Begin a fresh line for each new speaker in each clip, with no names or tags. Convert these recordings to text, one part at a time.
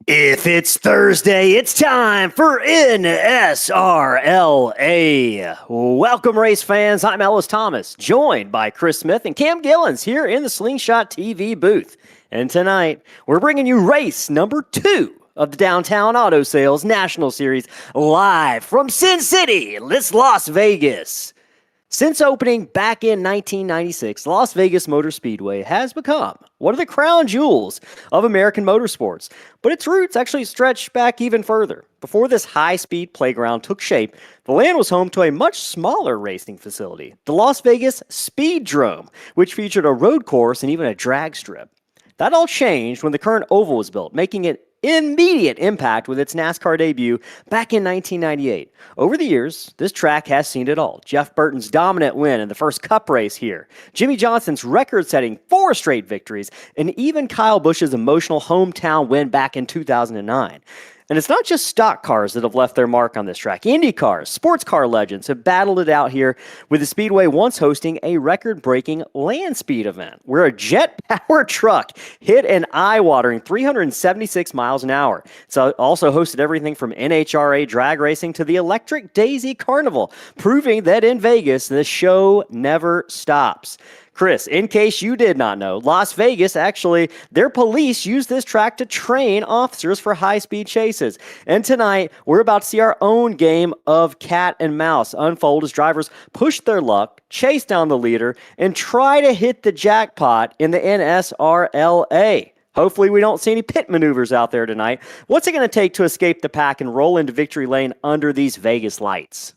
If it's Thursday, it's time for NSRLA. Welcome, race fans. I'm Ellis Thomas, joined by Chris Smith and Cam Gillens here in the Slingshot TV booth. And tonight, we're bringing you race number 2 of the Downtown Auto Sales National Series live from Sin City, Las Vegas. Since opening back in 1996, Las Vegas Motor Speedway has become one of the crown jewels of American motorsports, but its roots actually stretch back even further. Before this high-speed playground took shape, the land was home to a much smaller racing facility, the Las Vegas Speedrome, which featured a road course and even a drag strip. That all changed when the current oval was built, making it immediate impact with its NASCAR debut back in 1998. Over the years, this track has seen it all. Jeff Burton's dominant win in the first Cup race here, Jimmy Johnson's record-setting 4 straight victories, and even Kyle Busch's emotional hometown win back in 2009. And it's not just stock cars that have left their mark on this track. Indy cars, sports car legends have battled it out here, with the Speedway once hosting a record-breaking land speed event where a jet-powered truck hit an eye-watering 376 miles an hour. It's also hosted everything from NHRA drag racing to the Electric Daisy Carnival, proving that in Vegas, the show never stops. Chris, in case you did not know, Las Vegas, actually, their police use this track to train officers for high-speed chases. And tonight, we're about to see our own game of cat and mouse unfold as drivers push their luck, chase down the leader, and try to hit the jackpot in the NSRLA. Hopefully we don't see any pit maneuvers out there tonight. What's it going to take to escape the pack and roll into victory lane under these Vegas lights?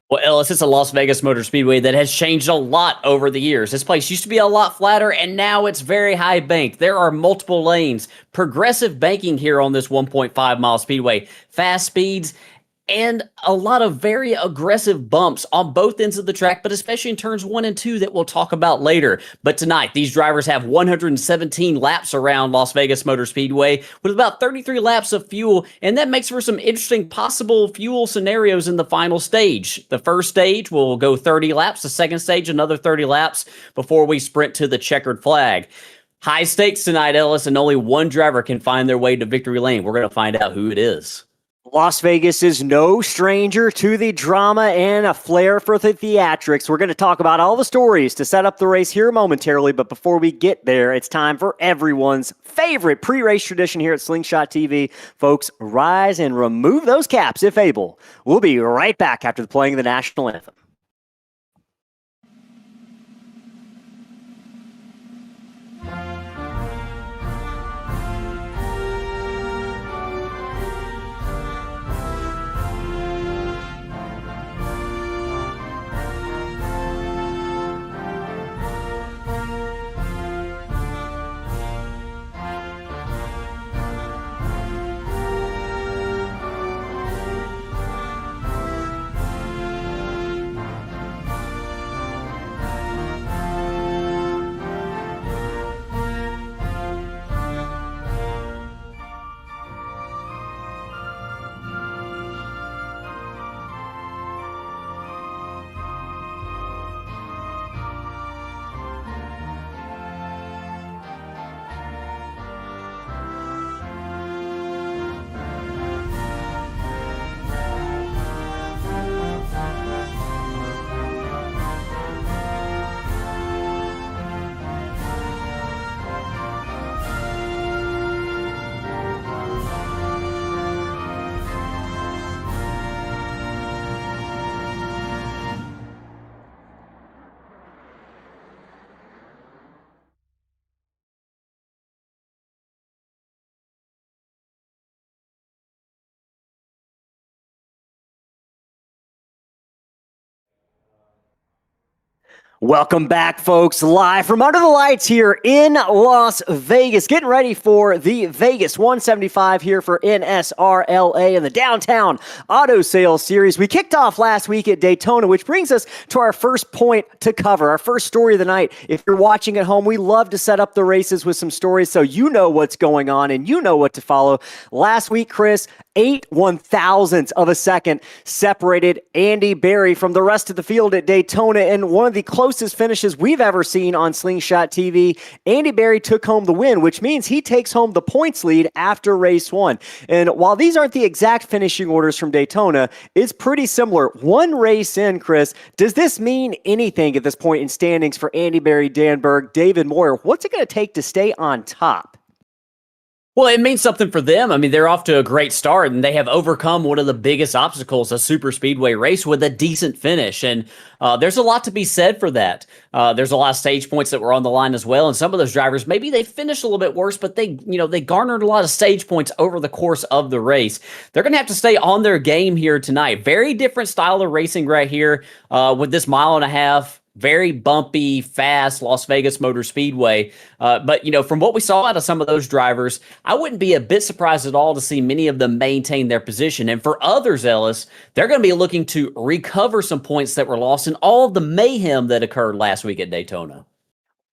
Well, Ellis, it's a Las Vegas Motor Speedway that has changed a lot over the years. This place used to be a lot flatter, and now it's very high banked. There are multiple lanes, progressive banking here on this 1.5-mile speedway, fast speeds, and a lot of very aggressive bumps on both ends of the track, but especially in turns 1 and 2 that we'll talk about later. But tonight, these drivers have 117 laps around Las Vegas Motor Speedway with about 33 laps of fuel, and that makes for some interesting possible fuel scenarios in the final stage. The first stage will go 30 laps, the second stage another 30 laps before we sprint to the checkered flag. High stakes tonight, Ellis, and only one driver can find their way to victory lane. We're going to find out who it is.
Las Vegas is no stranger to the drama and a flair for the theatrics. We're going to talk about all the stories to set up the race here momentarily, but before we get there, it's time for everyone's favorite pre-race tradition here at Slingshot TV. Folks, rise and remove those caps if able. We'll be right back after the playing of the national anthem. Welcome back, folks, live from under the lights here in Las Vegas. Getting ready for the Vegas 175 here for NSRLA and the Downtown Auto Sales Series. We kicked off last week at Daytona, which brings us to our first point to cover, our first story of the night. If you're watching at home, we love to set up the races with some stories so you know what's going on and you know what to follow. Last week, Chris, 0.8 of a second separated Andy Berry from the rest of the field at Daytona, and one of the closest finishes we've ever seen on Slingshot TV. Andy Berry took home the win, which means he takes home the points lead after race one. And while these aren't the exact finishing orders from Daytona, it's pretty similar. One race in, Chris, does this mean anything at this point in standings for Andy Berry, Dan Berg, David Moyer? What's it going to take to stay on top?
Well, it means something for them. I mean, they're off to a great start, and they have overcome one of the biggest obstacles, a super speedway race, with a decent finish. And there's a lot to be said for that. There's a lot of stage points that were on the line as well. And some of those drivers, maybe they finished a little bit worse, but they garnered a lot of stage points over the course of the race. They're going to have to stay on their game here tonight. Very different style of racing right here with this 1.5 miles. Very bumpy, fast Las Vegas Motor Speedway. But, from what we saw out of some of those drivers, I wouldn't be a bit surprised at all to see many of them maintain their position. And for others, Ellis, they're going to be looking to recover some points that were lost in all of the mayhem that occurred last week at Daytona.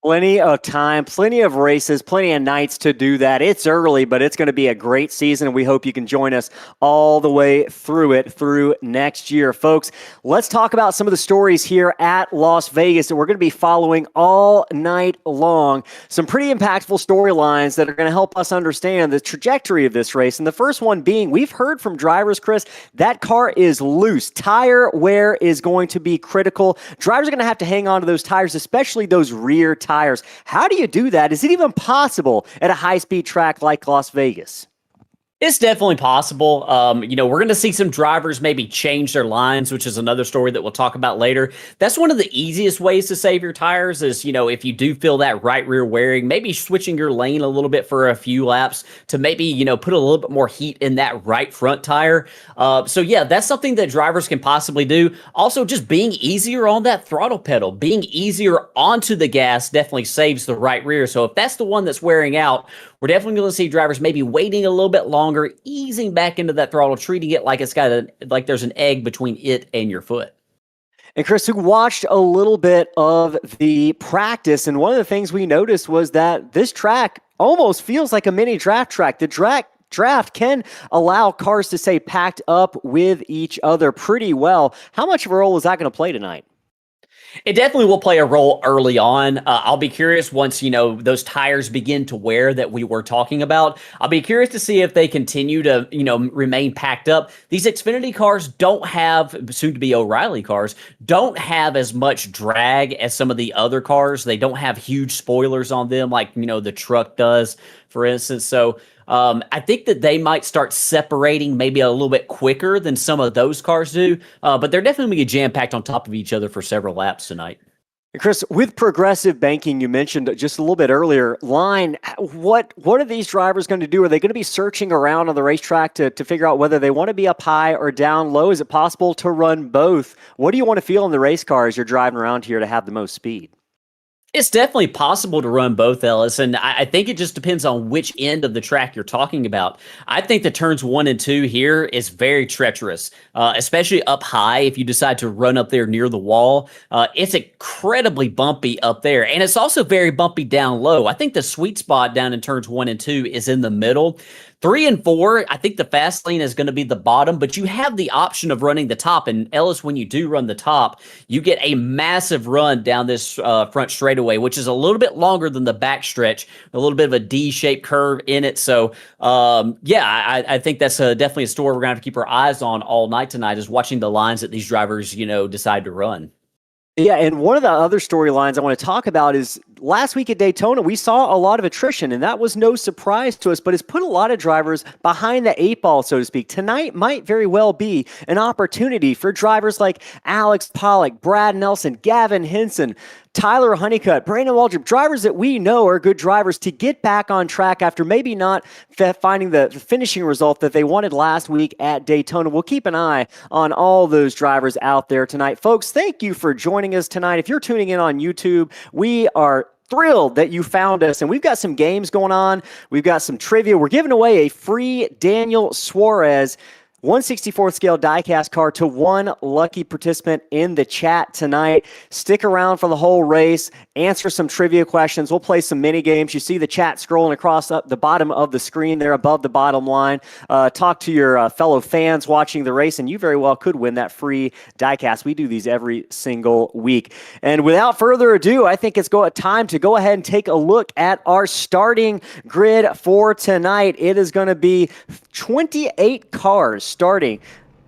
Plenty of time, plenty of races, plenty of nights to do that. It's early, but it's going to be a great season, and we hope you can join us all the way through next year. Folks, let's talk about some of the stories here at Las Vegas that we're going to be following all night long. Some pretty impactful storylines that are going to help us understand the trajectory of this race. And the first one being, we've heard from drivers, Chris, that car is loose. Tire wear is going to be critical. Drivers are going to have to hang on to those tires, especially those rear tires. How do you do that? Is it even possible at a high-speed track like Las Vegas?
It's definitely possible. We're going to see some drivers maybe change their lines, which is another story that we'll talk about later. That's one of the easiest ways to save your tires is, if you do feel that right rear wearing, maybe switching your lane a little bit for a few laps to maybe, put a little bit more heat in that right front tire. That's something that drivers can possibly do. Also, just being easier on that throttle pedal, being easier onto the gas definitely saves the right rear. So if that's the one that's wearing out, we're definitely going to see drivers maybe waiting a little bit longer, easing back into that throttle, treating it like like there's an egg between it and your foot.
And Chris, we watched a little bit of the practice, and one of the things we noticed was that this track almost feels like a mini draft track. The draft can allow cars to stay packed up with each other pretty well. How much of a role is that going to play tonight?
It definitely will play a role early on. I'll be curious once, those tires begin to wear that we were talking about. I'll be curious to see if they continue to, remain packed up. These Xfinity cars don't have, soon to be O'Reilly cars, don't have as much drag as some of the other cars. They don't have huge spoilers on them like, the truck does, for instance. So I think that they might start separating maybe a little bit quicker than some of those cars do, but they're definitely going to be jam-packed on top of each other for several laps tonight.
Chris, with progressive banking, you mentioned just a little bit earlier, what are these drivers going to do? Are they going to be searching around on the racetrack to figure out whether they want to be up high or down low? Is it possible to run both? What do you want to feel in the race car as you're driving around here to have the most speed?
It's definitely possible to run both, Ellis, and I think it just depends on which end of the track you're talking about. I think the turns 1 and 2 here is very treacherous, especially up high if you decide to run up there near the wall. It's incredibly bumpy up there, and it's also very bumpy down low. I think the sweet spot down in turns 1 and 2 is in the middle. 3 and 4, I think the fast lane is going to be the bottom, but you have the option of running the top. And Ellis, when you do run the top, you get a massive run down this front straightaway, which is a little bit longer than the back stretch, a little bit of a D-shaped curve in it. So, I think that's definitely a story we're going to have to keep our eyes on all night tonight, is watching the lines that these drivers, decide to run.
Yeah, and one of the other storylines I want to talk about is last week at Daytona, we saw a lot of attrition, and that was no surprise to us, but it's put a lot of drivers behind the 8 ball, so to speak. Tonight might very well be an opportunity for drivers like Alex Pollock, Brad Nelson, Gavin Henson, Tyler Honeycutt, Brandon Waldrop, drivers that we know are good drivers, to get back on track after maybe not finding the finishing result that they wanted last week at Daytona. We'll keep an eye on all those drivers out there tonight. Folks, thank you for joining us tonight. If you're tuning in on YouTube, we are thrilled that you found us, and we've got some games going on. We've got some trivia. We're giving away a free Daniel Suarez 1/64th scale diecast car to one lucky participant in the chat tonight. Stick around for the whole race. Answer some trivia questions. We'll play some mini games. You see the chat scrolling across up the bottom of the screen there above the bottom line. Talk to your fellow fans watching the race, and you very well could win that free diecast. We do these every single week. And without further ado, I think it's time to go ahead and take a look at our starting grid for tonight. It is going to be 28 cars starting.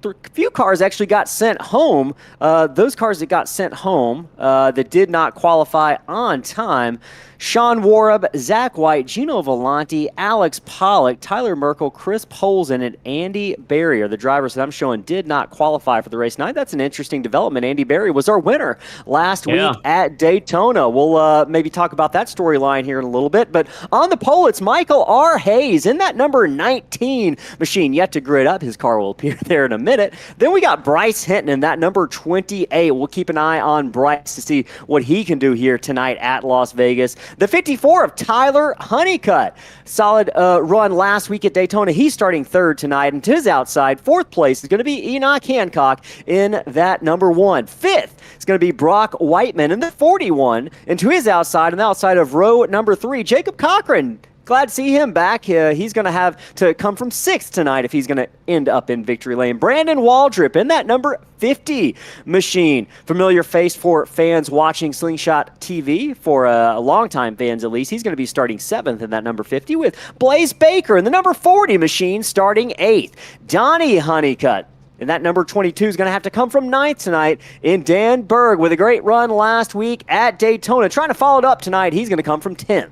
A few cars actually got sent home. Those cars that got sent home that did not qualify on time: Sean Warab, Zach White, Gino Volante, Alex Pollock, Tyler Merkel, Chris Polzin, and Andy Berry are the drivers that I'm showing did not qualify for the race tonight. That's an interesting development. Andy Berry was our winner last week at Daytona. We'll maybe talk about that storyline here in a little bit. But on the pole, it's Michael R. Hayes in that number 19 machine. Yet to grid up. His car will appear there in a minute. Then we got Bryce Hinton in that number 28. We'll keep an eye on Bryce to see what he can do here tonight at Las Vegas. The 54 of Tyler Honeycutt. Solid run last week at Daytona. He's starting third tonight. And to his outside, fourth place is going to be Enoch Hancock in that number 1. Fifth is going to be Brock Whiteman in the 41. And to his outside, on the outside of row number 3, Jacob Cochran. Glad to see him back. He's going to have to come from 6th tonight if he's going to end up in victory lane. Brandon Waldrip in that number 50 machine. Familiar face for fans watching Slingshot TV, for longtime fans at least. He's going to be starting 7th in that number 50, with Blaze Baker in the number 40 machine starting 8th. Donnie Honeycutt and that number 22 is going to have to come from 9th tonight in Dan Berg with a great run last week at Daytona. Trying to follow it up tonight, he's going to come from 10th.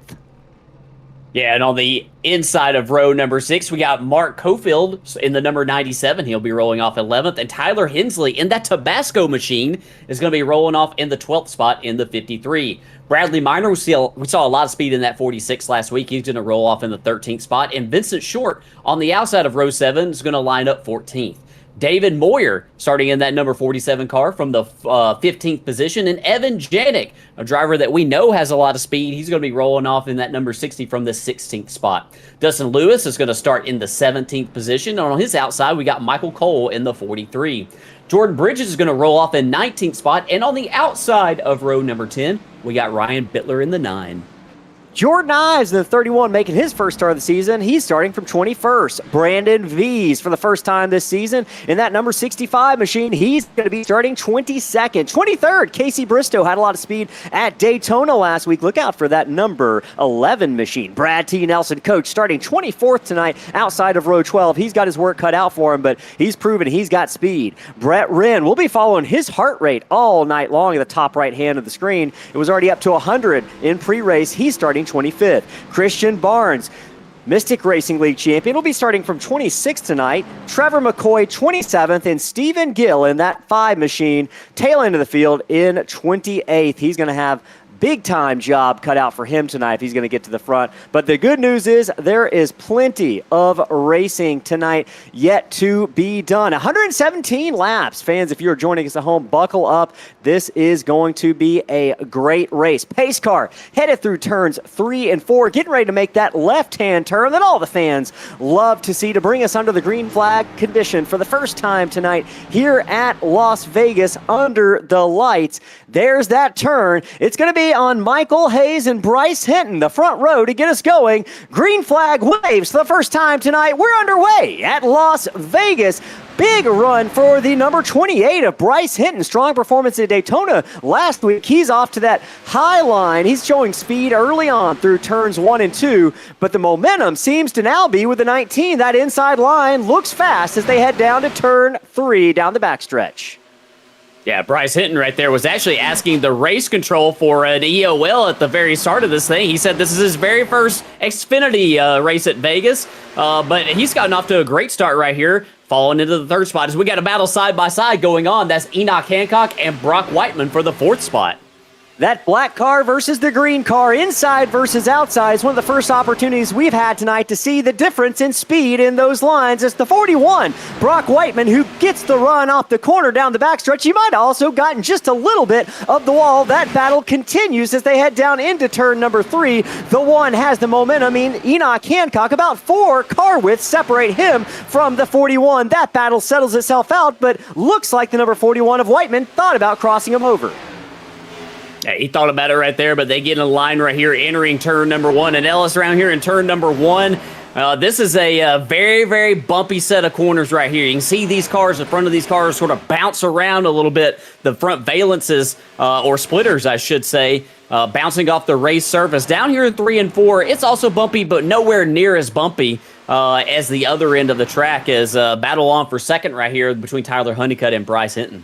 Yeah, and on the inside of row number 6, we got Mark Cofield in the number 97. He'll be rolling off 11th. And Tyler Hensley in that Tabasco machine is going to be rolling off in the 12th spot in the 53. Bradley Minor, we saw a lot of speed in that 46 last week. He's going to roll off in the 13th spot. And Vincent Short on the outside of row 7 is going to line up 14th. David Moyer starting in that number 47 car from the 15th position. And Evan Janik, a driver that we know has a lot of speed. He's going to be rolling off in that number 60 from the 16th spot. Dustin Lewis is going to start in the 17th position. And on his outside, we got Michael Cole in the 43. Jordan Bridges is going to roll off in 19th spot. And on the outside of row number 10, we got Ryan Bittler in the 9.
Jordan Ives in the 31 making his first start of the season. He's starting from 21st. Brandon Vees for the first time this season in that number 65 machine. He's going to be starting 22nd. 23rd, Casey Bristow had a lot of speed at Daytona last week. Look out for that number 11 machine. Brad T. Nelson, coach, starting 24th tonight outside of row 12. He's got his work cut out for him, but he's proven he's got speed. Brett Wren, we'll be following his heart rate all night long at the top right hand of the screen. It was already up to 100 in pre-race. He's starting 25th. Christian Barnes, Mystic Racing League champion, will be starting from 26th tonight. Trevor McCoy, 27th, and Stephen Gill in that 5 machine, tail end of the field in 28th. He's going to have big-time job cut out for him tonight if he's going to get to the front. But the good news is there is plenty of racing tonight yet to be done. 117 laps. Fans, if you're joining us at home, buckle up. This is going to be a great race. Pace car headed through turns 3 and 4, getting ready to make that left-hand turn that all the fans love to see to bring us under the green flag condition for the first time tonight here at Las Vegas under the lights. There's that turn. It's going to be on Michael Hayes and Bryce Hinton, the front row, to get us going. Green flag waves for the first time tonight. We're underway at Las Vegas. Big run for the number 28 of Bryce Hinton. Strong performance at Daytona last week. He's off to that high line. He's showing speed early on through turns 1 and 2, but the momentum seems to now be with the 19. That inside line looks fast as they head down to turn 3 down the backstretch.
Yeah, Bryce Hinton right there was actually asking the race control for an EOL at the very start of this thing. He said this is his very first Xfinity race at Vegas, but he's gotten off to a great start right here, falling into the 3rd spot as we got a battle side by side going on. That's Enoch Hancock and Brock Whiteman for the 4th spot.
That black car versus the green car, inside versus outside, is one of the first opportunities we've had tonight to see the difference in speed in those lines. It's the 41, Brock Whiteman, who gets the run off the corner down the backstretch. He might have also gotten just a little bit of the wall. That battle continues as they head down into turn number 3. The 1 has the momentum. Enoch Hancock, about 4 car widths separate him from the 41. That battle settles itself out, but looks like the number 41 of Whiteman thought about crossing him over.
Yeah, he thought about it right there, but they get in a line right here entering turn number 1. And Ellis, around here in turn number 1, this is a very, very bumpy set of corners right here. You can see these cars, the front of these cars sort of bounce around a little bit. The front valences, or splitters, I should say, bouncing off the race surface. Down here in 3 and 4, it's also bumpy, but nowhere near as bumpy as the other end of the track, as battle on for second right here between Tyler Honeycutt and Bryce Hinton.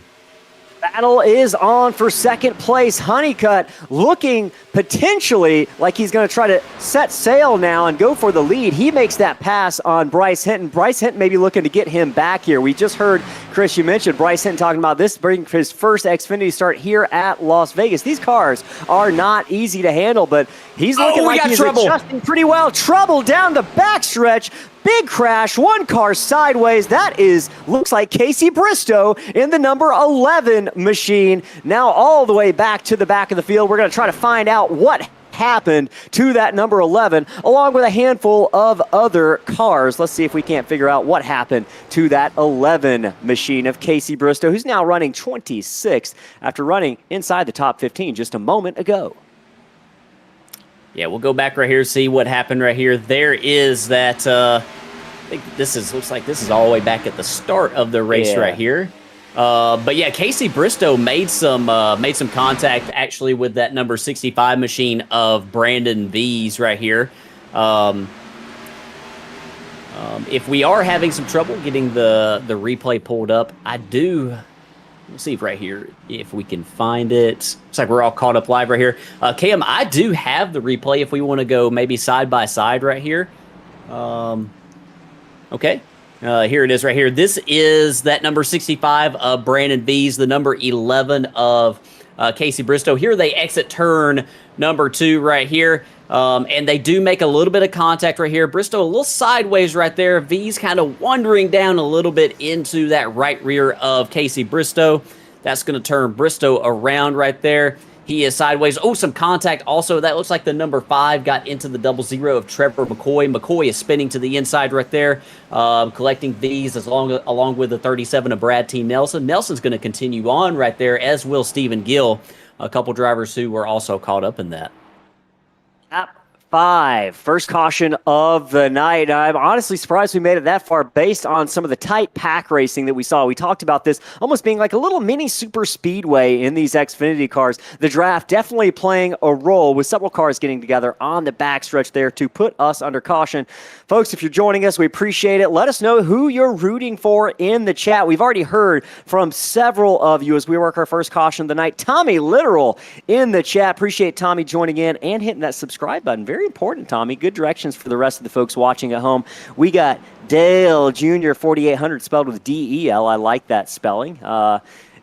Battle is on for second place. Honeycutt looking potentially like he's going to try to set sail now and go for the lead. He makes that pass on Bryce Hinton. Bryce Hinton may be looking to get him back here. We just heard, Chris, you mentioned Bryce Hinton talking about this being his first Xfinity start here at Las Vegas. These cars are not easy to handle, but he's looking like he's adjusting pretty well. Trouble down the backstretch. Big crash, 1 car sideways. That looks like Casey Bristow in the number 11 machine. Now all the way back to the back of the field. We're going to try to find out what happened to that number 11, along with a handful of other cars. Let's see if we can't figure out what happened to that 11 machine of Casey Bristow, who's now running 26th after running inside the top 15 just a moment ago.
Yeah, we'll go back right here, see what happened right here. There is that, I think looks like this is all the way back at the start of the race right here. But yeah, Casey Bristow made some contact actually with that number 65 machine of Brandon V's right here. If we are having some trouble getting the replay pulled up, we'll see if right here, if we can find it. Looks like we're all caught up live right here. Cam, I do have the replay if we want to go maybe side by side right here. Okay. Here it is right here. This is that number 65 of Brandon V's, the number 11 of Casey Bristow. Here they exit turn number 2 right here. And they do make a little bit of contact right here. Bristow a little sideways right there. V's kind of wandering down a little bit into that right rear of Casey Bristow. That's going to turn Bristow around right there. He is sideways. Oh, some contact also. That looks like the number 5 got into the 00 of Trevor McCoy. McCoy is spinning to the inside right there, collecting V's along with the 37 of Brad T. Nelson. Nelson's going to continue on right there, as will Stephen Gill, a couple drivers who were also caught up in that.
Lap 5, first caution of the night. I'm honestly surprised we made it that far based on some of the tight pack racing that we saw. We talked about this almost being like a little mini super speedway in these Xfinity cars. The draft definitely playing a role with several cars getting together on the backstretch there to put us under caution. Folks, if you're joining us, we appreciate it. Let us know who you're rooting for in the chat. We've already heard from several of you as we work our first caution of the night. Tommy Literal in the chat. Appreciate Tommy joining in and hitting that subscribe button. Very important, Tommy. Good directions for the rest of the folks watching at home. We got Dale Jr. 4800 spelled with D-E-L. I like that spelling.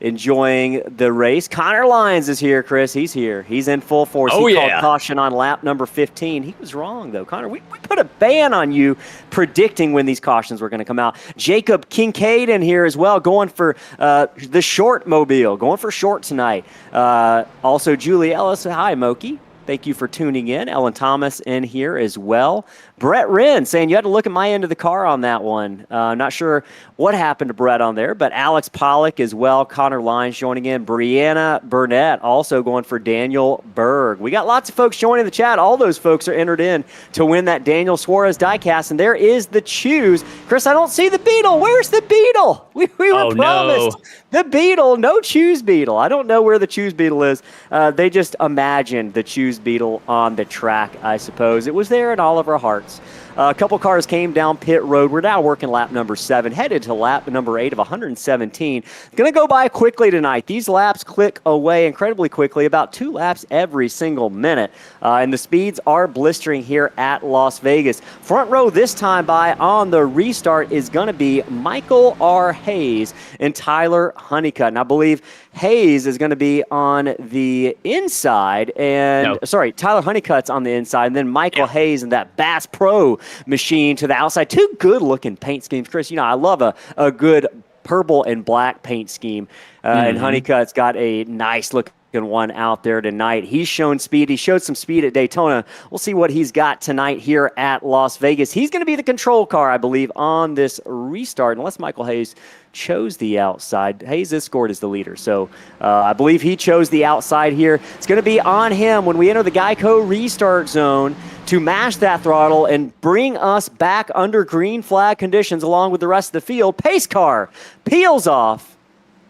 Enjoying the race. Connor Lyons is here, Chris. He's here. He's in full force. He called caution on lap number 15. He was wrong, though. Connor, we put a ban on you predicting when these cautions were going to come out. Jacob Kincaid in here as well, going for the short mobile, going for short tonight. Also, Julie Ellis. Hi, Moki. Thank you for tuning in. Ellen Thomas in here as well. Brett Wren saying you had to look at my end of the car on that one. Not sure what happened to Brett on there, but Alex Pollock as well. Connor Lyons joining in. Brianna Burnett also going for Daniel Berg. We got lots of folks joining the chat. All those folks are entered in to win that Daniel Suarez diecast, and there is the Choose. Chris, I don't see the Beetle. Where's the Beetle? We were promised the Beetle. No Choose Beetle. I don't know where the Choose Beetle is. They just imagined the Choose Beetle on the track, I suppose. It was there in all of our hearts. A couple cars came down pit road. We're now working lap number 7, headed to lap number 8 of 117. It's going to go by quickly tonight. These laps click away incredibly quickly, about 2 laps every single minute. And the speeds are blistering here at Las Vegas. Front row this time by on the restart is going to be Michael R. Hayes and Tyler Honeycutt. And I believe Hayes is going to be on the inside, and Tyler Honeycutt's on the inside, and then Michael Hayes and that Bass Pro machine to the outside. 2 good-looking paint schemes, Chris. You know, I love a good purple and black paint scheme, and Honeycutt's got a nice looking one out there tonight. He's shown speed. He showed some speed at Daytona. We'll see what he's got tonight here at Las Vegas. He's going to be the control car, I believe, on this restart, unless Michael Hayes chose the outside. Hayes is scored as the leader, so I believe he chose the outside here. It's going to be on him when we enter the Geico restart zone to mash that throttle and bring us back under green flag conditions along with the rest of the field. Pace car peels off.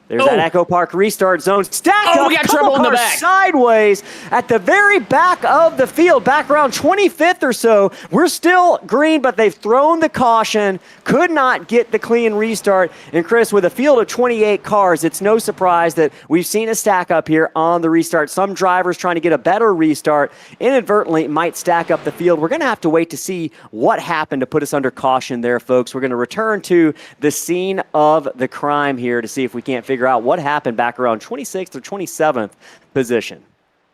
There's that Echo Park restart zone. Stacked up,
we got trouble in the back.
Sideways at the very back of the field, back around 25th or so. We're still green, but they've thrown the caution. Could not get the clean restart. And Chris, with a field of 28 cars, it's no surprise that we've seen a stack up here on the restart. Some drivers trying to get a better restart inadvertently might stack up the field. We're going to have to wait to see what happened to put us under caution there, folks. We're going to return to the scene of the crime here to see if we can't figure out what happened back around 26th or 27th position.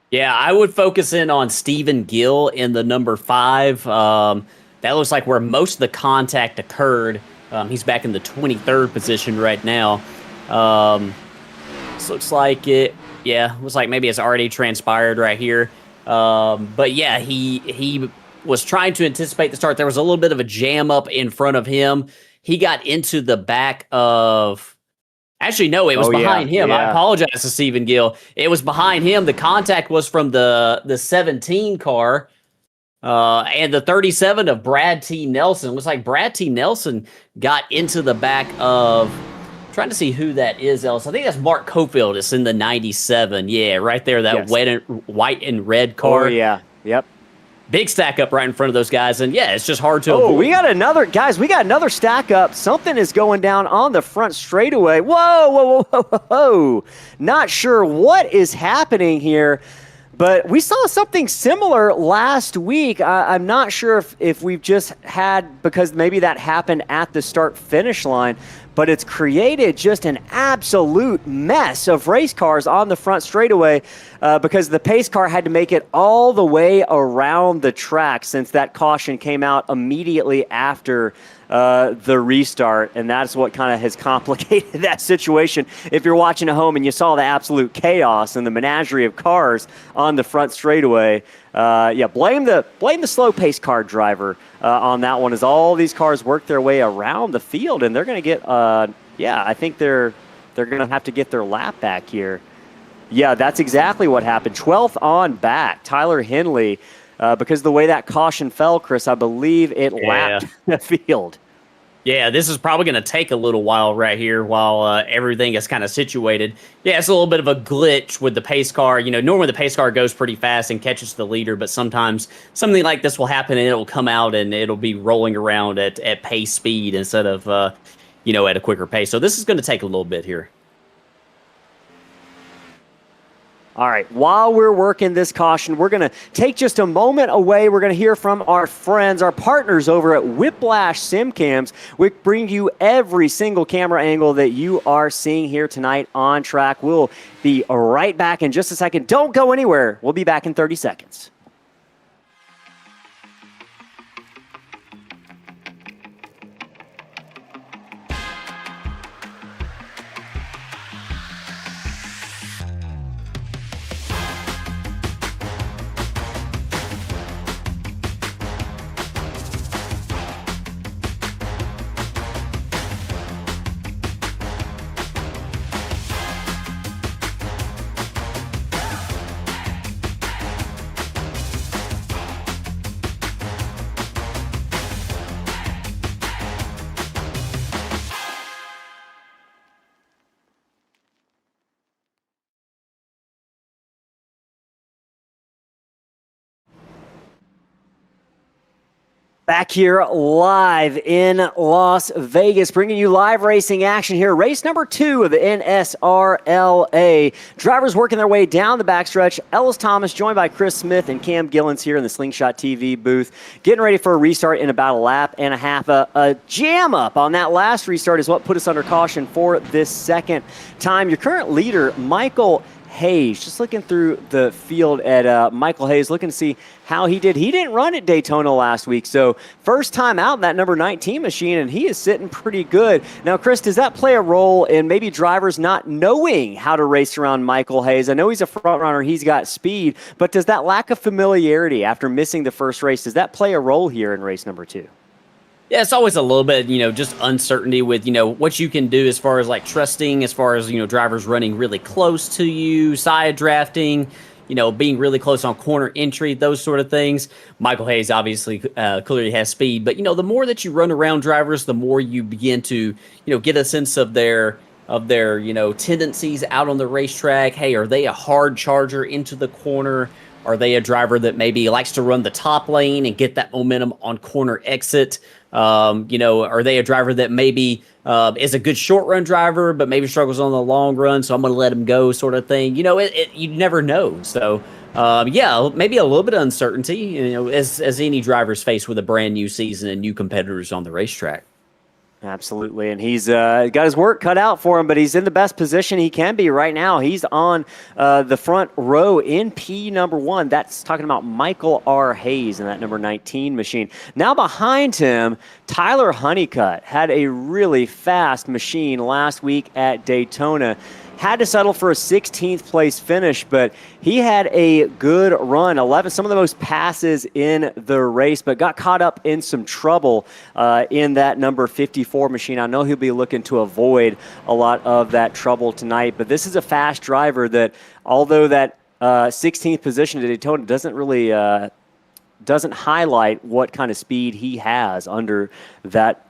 Yeah, I would focus in on Stephen Gill in the number 5. That looks like where most of the contact occurred. He's back in the 23rd position right now. This looks like it. Yeah, looks like maybe it's already transpired right here. But yeah, he was trying to anticipate the start. There was a little bit of a jam up in front of him. He got into the back of... Actually, no, it was behind him. I apologize to Stephen Gill. It was behind him. The contact was from the 17 car and the 37 of Brad T. Nelson. It looks like Brad T. Nelson got into the back of... Trying to see who that is, Ellis. I think that's Mark Cofield. It's in the 97. Yeah, right there, that white and red car.
Oh, yeah. Yep.
Big stack up right in front of those guys, and yeah, it's just hard to
avoid.
We
got another stack up. Something is going down on the front straightaway. Whoa. Not sure what is happening here, but we saw something similar last week. I'm not sure if we've just had, because maybe that happened at the start-finish line, but it's created just an absolute mess of race cars on the front straightaway because the pace car had to make it all the way around the track since that caution came out immediately after the restart, and that's what kind of has complicated that situation. If you're watching at home and you saw the absolute chaos and the menagerie of cars on the front straightaway, blame the slow pace car driver on that one, as all these cars work their way around the field, and they're going to get, I think they're going to have to get their lap back here. Yeah, that's exactly what happened. 12th on back, Tyler Henley. Because the way that caution fell, Chris, I believe it lapped the field.
Yeah, this is probably going to take a little while right here while everything is kind of situated. Yeah, it's a little bit of a glitch with the pace car. You know, normally the pace car goes pretty fast and catches the leader, but sometimes something like this will happen and it'll come out and it'll be rolling around at pace speed instead of, at a quicker pace. So this is going to take a little bit here.
All right, while we're working this caution, we're going to take just a moment away. We're going to hear from our friends, our partners over at Whiplash SimCams. We bring you every single camera angle that you are seeing here tonight on track. We'll be right back in just a second. Don't go anywhere. We'll be back in 30 seconds. Back here live in Las Vegas, bringing you live racing action here. Race number 2 of the NSRLA. Drivers working their way down the backstretch. Ellis Thomas joined by Chris Smith and Cam Gillens here in the Slingshot TV booth. Getting ready for a restart in about a lap and a half. A jam up on that last restart is what put us under caution for this second time. Your current leader, Michael Hayes, just looking through the field at Michael Hayes, looking to see how he did. He didn't run at Daytona last week, so first time out in that number 19 machine, and he is sitting pretty good. Now, Chris, does that play a role in maybe drivers not knowing how to race around Michael Hayes? I know he's a front runner, he's got speed, but does that lack of familiarity after missing the first race, does that play a role here in race number 2?
Yeah, it's always a little bit, just uncertainty with, what you can do as far as like trusting, as far as, drivers running really close to you, side drafting, being really close on corner entry, those sort of things. Michael Hayes obviously clearly has speed, but, the more that you run around drivers, the more you begin to, get a sense of their tendencies out on the racetrack. Hey, are they a hard charger into the corner? Are they a driver that maybe likes to run the top lane and get that momentum on corner exit? Are they a driver that maybe is a good short run driver, but maybe struggles on the long run, so I'm going to let him go sort of thing? You never know. So, maybe a little bit of uncertainty, as any driver's faced with a brand new season and new competitors on the racetrack.
Absolutely, and he's got his work cut out for him, but he's in the best position he can be right now. He's on the front row in P number 1. That's talking about Michael R. Hayes in that number 19 machine. Now behind him, Tyler Honeycutt had a really fast machine last week at Daytona. Had to settle for a 16th place finish, but he had a good run, 11, some of the most passes in the race, but got caught up in some trouble in that number 54 machine. I know he'll be looking to avoid a lot of that trouble tonight, but this is a fast driver that, although that 16th position at Daytona doesn't highlight what kind of speed he has under that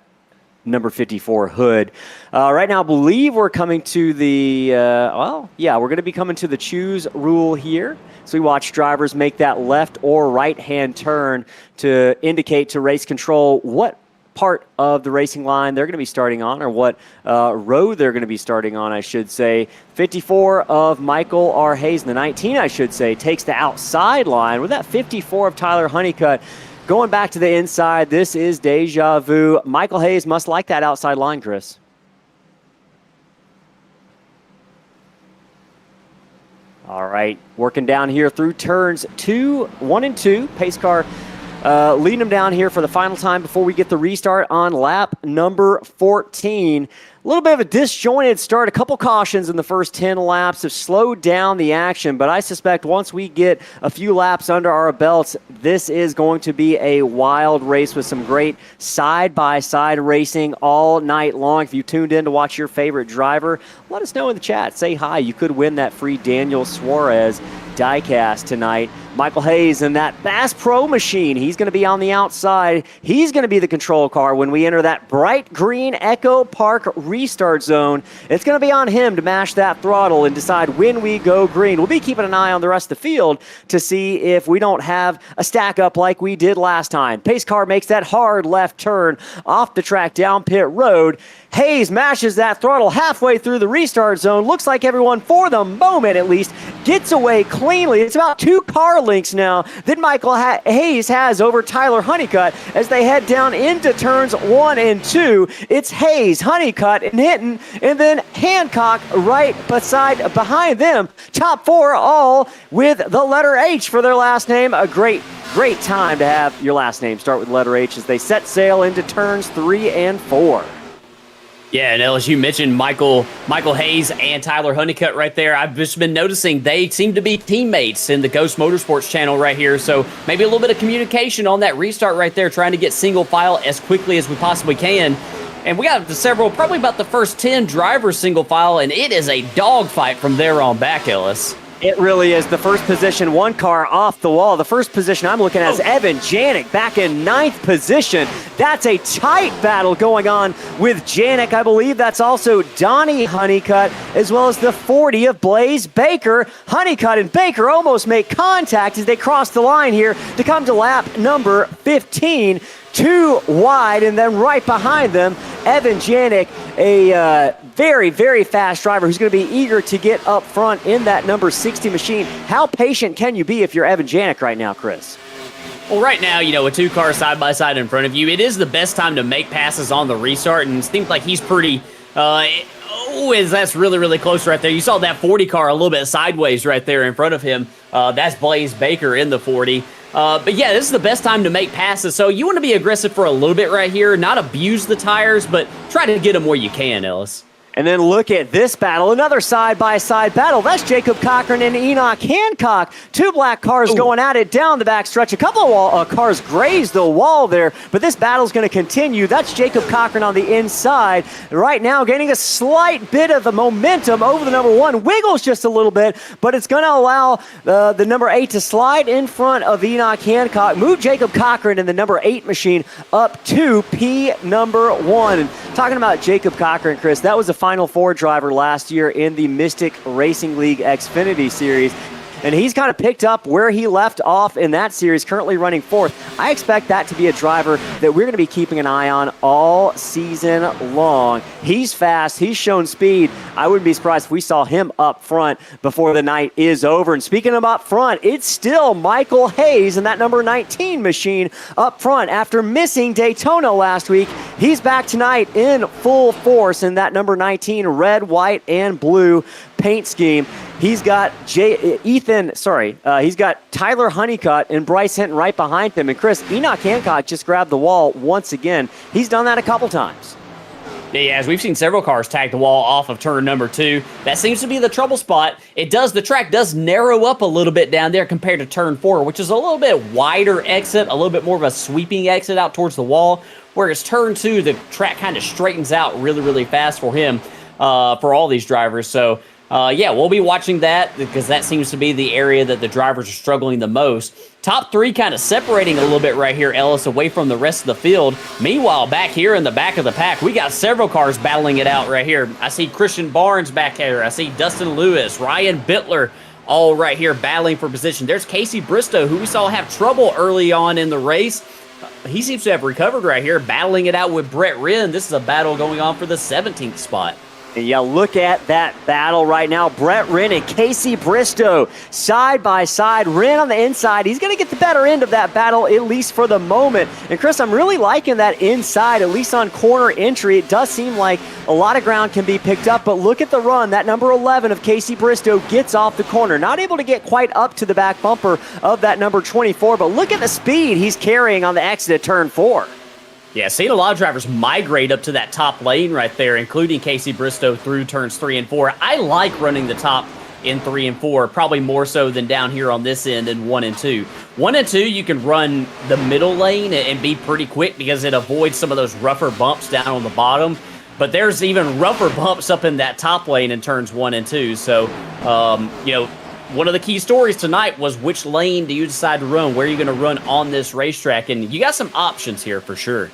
number 54 hood. Right now, I believe we're coming to the, we're going to be coming to the choose rule here. So we watch drivers make that left or right-hand turn to indicate to race control what part of the racing line they're going to be starting on, or what row they're going to be starting on, I should say. 54 of Michael R. Hayes, and the 19, I should say, takes the outside line with that 54 of Tyler Honeycutt. Going back to the inside, this is deja vu. Michael Hayes must like that outside line, Chris. All right, working down here through turns 1 and 2. Pace car leading them down here for the final time before we get the restart on lap number 14. A little bit of a disjointed start. A couple cautions in the first 10 laps have slowed down the action, but I suspect once we get a few laps under our belts, this is going to be a wild race with some great side-by-side racing all night long. If you tuned in to watch your favorite driver, let us know in the chat. Say hi. You could win that free Daniel Suarez diecast tonight. Michael Hayes in that Bass Pro machine. He's going to be on the outside. He's going to be the control car when we enter that bright green Echo Park restart zone. It's going to be on him to mash that throttle and decide when we go green. We'll be keeping an eye on the rest of the field to see if we don't have a stack up like we did last time. Pace car makes that hard left turn off the track down pit road. Hayes mashes that throttle halfway through the restart zone. Looks like everyone, for the moment at least, gets away cleanly. It's about 2 car lengths now that Michael Hayes has over Tyler Honeycutt as they head down into turns 1 and 2. It's Hayes, Honeycutt, and Hinton, and then Hancock right behind them. Top 4 all with the letter H for their last name. A great time to have your last name start with letter H as they set sail into turns 3 and 4.
Yeah, and as you mentioned, Michael Hayes and Tyler Honeycutt right there. I've just been noticing they seem to be teammates in the Ghost Motorsports channel right here. So maybe a little bit of communication on that restart right there, trying to get single file as quickly as we possibly can. And we got probably about the first 10 drivers single file, and it is a dogfight from there on back, Ellis.
It really is. The first position, one car off the wall. The first position I'm looking at is Evan Janik back in 9th position. That's a tight battle going on with Janik. I believe that's also Donnie Honeycutt, as well as the 40 of Blaze Baker. Honeycutt and Baker almost make contact as they cross the line here to come to lap number 15. Too wide, and then right behind them, Evan Janik, a very, very fast driver who's going to be eager to get up front in that number 60 machine. How patient can you be if you're Evan Janik right now, Chris?
Well, right now, with 2 cars side by side in front of you, it is the best time to make passes on the restart, and it seems like he's pretty... that's really, really close right there. You saw that 40 car a little bit sideways right there in front of him. That's Blaze Baker in the 40. But yeah, this is the best time to make passes. So you want to be aggressive for a little bit right here, not abuse the tires, but try to get them where you can, Ellis.
And then look at this battle, another side-by-side battle. That's Jacob Cochran and Enoch Hancock. 2 black cars going at it down the back stretch. A couple of cars grazed the wall there, but this battle's going to continue. That's Jacob Cochran on the inside. Right now, gaining a slight bit of the momentum over the number 1. Wiggles just a little bit, but it's going to allow the number 8 to slide in front of Enoch Hancock. Move Jacob Cochran and the number 8 machine up to P number 1. And talking about Jacob Cochran, Chris, that was a Final Four driver last year in the Mystic Racing League Xfinity Series. And he's kind of picked up where he left off in that series, currently running 4th. I expect that to be a driver that we're going to be keeping an eye on all season long. He's fast. He's shown speed. I wouldn't be surprised if we saw him up front before the night is over. And speaking of up front, it's still Michael Hayes in that number 19 machine up front after missing Daytona last week. He's back tonight in full force in that number 19 red, white, and blue paint scheme. He's got he's got Tyler Honeycutt and Bryce Hinton right behind him. And Chris, Enoch Hancock just grabbed the wall once again. He's done that a couple times.
Yeah, as we've seen several cars tag the wall off of turn number 2. That seems to be the trouble spot. The track does narrow up a little bit down there compared to turn 4, which is a little bit wider exit, a little bit more of a sweeping exit out towards the wall. Whereas turn 2, the track kind of straightens out really, really fast for him, for all these drivers. So, yeah, we'll be watching that because that seems to be the area that the drivers are struggling the most. Top 3 kind of separating a little bit right here, Ellis, away from the rest of the field. Meanwhile, back here in the back of the pack, we got several cars battling it out right here. I see Christian Barnes back here. I see Dustin Lewis, Ryan Bittler, all right here battling for position. There's Casey Bristow, who we saw have trouble early on in the race. He seems to have recovered right here, battling it out with Brett Wren. This is a battle going on for the 17th spot.
And yeah, look at that battle right now. Brett Wren and Casey Bristow side by side. Wren on the inside. He's going to get the better end of that battle, at least for the moment. And Chris, I'm really liking that inside, at least on corner entry. It does seem like a lot of ground can be picked up, but look at the run. That number 11 of Casey Bristow gets off the corner. Not able to get quite up to the back bumper of that number 24, but look at the speed he's carrying on the exit at turn 4.
Yeah, seeing a lot of drivers migrate up to that top lane right there, including Casey Bristow through turns 3 and 4. I like running the top in 3 and 4, probably more so than down here on this end in 1 and 2. 1 and 2, you can run the middle lane and be pretty quick because it avoids some of those rougher bumps down on the bottom. But there's even rougher bumps up in that top lane in turns 1 and 2. So, one of the key stories tonight was which lane do you decide to run? Where are you going to run on this racetrack? And you got some options here for sure.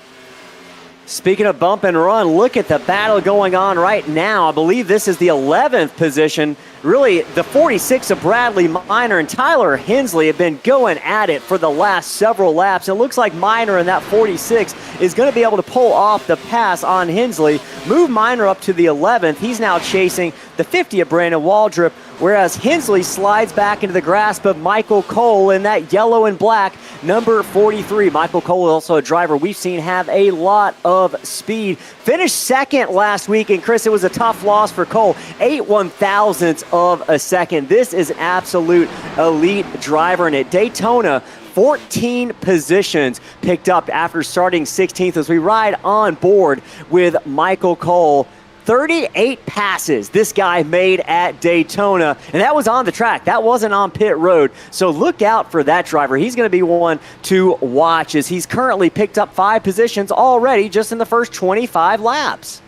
Speaking of bump and run, look at the battle going on right now. I believe this is the 11th position. Really, the 46 of Bradley Minor and Tyler Hensley have been going at it for the last several laps. It looks like Minor in that 46 is going to be able to pull off the pass on Hensley. Move Minor up to the 11th. He's now chasing the 50 of Brandon Waldrop, whereas Hensley slides back into the grasp of Michael Cole in that yellow and black number 43. Michael Cole is also a driver we've seen have a lot of speed. Finished second last week, and Chris, it was a tough loss for Cole. 8/1000ths of a second. This is an absolute elite driver, and at Daytona, 14 positions picked up after starting 16th as we ride on board with Michael Cole. 38 passes this guy made at Daytona, and that was on the track. That wasn't on pit road. So look out for that driver. He's going to be one to watch as he's currently picked up 5 positions already just in the first 25 laps.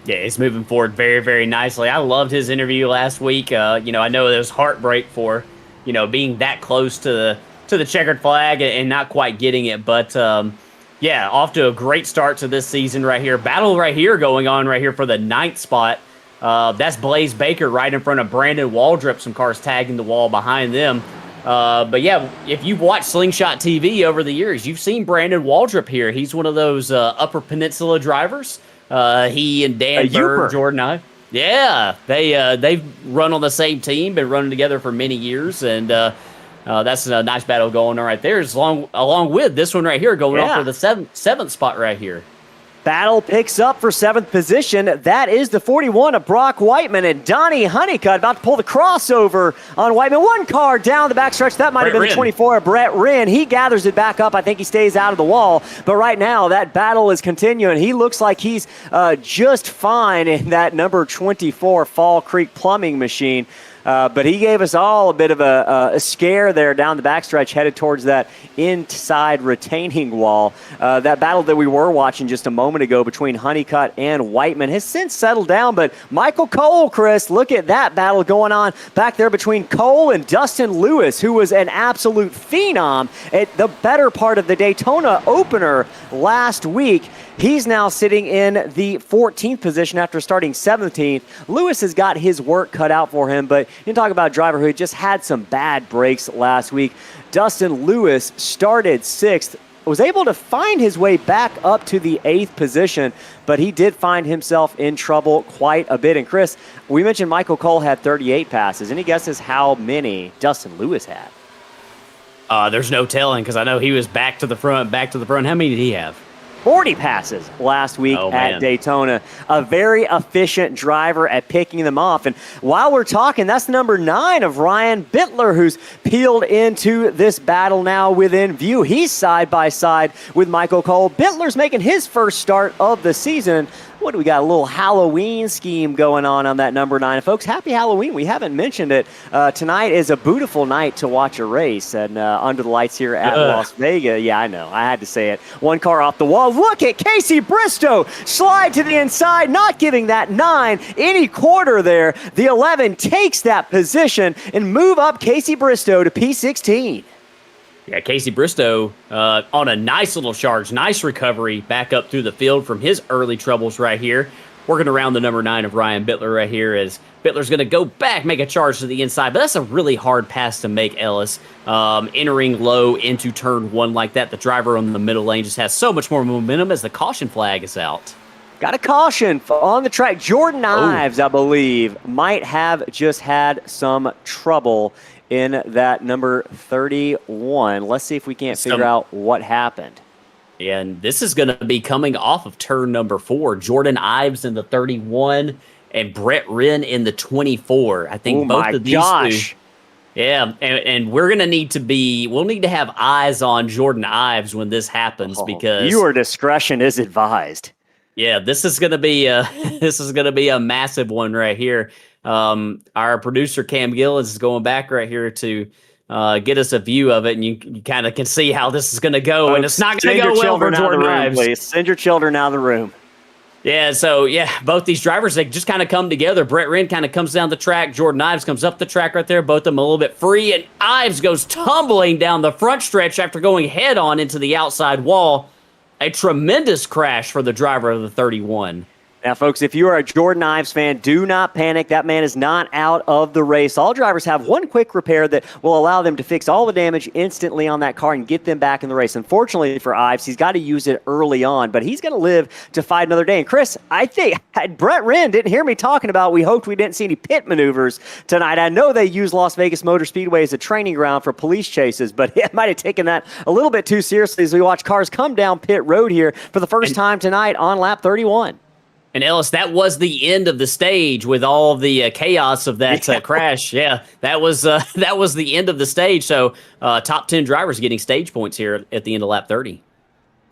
Yeah, he's moving forward very, very nicely. I loved his interview last week. I know there was heartbreak for, being that close to the checkered flag and not quite getting it. But, yeah, off to a great start to this season right here. Battle right here going on right here for the 9th spot. That's Blaze Baker right in front of Brandon Waldrop. Some cars tagging the wall behind them. But yeah, if you've watched Slingshot TV over the years, you've seen Brandon Waldrop here. He's one of those Upper Peninsula drivers. He and Dan Bird, Jordan I. Yeah, they've run on the same team, been running together for many years, and that's a nice battle going on right there. Along with this one right here going on for the seventh spot right here.
Battle picks up for 7th position. That is the 41 of Brock Whiteman, and Donnie Honeycutt about to pull the crossover on Whiteman. One car down the backstretch. That might have been the 24 of Brett Wren. He gathers it back up. I think he stays out of the wall. But right now, that battle is continuing. He looks like he's just fine in that number 24 Fall Creek plumbing machine. But he gave us all a bit of a scare there down the backstretch, headed towards that inside retaining wall. That battle that we were watching just a moment ago between Honeycutt and Whiteman has since settled down. But Michael Cole, Chris, look at that battle going on back there between Cole and Dustin Lewis, who was an absolute phenom at the better part of the Daytona opener last week. He's now sitting in the 14th position after starting 17th. Lewis has got his work cut out for him, but you talk about a driver who just had some bad breaks last week. Dustin Lewis started 6th, was able to find his way back up to the 8th position, but he did find himself in trouble quite a bit. And Chris, we mentioned Michael Cole had 38 passes. Any guesses how many Dustin Lewis had?
There's no telling, because I know he was back to the front. How many did he have?
40 passes last week at Daytona. A very efficient driver at picking them off. And while we're talking, that's number 9 of Ryan Bittler, who's peeled into this battle now within view. He's side by side with Michael Cole. Bittler's making his first start of the season. What do we got? A little Halloween scheme going on that number 9. Folks, happy Halloween. We haven't mentioned it. Tonight is a beautiful night to watch a race and under the lights here at Las Vegas. Yeah, I know. I had to say it. One car off the wall. Look at Casey Bristow slide to the inside, not giving that 9 any quarter there. The 11 takes that position and move up Casey Bristow to P16.
Yeah, Casey Bristow on a nice little charge, nice recovery back up through the field from his early troubles right here. Working around the number 9 of Ryan Bittler right here as Bittler's going to go back, make a charge to the inside. But that's a really hard pass to make, Ellis. Entering low into turn 1 like that, the driver on the middle lane just has so much more momentum as the caution flag is out.
Got a caution on the track. Jordan Ives, I believe, might have just had some trouble in that number 31. Let's see if we can't figure out what happened.
And this is going to be coming off of turn number 4. Jordan Ives in the 31 and Brett Wren in the 24. I think both of these two. Yeah, and we're going to we'll need to have eyes on Jordan Ives when this happens because
your discretion is advised.
Yeah, this is going to be a massive one right here. Our producer Cam Gillens is going back right here to get us a view of it, and you kind of can see how this is going to go. And it's not going to go well for Jordan Ives.
Please send your children out of the room.
Yeah, so both these drivers, they just kind of come together. Brett Wren kind of comes down the track. Jordan Ives comes up the track right there. Both of them a little bit free, and Ives goes tumbling down the front stretch after going head on into the outside wall. A tremendous crash for the driver of the 31.
Now, folks, if you are a Jordan Ives fan, do not panic. That man is not out of the race. All drivers have one quick repair that will allow them to fix all the damage instantly on that car and get them back in the race. Unfortunately for Ives, he's got to use it early on, but he's going to live to fight another day. And Chris, I think Brett Wren didn't hear me talking about we hoped we didn't see any pit maneuvers tonight. I know they use Las Vegas Motor Speedway as a training ground for police chases, but it might have taken that a little bit too seriously as we watch cars come down pit road here for the first time tonight on lap 31.
And Ellis, that was the end of the stage with all the chaos of that crash. Yeah, that was the end of the stage. So top 10 drivers getting stage points here at the end of lap 30.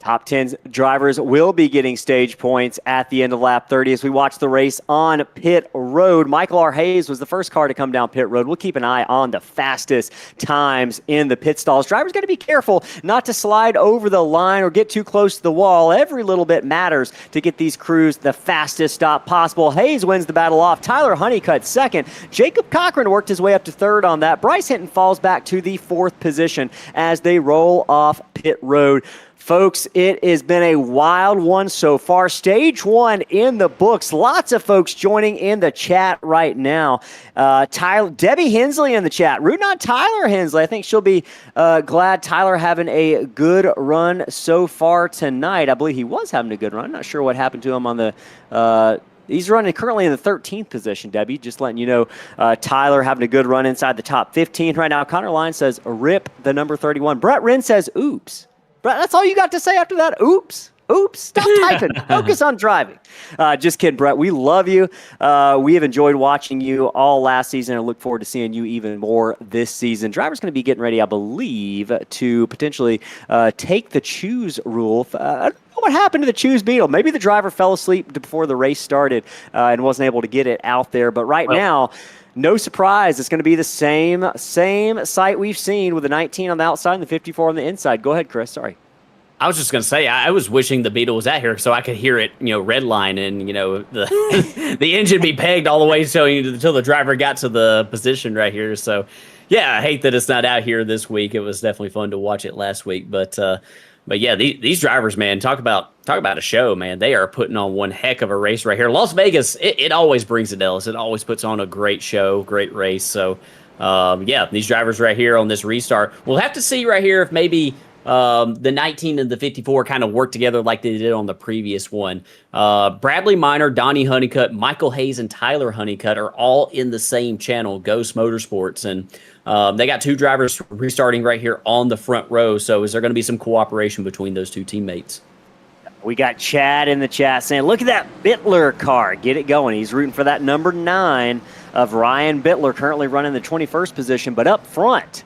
Top 10 drivers will be getting stage points at the end of lap 30 as we watch the race on pit road. Michael R. Hayes was the first car to come down pit road. We'll keep an eye on the fastest times in the pit stalls. Drivers got to be careful not to slide over the line or get too close to the wall. Every little bit matters to get these crews the fastest stop possible. Hayes wins the battle off. Tyler Honeycutt second. Jacob Cochran worked his way up to third on that. Bryce Hinton falls back to the fourth position as they roll off pit road. Folks, it has been a wild one so far. Stage one in the books. Lots of folks joining in the chat right now. Debbie Hensley in the chat. Rooting on Tyler Hensley. I think she'll be glad Tyler having a good run so far tonight. I believe he was having a good run. I'm not sure what happened to him on the he's running currently in the 13th position, Debbie. Just letting you know, Tyler having a good run inside the top 15 right now. Connor Line says, rip the number 31. Brett Wren says, oops. Brett, that's all you got to say after that? Oops. Oops. Stop typing. Focus on driving. Just kidding, Brett. We love you. We have enjoyed watching you all last season and look forward to seeing you even more this season. Driver's going to be getting ready, I believe, to potentially take the choose rule. I don't know what happened to the choose beetle. Maybe the driver fell asleep before the race started and wasn't able to get it out there. But right now, no surprise. It's going to be the same sight we've seen with the 19 on the outside and the 54 on the inside. Go ahead, Chris. Sorry.
I was just going to say, I was wishing the Beetle was out here so I could hear it, red line and, the the engine be pegged all the way until the driver got to the position right here. So, yeah, I hate that it's not out here this week. It was definitely fun to watch it last week. But yeah, these drivers, man, talk about a show, man. They are putting on one heck of a race right here. Las Vegas, it always brings it, Ellis. It always puts on a great show, great race. So, yeah, these drivers right here on this restart, we'll have to see right here if maybe the 19 and the 54 kind of work together like they did on the previous one. Bradley Minor, Donnie Honeycutt, Michael Hayes, and Tyler Honeycutt are all in the same channel, Ghost Motorsports. And they got two drivers restarting right here on the front row. So is there going to be some cooperation between those two teammates?
We got Chad in the chat saying, look at that Bittler car. Get it going. He's rooting for that number 9 of Ryan Bittler, currently running the 21st position, but up front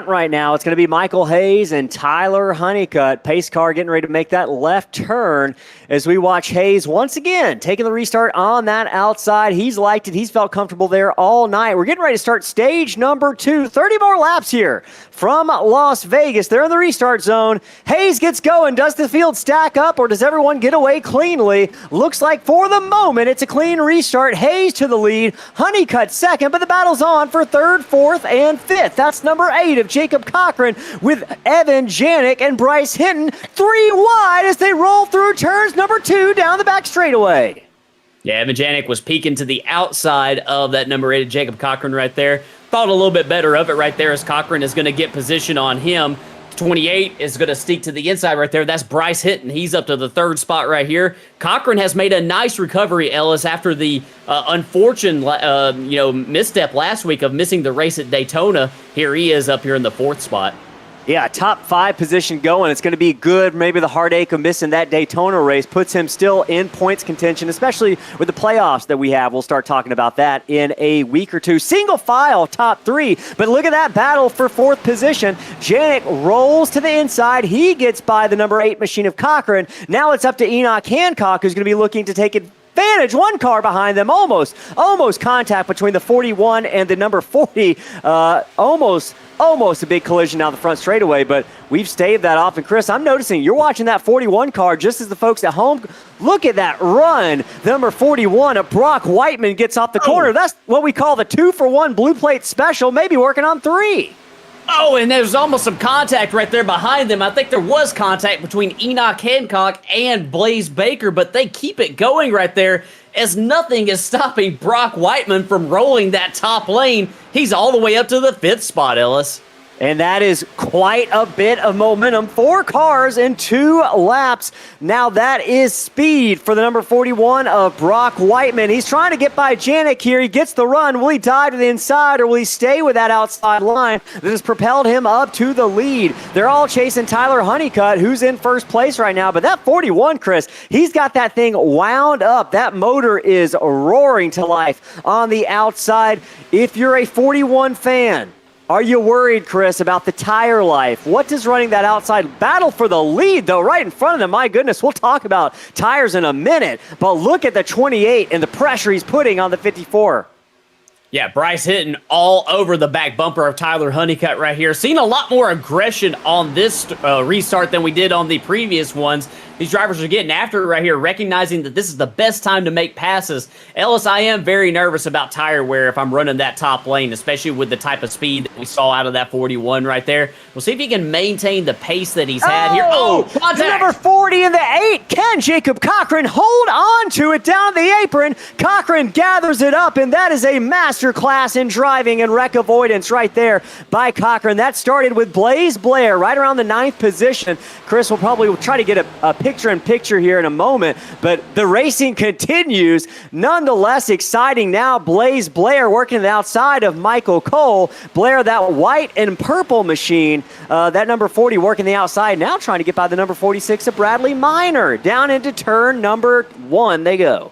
right now, it's going to be Michael Hayes and Tyler Honeycutt. Pace car getting ready to make that left turn as we watch Hayes once again taking the restart on that outside. He's liked it. He's felt comfortable there all night. We're getting ready to start stage number 2. 30 more laps here from Las Vegas. They're in the restart zone. Hayes gets going. Does the field stack up or does everyone get away cleanly? Looks like for the moment it's a clean restart. Hayes to the lead. Honeycutt second, but the battle's on for third, fourth, and fifth. That's number 8 of Jacob Cochran with Evan Janik and Bryce Hinton 3 wide as they roll through turns number 2 down the back straightaway.
Yeah, Evan Janik was peeking to the outside of that number 8 of Jacob Cochran right there. Thought a little bit better of it right there as Cochran is going to get position on him. 28 is going to sneak to the inside right there. That's Bryce Hinton. He's up to the third spot right here. Cochran has made a nice recovery, Ellis, after the unfortunate misstep last week of missing the race at Daytona. Here he is up here in the fourth spot.
Yeah, top 5 position going. It's going to be good. Maybe the heartache of missing that Daytona race puts him still in points contention, especially with the playoffs that we have. We'll start talking about that in a week or two. Single file, top 3. But look at that battle for 4th position. Janik rolls to the inside. He gets by the number 8 machine of Cochran. Now it's up to Enoch Hancock, who's going to be looking to take advantage. One car behind them. Almost contact between the 41 and the number 40. Almost a big collision down the front straightaway, but we've staved that off. And Chris, I'm noticing you're watching that 41 car just as the folks at home. Look at that run. The number 41 of Brock Whiteman gets off the corner. That's what we call the 2-for-1 blue plate special, maybe working on 3.
Oh, and there's almost some contact right there behind them. I think there was contact between Enoch Hancock and Blaze Baker, but they keep it going right there as nothing is stopping Brock Whiteman from rolling that top lane. He's all the way up to the 5th spot, Ellis.
And that is quite a bit of momentum. 4 cars in 2 laps. Now that is speed for the number 41 of Brock Whiteman. He's trying to get by Janik here. He gets the run. Will he dive to the inside or will he stay with that outside line that has propelled him up to the lead? They're all chasing Tyler Honeycutt, who's in first place right now. But that 41, Chris, he's got that thing wound up. That motor is roaring to life on the outside. If you're a 41 fan, Are you worried, Chris, about the tire life? What does running that outside battle for the lead, though, right in front of them? My goodness, we'll talk about tires in a minute, but look at the 28 and the pressure he's putting on the 54.
Yeah, Bryce hitting all over the back bumper of Tyler Honeycutt right here. Seen a lot more aggression on this restart than we did on the previous ones. These drivers are getting after it right here, recognizing that this is the best time to make passes. Ellis, I am very nervous about tire wear if I'm running that top lane, especially with the type of speed that we saw out of that 41 right there. We'll see if he can maintain the pace that he's had here. Oh, contact!
Number 40 in the 8. Can Jacob Cochran hold on to it down the apron? Cochran gathers it up, and that is a master class in driving and wreck avoidance right there by Cochran. That started with Blaze Blair right around the 9th position. Chris will probably try to get a picture-in-picture here in a moment, but the racing continues. Nonetheless, exciting now. Blaze Blair working the outside of Michael Cole. Blair, that white and purple machine, that number 40 working the outside, now trying to get by the number 46 of Bradley Minor. Down into turn number 1 they go.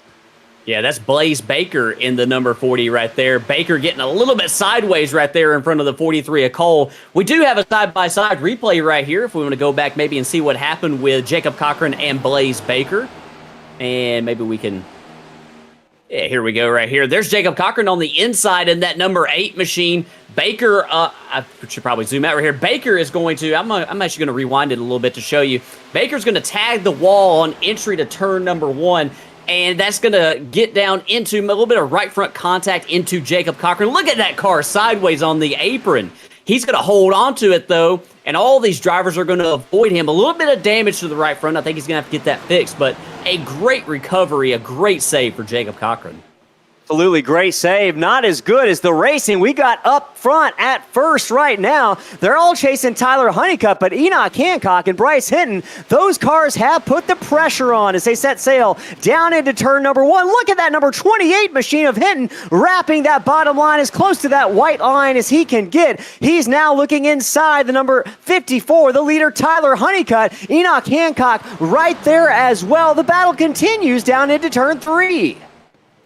Yeah, that's Blaze Baker in the number 40 right there. Baker getting a little bit sideways right there in front of the 43 of Cole. We do have a side-by-side replay right here if we want to go back maybe and see what happened with Jacob Cochran and Blaze Baker. And maybe we can... Yeah, here we go right here. There's Jacob Cochran on the inside in that number 8 machine. Baker, I should probably zoom out right here. Baker is going to, I'm actually going to rewind it a little bit to show you. Baker's going to tag the wall on entry to turn number 1. And that's going to get down into a little bit of right front contact into Jacob Cochran. Look at that car sideways on the apron. He's going to hold on to it, though, and all these drivers are going to avoid him. A little bit of damage to the right front. I think he's going to have to get that fixed, but a great recovery, a great save for Jacob Cochran.
Absolutely great save. Not as good as the racing we got up front at first right now. They're all chasing Tyler Honeycutt, but Enoch Hancock and Bryce Hinton, those cars have put the pressure on as they set sail down into turn number 1. Look at that number 28 machine of Hinton wrapping that bottom line as close to that white line as he can get. He's now looking inside the number 54, the leader Tyler Honeycutt. Enoch Hancock right there as well. The battle continues down into turn 3.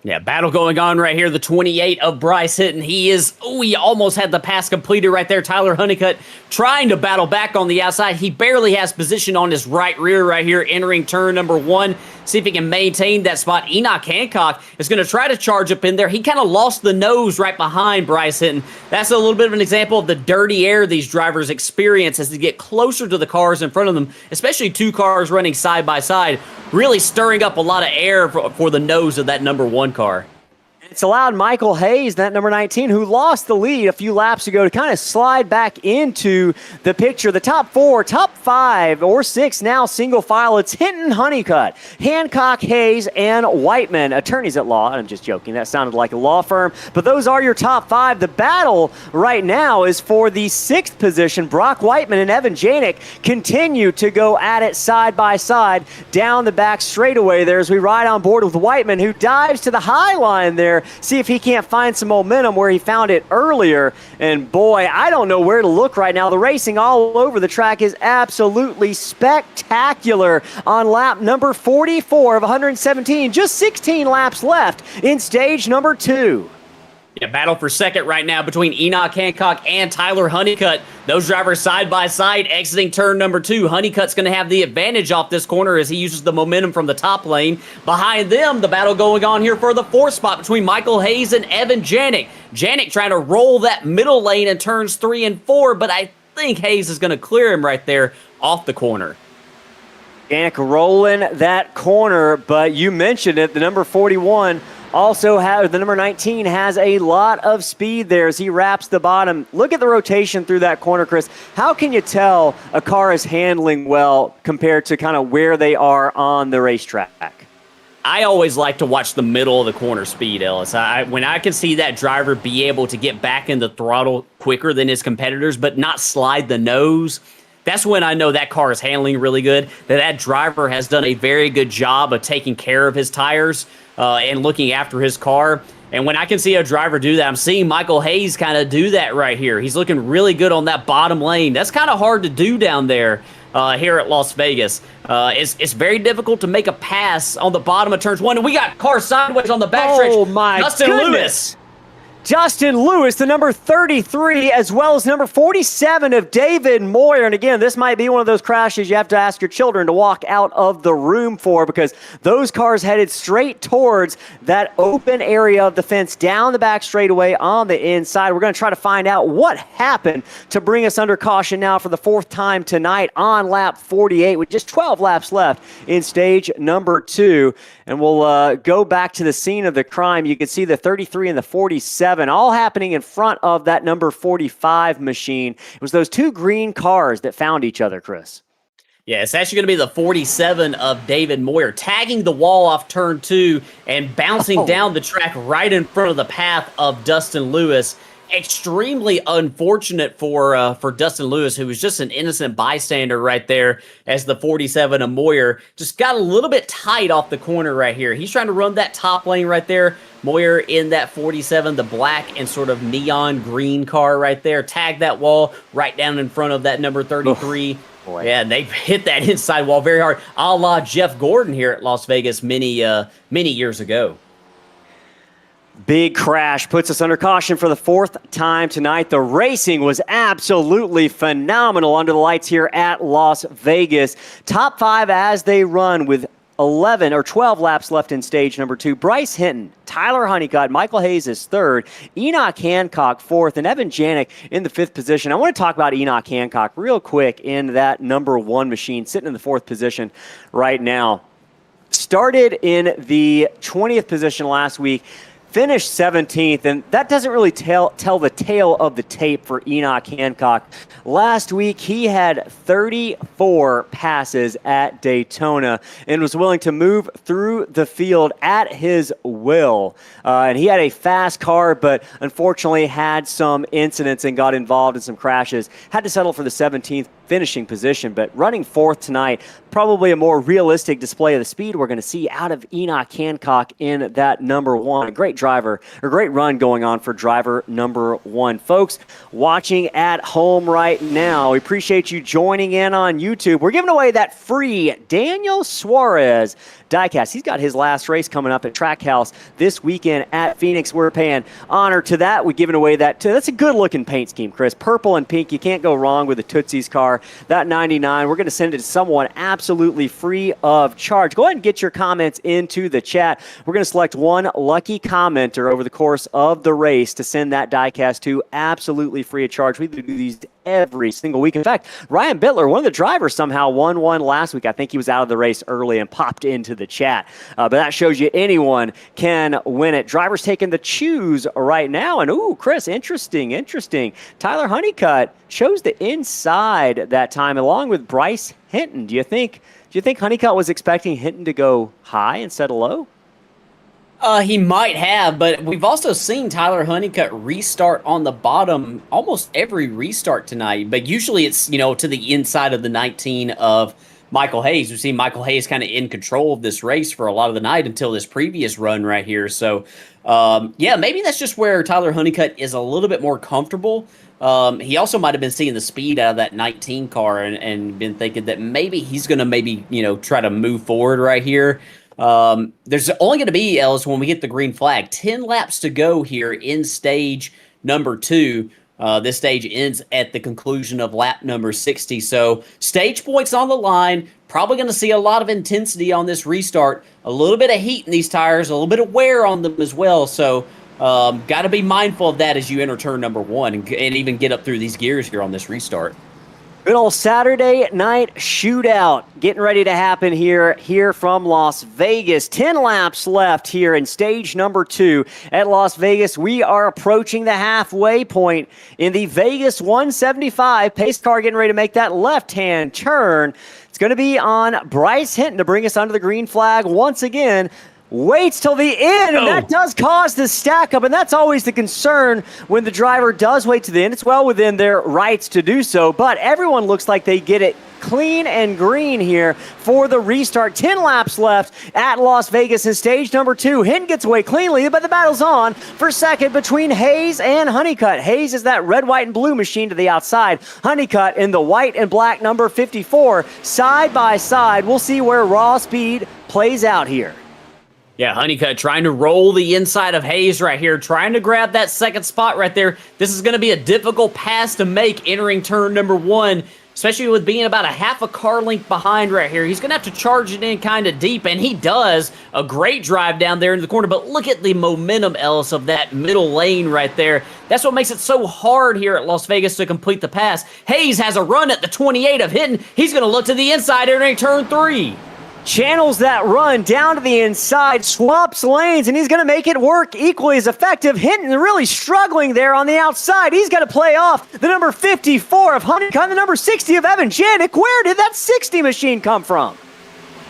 Yeah, battle going on right here. The 28 of Bryce Hinton. He almost had the pass completed right there. Tyler Honeycutt trying to battle back on the outside. He barely has position on his right rear right here, entering turn number 1. See if he can maintain that spot. Enoch Hancock is going to try to charge up in there. He kind of lost the nose right behind Bryce Hinton. That's a little bit of an example of the dirty air these drivers experience as they get closer to the cars in front of them, especially 2 cars running side by side, really stirring up a lot of air for the nose of that number 1 car.
It's allowed Michael Hayes, that number 19, who lost the lead a few laps ago, to kind of slide back into the picture. The top 4, top 5, or 6 now single file. It's Hinton, Honeycutt, Hancock, Hayes, and Whiteman. Attorneys at law. I'm just joking. That sounded like a law firm. But those are your top 5. The battle right now is for the 6th position. Brock Whiteman and Evan Janik continue to go at it side by side down the back straightaway there as we ride on board with Whiteman, who dives to the high line there. See if he can't find some momentum where he found it earlier. And boy, I don't know where to look right now. The racing all over the track is absolutely spectacular on lap number 44 of 117. Just 16 laps left in stage number 2.
Yeah, battle for second right now between Enoch Hancock and Tyler Honeycutt. Those drivers side by side exiting turn number 2. Honeycutt's going to have the advantage off this corner as he uses the momentum from the top lane. Behind them, the battle going on here for the 4th spot between Michael Hayes and Evan Janik. Janik trying to roll that middle lane in turns 3 and 4, but I think Hayes is going to clear him right there off the corner.
Janik rolling that corner, but you mentioned it, the number 41 also has, the number 19 has a lot of speed there as he wraps the bottom. Look at the rotation through that corner, Chris. How can you tell a car is handling well compared to kind of where they are on the racetrack?
I always like to watch the middle of the corner speed, Ellis. When I can see that driver be able to get back in the throttle quicker than his competitors, but not slide the nose, that's when I know that car is handling really good, that driver has done a very good job of taking care of his tires and looking after his car. And when I can see a driver do that, I'm seeing Michael Hayes kind of do that right here. He's looking really good on that bottom lane. That's kind of hard to do down there here at Las Vegas. It's very difficult to make a pass on the bottom of turns 1. And we got cars sideways on the backstretch.
Oh, my
Dustin
goodness.
Lewis.
Justin Lewis, the number 33, as well as number 47 of David Moyer. And again, this might be one of those crashes you have to ask your children to walk out of the room for, because those cars headed straight towards that open area of the fence down the back straightaway on the inside. We're going to try to find out what happened to bring us under caution now for the fourth time tonight on lap 48 with just 12 laps left in stage number 2. And we'll go back to the scene of the crime. You can see the 33 and the 47 all happening in front of that number 45 machine. It was those two green cars that found each other, Chris.
Yeah, it's actually going to be the 47 of David Moyer tagging the wall off turn 2 and bouncing down the track right in front of the path of Dustin Lewis. Extremely unfortunate for Dustin Lewis, who was just an innocent bystander right there, as the 47 of Moyer just got a little bit tight off the corner right here. He's trying to run that top lane right there. Moyer in that 47, the black and sort of neon green car right there, tagged that wall right down in front of that number 33.
Boy.
Yeah, and they hit that inside wall very hard, a la Jeff Gordon here at Las Vegas many years ago.
Big crash puts us under caution for the fourth time tonight. The racing was absolutely phenomenal under the lights here at Las Vegas. Top 5 as they run with 11 or 12 laps left in stage number 2. Bryce Hinton, Tyler Honeycutt, Michael Hayes is 3rd, Enoch Hancock 4th, and Evan Janik in the 5th position. I want to talk about Enoch Hancock real quick in that number 1 machine, sitting in the 4th position right now. Started in the 20th position last week, finished 17th, and that doesn't really tell the tale of the tape for Enoch Hancock. Last week, he had 34 passes at Daytona and was willing to move through the field at his will. And he had a fast car, but unfortunately had some incidents and got involved in some crashes. Had to settle for the 17th finishing position, but running 4th tonight, probably a more realistic display of the speed we're going to see out of Enoch Hancock in that number 1. A great driver, or great run going on for driver number 1. Folks watching at home right now, we appreciate you joining in on YouTube. We're giving away that free Daniel Suarez diecast. He's got his last race coming up at Trackhouse this weekend at Phoenix. We're paying honor to that. We're giving away that too. That's a good looking paint scheme, Chris. Purple and pink. You can't go wrong with the Tootsie's car. That 99, we're going to send it to someone absolutely free of charge. Go ahead and get your comments into the chat. We're going to select one lucky commenter over the course of the race to send that diecast to absolutely free of charge. We do these every single week. In fact, Ryan Bittler, one of the drivers, somehow won one last week. I think he was out of the race early and popped into the chat. But that shows you anyone can win it. Drivers taking the choose right now. And, ooh, Chris, interesting. Tyler Honeycutt chose the inside that time along with Bryce Hinton. Do you think Honeycutt was expecting Hinton to go high instead of low?
He might have, but we've also seen Tyler Honeycutt restart on the bottom almost every restart tonight. But usually it's, to the inside of the 19 of Michael Hayes. We've seen Michael Hayes kind of in control of this race for a lot of the night until this previous run right here. So, maybe that's just where Tyler Honeycutt is a little bit more comfortable. He also might have been seeing the speed out of that 19 car and been thinking that maybe he's going to try to move forward right here. There's only going to be, Ellis, when we get the green flag, 10 laps to go here in stage number 2. This stage ends at the conclusion of lap number 60. So stage points on the line. Probably going to see a lot of intensity on this restart. A little bit of heat in these tires, a little bit of wear on them as well. So got to be mindful of that as you enter turn number 1 and even get up through these gears here on this restart.
Good old Saturday night shootout getting ready to happen here from Las Vegas. 10 laps left here in stage number 2 at Las Vegas. We are approaching the halfway point in the Vegas 175. Pace car getting ready to make that left-hand turn. It's going to be on Bryce Hinton to bring us under the green flag once again. Waits till the end, and that does cause the stack up, and that's always the concern when the driver does wait to the end. It's well within their rights to do so, but everyone looks like they get it clean and green here for the restart. 10 laps left at Las Vegas in stage number 2. Hinton gets away cleanly, but the battle's on for second between Hayes and Honeycutt. Hayes is that red, white, and blue machine to the outside. Honeycutt in the white and black number 54. Side by side, we'll see where raw speed plays out here.
Yeah, Honeycutt trying to roll the inside of Hayes right here, trying to grab that second spot right there. This is going to be a difficult pass to make entering turn number 1, especially with being about a half a car length behind right here. He's going to have to charge it in kind of deep, and he does. A great drive down there into the corner, but look at the momentum, Ellis, of that middle lane right there. That's what makes it so hard here at Las Vegas to complete the pass. Hayes has a run at the 28 of hitting. He's going to look to the inside entering turn 3.
Channels that run down to the inside, swaps lanes, and he's going to make it work equally as effective. Hinton really struggling there on the outside. He's got to play off the number 54 of Honeycutt, the number 60 of Evan Janik. Where did that 60 machine come from?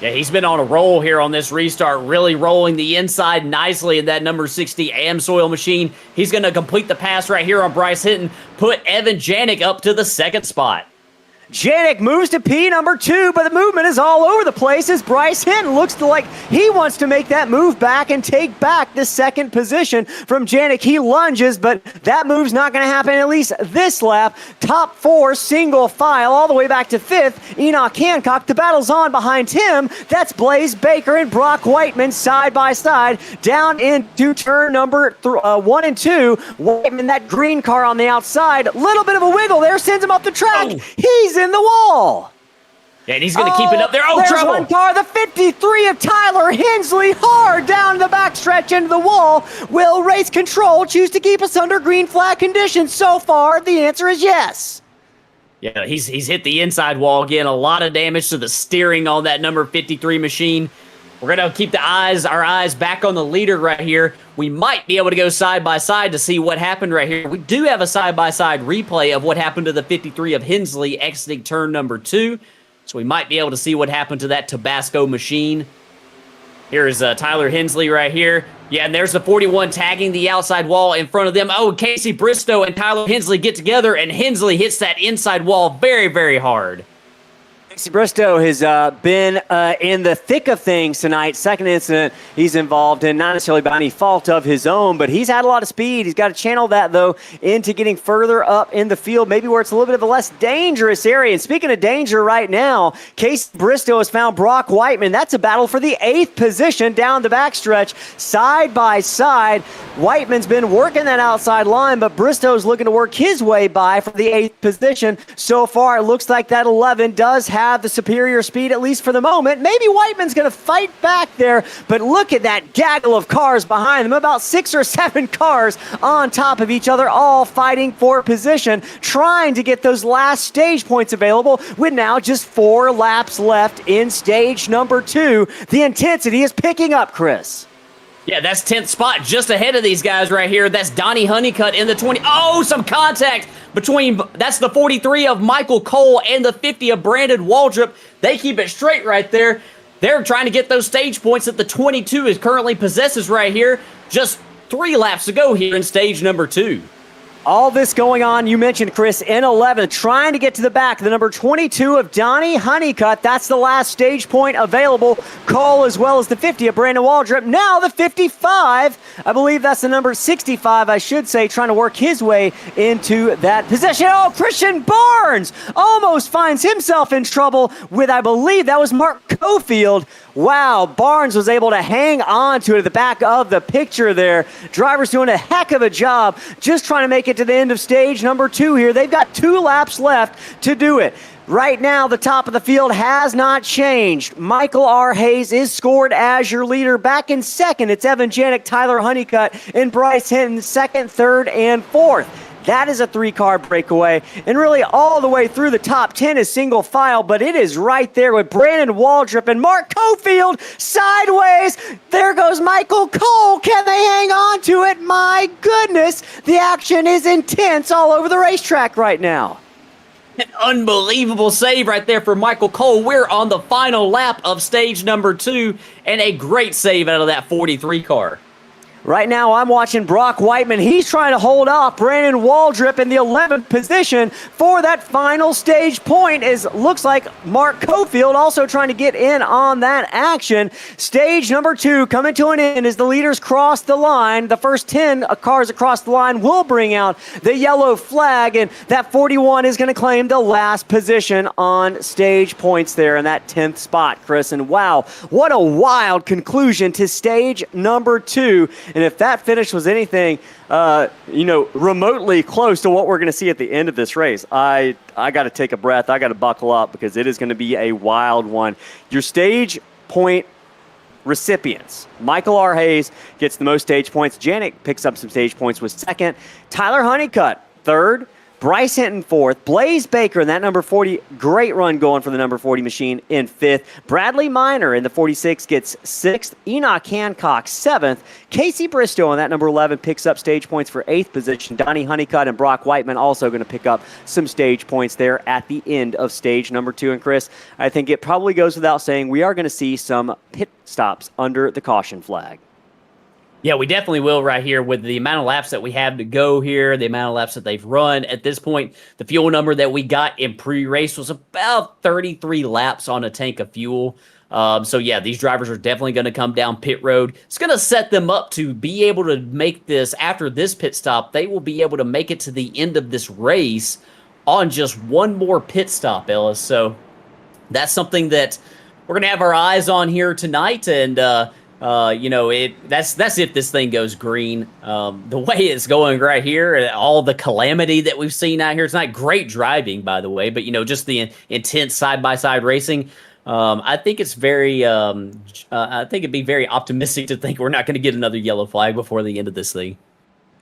Yeah, he's been on a roll here on this restart, really rolling the inside nicely in that number 60 Amsoil machine. He's going to complete the pass right here on Bryce Hinton, put Evan Janik up to the second spot.
Janik moves to P number 2, but the movement is all over the place as Bryce Hinton looks like he wants to make that move back and take back the second position from Janik. He lunges, but that move's not going to happen at least this lap. Top 4 single file all the way back to 5th. Enoch Hancock, the battle's on behind him. That's Blaze Baker and Brock Whiteman side by side down into turn number 1 and 2. Whiteman, that green car on the outside, little bit of a wiggle there, sends him up the track.
Oh.
He's in the wall.
Yeah, and he's going to keep it up there. Oh,
there's
trouble.
One car, the 53 of Tyler Hensley, hard down the backstretch into the wall. Will Race Control choose to keep us under green flag conditions? So far, the answer is yes.
Yeah, he's hit the inside wall again. A lot of damage to the steering on that number 53 machine. We're going to keep our eyes back on the leader right here. We might be able to go side by side to see what happened right here. We do have a side-by-side replay of what happened to the 53 of Hensley exiting turn number 2. So we might be able to see what happened to that Tabasco machine. Here is Tyler Hensley right here. Yeah, and there's the 41 tagging the outside wall in front of them. Oh, Casey Bristow and Tyler Hensley get together, and Hensley hits that inside wall very, very hard.
Casey Bristow has been in the thick of things tonight. Second incident he's involved in, not necessarily by any fault of his own, but he's had a lot of speed. He's got to channel that, though, into getting further up in the field, maybe where it's a little bit of a less dangerous area. And speaking of danger right now, Casey Bristow has found Brock Whiteman. That's a battle for the 8th position down the backstretch, side by side. Whiteman's been working that outside line, but Bristow's looking to work his way by for the 8th position. So far, it looks like that 11 does have the superior speed, at least for the moment. Maybe Whiteman's going to fight back there, but look at that gaggle of cars behind them. About 6 or 7 cars on top of each other, all fighting for position, trying to get those last stage points available with now just 4 laps left in stage number 2. The intensity is picking up, Chris.
Yeah, that's 10th spot just ahead of these guys right here. That's Donnie Honeycutt in the 20. Oh, some contact between, that's the 43 of Michael Cole and the 50 of Brandon Waldrop. They keep it straight right there. They're trying to get those stage points that the 22 is currently possesses right here. Just 3 laps to go here in stage number 2.
All this going on, you mentioned, Chris, in 11, trying to get to the back. The number 22 of Donnie Honeycutt. That's the last stage point available. Cole as well as the 50 of Brandon Waldrop. Now the 55. I believe that's the number 65, I should say, trying to work his way into that position. Oh, Christian Barnes almost finds himself in trouble with, I believe that was Mark Cofield. Wow, Barnes was able to hang on to it at the back of the picture there. Drivers doing a heck of a job just trying to make it to the end of stage number 2 here. They've got 2 laps left to do it. Right now, the top of the field has not changed. Michael R. Hayes is scored as your leader. Back in second, it's Evan Janik, Tyler Honeycutt, and Bryce Hinton, second, third, and fourth. That is a 3-car breakaway. And really all the way through the top 10 is single file, but it is right there with Brandon Waldrop and Mark Cofield sideways. There goes Michael Cole. Can they hang on to it? My goodness, the action is intense all over the racetrack right now.
An unbelievable save right there for Michael Cole. We're on the final lap of stage number 2, and a great save out of that 43 car.
Right now, I'm watching Brock Whiteman. He's trying to hold off Brandon Waldrip in the 11th position for that final stage point. Looks like Mark Cofield also trying to get in on that action. Stage number 2 coming to an end as the leaders cross the line. The first 10 cars across the line will bring out the yellow flag, and that 41 is going to claim the last position on stage points there in that 10th spot, Chris. And wow, what a wild conclusion to stage number 2. And if that finish was anything, remotely close to what we're going to see at the end of this race, I got to take a breath. I got to buckle up because it is going to be a wild one. Your stage point recipients. Michael R. Hayes gets the most stage points. Janik picks up some stage points with second. Tyler Honeycutt, third. Bryce Hinton, fourth. Blaze Baker in that number 40, great run going for the number 40 machine, in fifth. Bradley Minor in the 46 gets sixth. Enoch Hancock, seventh. Casey Bristow in that number 11 picks up stage points for eighth position. Donnie Honeycutt and Brock Whiteman also going to pick up some stage points there at the end of stage number 2. And Chris, I think it probably goes without saying we are going to see some pit stops under the caution flag.
Yeah, we definitely will right here with the amount of laps that we have to go here, the amount of laps that they've run. At this point, the fuel number that we got in pre-race was about 33 laps on a tank of fuel. So yeah, these drivers are definitely going to come down pit road. It's going to set them up to be able to make this, after this pit stop, they will be able to make it to the end of this race on just one more pit stop, Ellis. So that's something that we're going to have our eyes on here tonight, and that's if this thing goes green. The way it's going right here, all the calamity that we've seen out here, it's not great driving, by the way, but just the intense side-by-side racing. I think it's very, I think it'd be very optimistic to think we're not going to get another yellow flag before the end of this thing.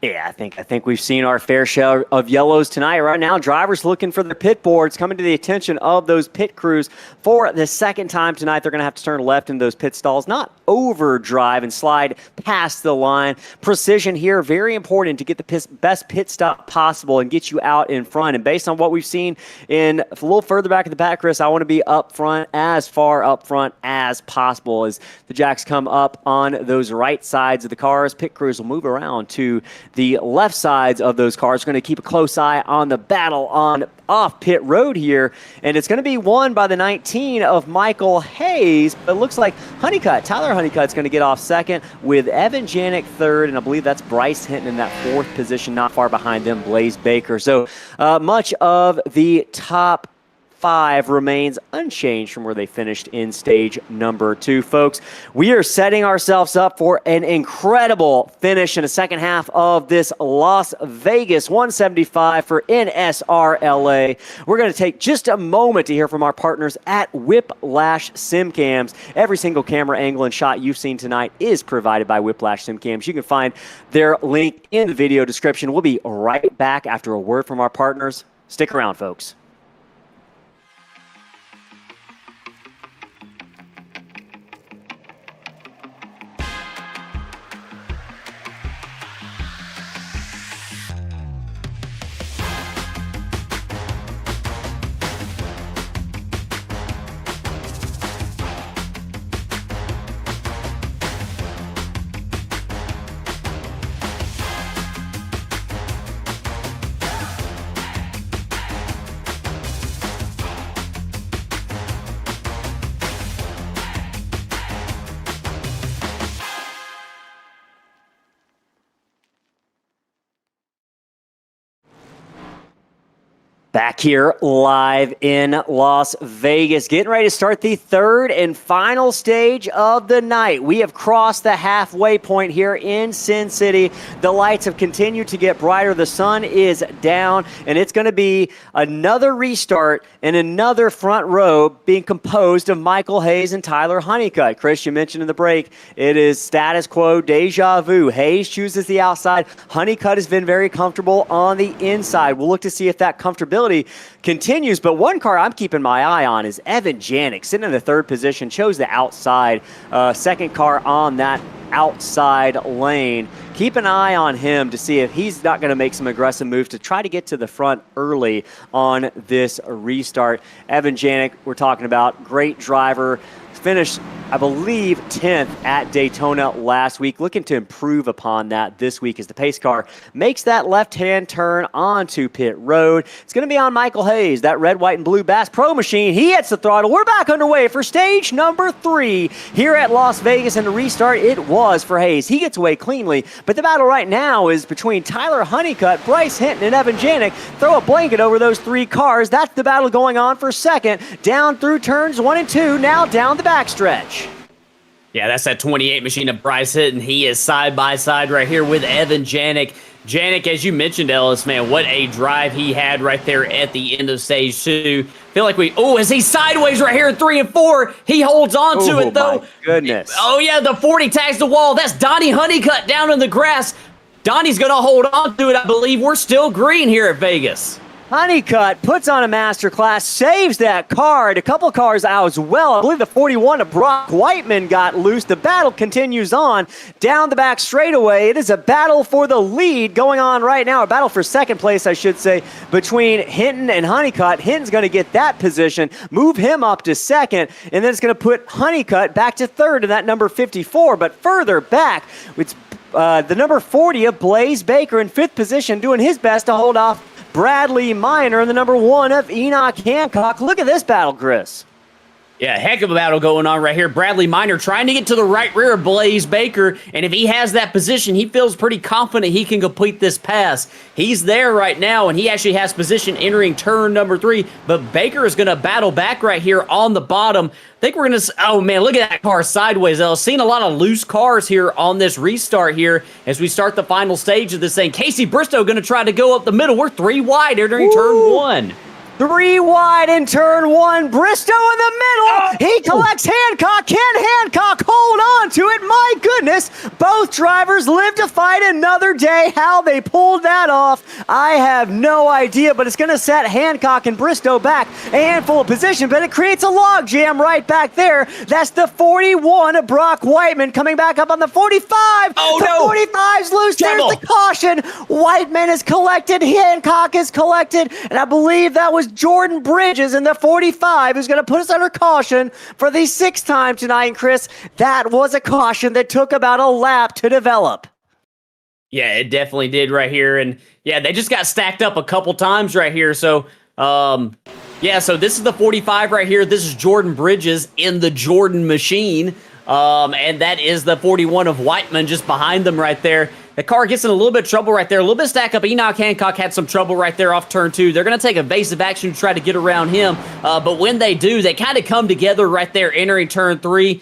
Yeah, I think we've seen our fair share of yellows tonight. Right now, drivers looking for their pit boards, coming to the attention of those pit crews for the second time tonight. They're going to have to turn left in those pit stalls, not overdrive and slide past the line. Precision here, very important to get the best pit stop possible and get you out in front. And based on what we've seen in a little further back at the back, Chris, I want to be up front, as far up front as possible. As the jacks come up on those right sides of the cars, pit crews will move around to the left sides of those cars. We're going to keep a close eye on the battle off pit road here, and it's going to be won by the 19 of Michael Hayes. But it looks like Tyler Honeycutt's going to get off second, with Evan Janik third, and I believe that's Bryce Hinton in that fourth position, not far behind them, Blaze Baker. So much of the top 5 remains unchanged from where they finished in stage number 2. Folks, we are setting ourselves up for an incredible finish in the second half of this Las Vegas 175 for NSRLA. We're going to take just a moment to hear from our partners at Whiplash SimCams. Every single camera angle and shot you've seen tonight is provided by Whiplash SimCams. You can find their link in the video description. We'll be right back after a word from our partners. Stick around, folks. Back here live in Las Vegas, getting ready to start the third and final stage of the night. We have crossed the halfway point here in Sin City. The lights have continued to get brighter. The sun is down, and it's going to be another restart and another front row being composed of Michael Hayes and Tyler Honeycutt. Chris, you mentioned in the break, it is status quo, deja vu. Hayes chooses the outside. Honeycutt has been very comfortable on the inside. We'll look to see if that comfortability continues, but one car I'm keeping my eye on is Evan Janik, sitting in the third position, chose the outside, second car on that outside lane. Keep an eye on him to see if he's not going to make some aggressive moves to try to get to the front early on this restart. Evan Janik, we're talking about, great driver, finished I believe, 10th at Daytona last week. Looking to improve upon that this week as the pace car makes that left-hand turn onto pit road. It's going to be on Michael Hayes, that red, white, and blue Bass Pro Machine. He hits the throttle. We're back underway for stage number 3 here at Las Vegas, and the restart it was for Hayes. He gets away cleanly, but the battle right now is between Tyler Honeycutt, Bryce Hinton, and Evan Janik. Throw a blanket over those 3 cars. That's the battle going on for second. Down through turns 1 and 2, now down the backstretch.
Yeah, that's that 28 machine of Bryce Hinton. He is side by side right here with Evan Janik. Janik, as you mentioned, Ellis, man, what a drive he had right there at the end of stage 2. Feel like as he's sideways right here in 3 and 4, he holds on to it, though.
My goodness.
Oh, yeah, the 40 tags the wall. That's Donnie Honeycutt down in the grass. Donnie's going to hold on to it, I believe. We're still green here at Vegas.
Honeycutt puts on a masterclass, saves that card. A couple cars out as well. I believe the 41 of Brock Whiteman got loose. The battle continues on down the back straightaway. It is a battle for the lead going on right now. A battle for second place, I should say, between Hinton and Honeycutt. Hinton's going to get that position, move him up to second, and then it's going to put Honeycutt back to third in that number 54. But further back, it's the number 40 of Blaze Baker in fifth position, doing his best to hold off Bradley Minor and the number 1 of Enoch Hancock. Look at this battle, Chris.
Yeah, heck of a battle going on right here. Bradley Minor trying to get to the right rear of Blaze Baker, and if he has that position, he feels pretty confident he can complete this pass. He's there right now, and he actually has position entering turn number 3, but Baker is going to battle back right here on the bottom. I think we're going to, oh man, look at that car sideways. I've seen a lot of loose cars here on this restart here as we start the final stage of this thing. Casey Bristow going to try to go up the middle. We're 3 wide entering turn 1.
3 wide in turn 1. Bristow in the middle. He collects Hancock. Can Hancock hold on to it? My goodness. Both drivers live to fight another day. How they pulled that off, I have no idea, but it's going to set Hancock and Bristow back a handful of position, but it creates a log jam right back there. That's the 41 of Brock Whiteman coming back up on the 45.
Oh,
the
no.
45's loose.
Trouble.
There's the caution. Whiteman is collected. Hancock is collected, and I believe that was Jordan Bridges in the 45 who's going to put us under caution for the 6th time tonight. And Chris, that was a caution that took about a lap to develop.
Yeah, it definitely did right here. And yeah, they just got stacked up a couple times right here. So, yeah, so this is the 45 right here. This is Jordan Bridges in the Jordan machine. And that is the 41 of Whiteman just behind them right there. The car gets in a little bit of trouble right there. A little bit of stack up. Enoch Hancock had some trouble right there off turn 2. They're going to take evasive action to try to get around him. But when they do, they kind of come together right there entering turn 3.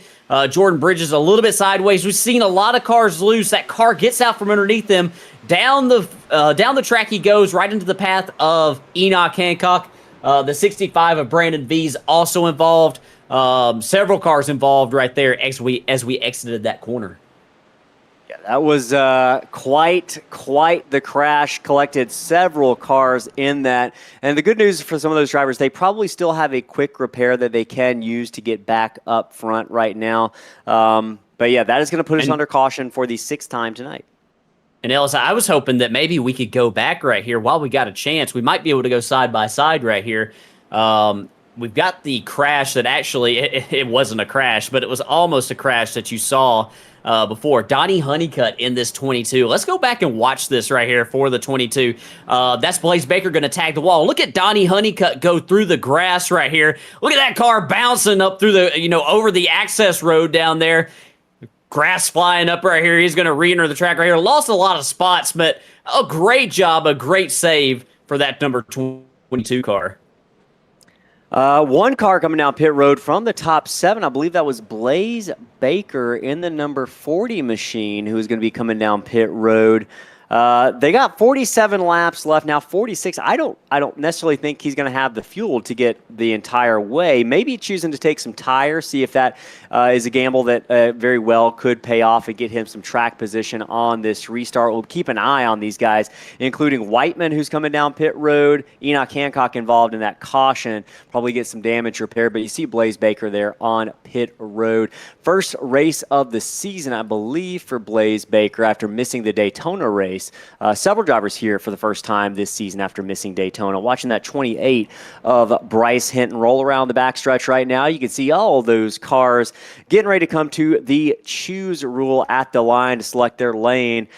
Jordan Bridges a little bit sideways. We've seen a lot of cars loose. That car gets out from underneath them. Down the track he goes, right into the path of Enoch Hancock. The 65 of Brandon V's also involved. Several cars involved right there as we exited that corner.
Yeah, that was quite the crash. Collected several cars in that. And the good news for some of those drivers, they probably still have a quick repair that they can use to get back up front right now. But yeah, that is going to put us under caution for the 6th time tonight.
And Ellis, I was hoping that maybe we could go back right here while we got a chance. We might be able to go side by side right here. We've got the crash that actually, it wasn't a crash, but it was almost a crash that you saw before. Donnie Honeycutt in this 22. Let's go back and watch this right here for the 22. That's Blaze Baker going to tag the wall. Look at Donnie Honeycutt go through the grass right here. Look at that car bouncing up through the, over the access road down there. Grass flying up right here. He's going to re-enter the track right here. Lost a lot of spots, but a great job, a great save for that number 22 car.
One car coming down pit road from the top 7. I believe that was Blaze Baker in the number 40 machine who's going to be coming down pit road. They got 47 laps left now, 46. I don't necessarily think he's going to have the fuel to get the entire way. Maybe choosing to take some tires, see if that is a gamble that very well could pay off and get him some track position on this restart. We'll keep an eye on these guys, including Whiteman, who's coming down pit road. Enoch Hancock involved in that caution, probably get some damage repaired. But you see Blaze Baker there on pit road. First race of the season, I believe, for Blaze Baker after missing the Daytona race. Several drivers here for the first time this season after missing Daytona. Watching that 28 of Bryce Hinton roll around the backstretch right now, you can see all those cars getting ready to come to the choose rule at the line to select their lane.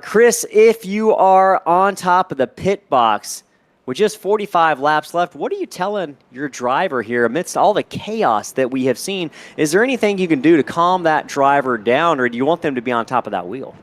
Chris, if you are on top of the pit box with just 45 laps left, what are you telling your driver here amidst all the chaos that we have seen? Is there anything you can do to calm that driver down, or do you want them to be on top of that wheel?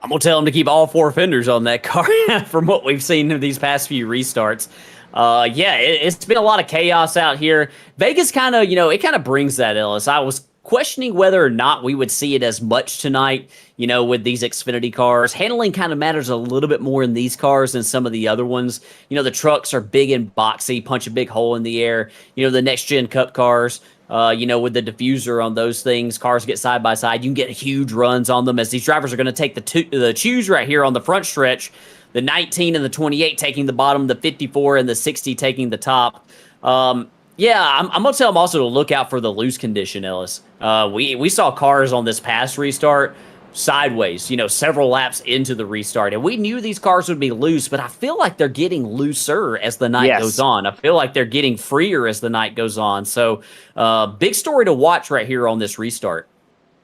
I'm going to tell him to keep all four fenders on that car from what we've seen in these past few restarts. It's been a lot of chaos out here. Vegas kind of, it kind of brings that, Ellis. I was questioning whether or not we would see it as much tonight, with these Xfinity cars. Handling kind of matters a little bit more in these cars than some of the other ones. The trucks are big and boxy, punch a big hole in the air. The next-gen Cup cars, with the diffuser on those things, cars get side by side. You can get huge runs on them as these drivers are going to take the choose right here on the front stretch. The 19 and the 28 taking the bottom, the 54 and the 60 taking the top. I'm going to tell them also to look out for the loose condition, Ellis. We saw cars on this past restart sideways, several laps into the restart. And we knew these cars would be loose, but I feel like they're getting looser as the night goes on. I feel like they're getting freer as the night goes on. So big story to watch right here on this restart.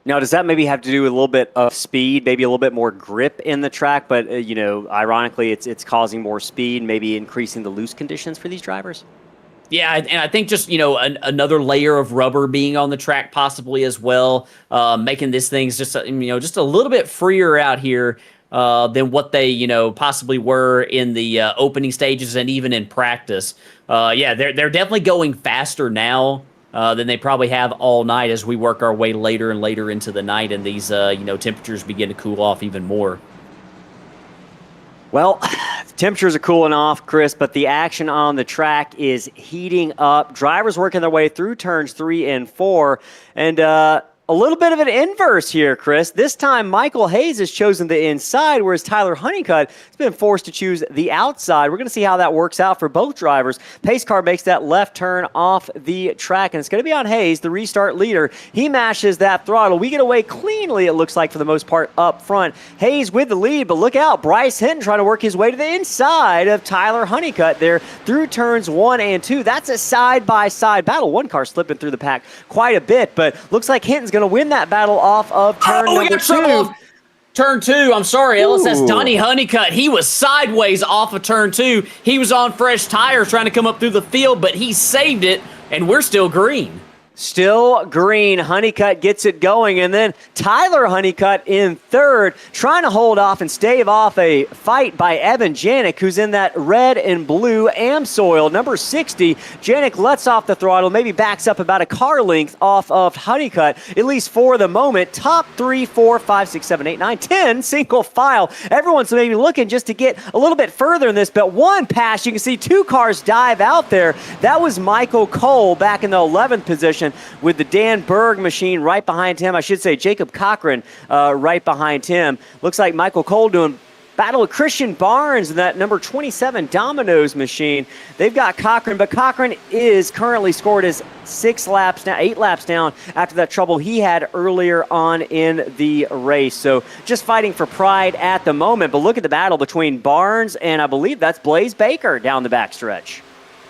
Now, does that maybe have to do with a little bit of speed, maybe a little bit more grip in the track, but, ironically, it's causing more speed, maybe increasing the loose conditions for these drivers?
Yeah, and I think just, another layer of rubber being on the track possibly as well, making these things just a little bit freer out here than what they, possibly were in the opening stages and even in practice. They're definitely going faster now than they probably have all night as we work our way later and later into the night and these, temperatures begin to cool off even more. Well,
temperatures are cooling off, Chris, but the action on the track is heating up. Drivers working their way through turns 3 and 4. And a little bit of an inverse here, Chris. This time, Michael Hayes has chosen the inside, whereas Tyler Honeycutt has been forced to choose the outside. We're going to see how that works out for both drivers. Pace car makes that left turn off the track, and it's going to be on Hayes, the restart leader. He mashes that throttle. We get away cleanly, it looks like, for the most part, up front. Hayes with the lead, but look out. Bryce Hinton trying to work his way to the inside of Tyler Honeycutt there through turns 1 and 2. That's a side-by-side battle. One car slipping through the pack quite a bit, but looks like Hinton's going to win that battle off of turn number 2.
Turn 2, I'm sorry, Ellis, that's Donnie Honeycutt. He was sideways off of turn 2. He was on fresh tires trying to come up through the field, but he saved it, and we're still green.
Still green. Honeycutt gets it going, and then Tyler Honeycutt in third, trying to hold off and stave off a fight by Evan Janik, who's in that red and blue Amsoil, number 60. Janik lets off the throttle, maybe backs up about a car length off of Honeycutt, at least for the moment. Top 3, 4, 5, 6, 7, 8, 9, 10, single file. Everyone's maybe looking just to get a little bit further in this, but one pass, you can see 2 cars dive out there. That was Michael Cole back in the 11th position, with the Dan Berg machine right behind him. I should say Jacob Cochran right behind him. Looks like Michael Cole doing battle with Christian Barnes in that number 27 Domino's machine. They've got Cochran, but Cochran is currently scored as 8 laps down after that trouble he had earlier on in the race. So just fighting for pride at the moment. But look at the battle between Barnes and I believe that's Blaze Baker down the backstretch.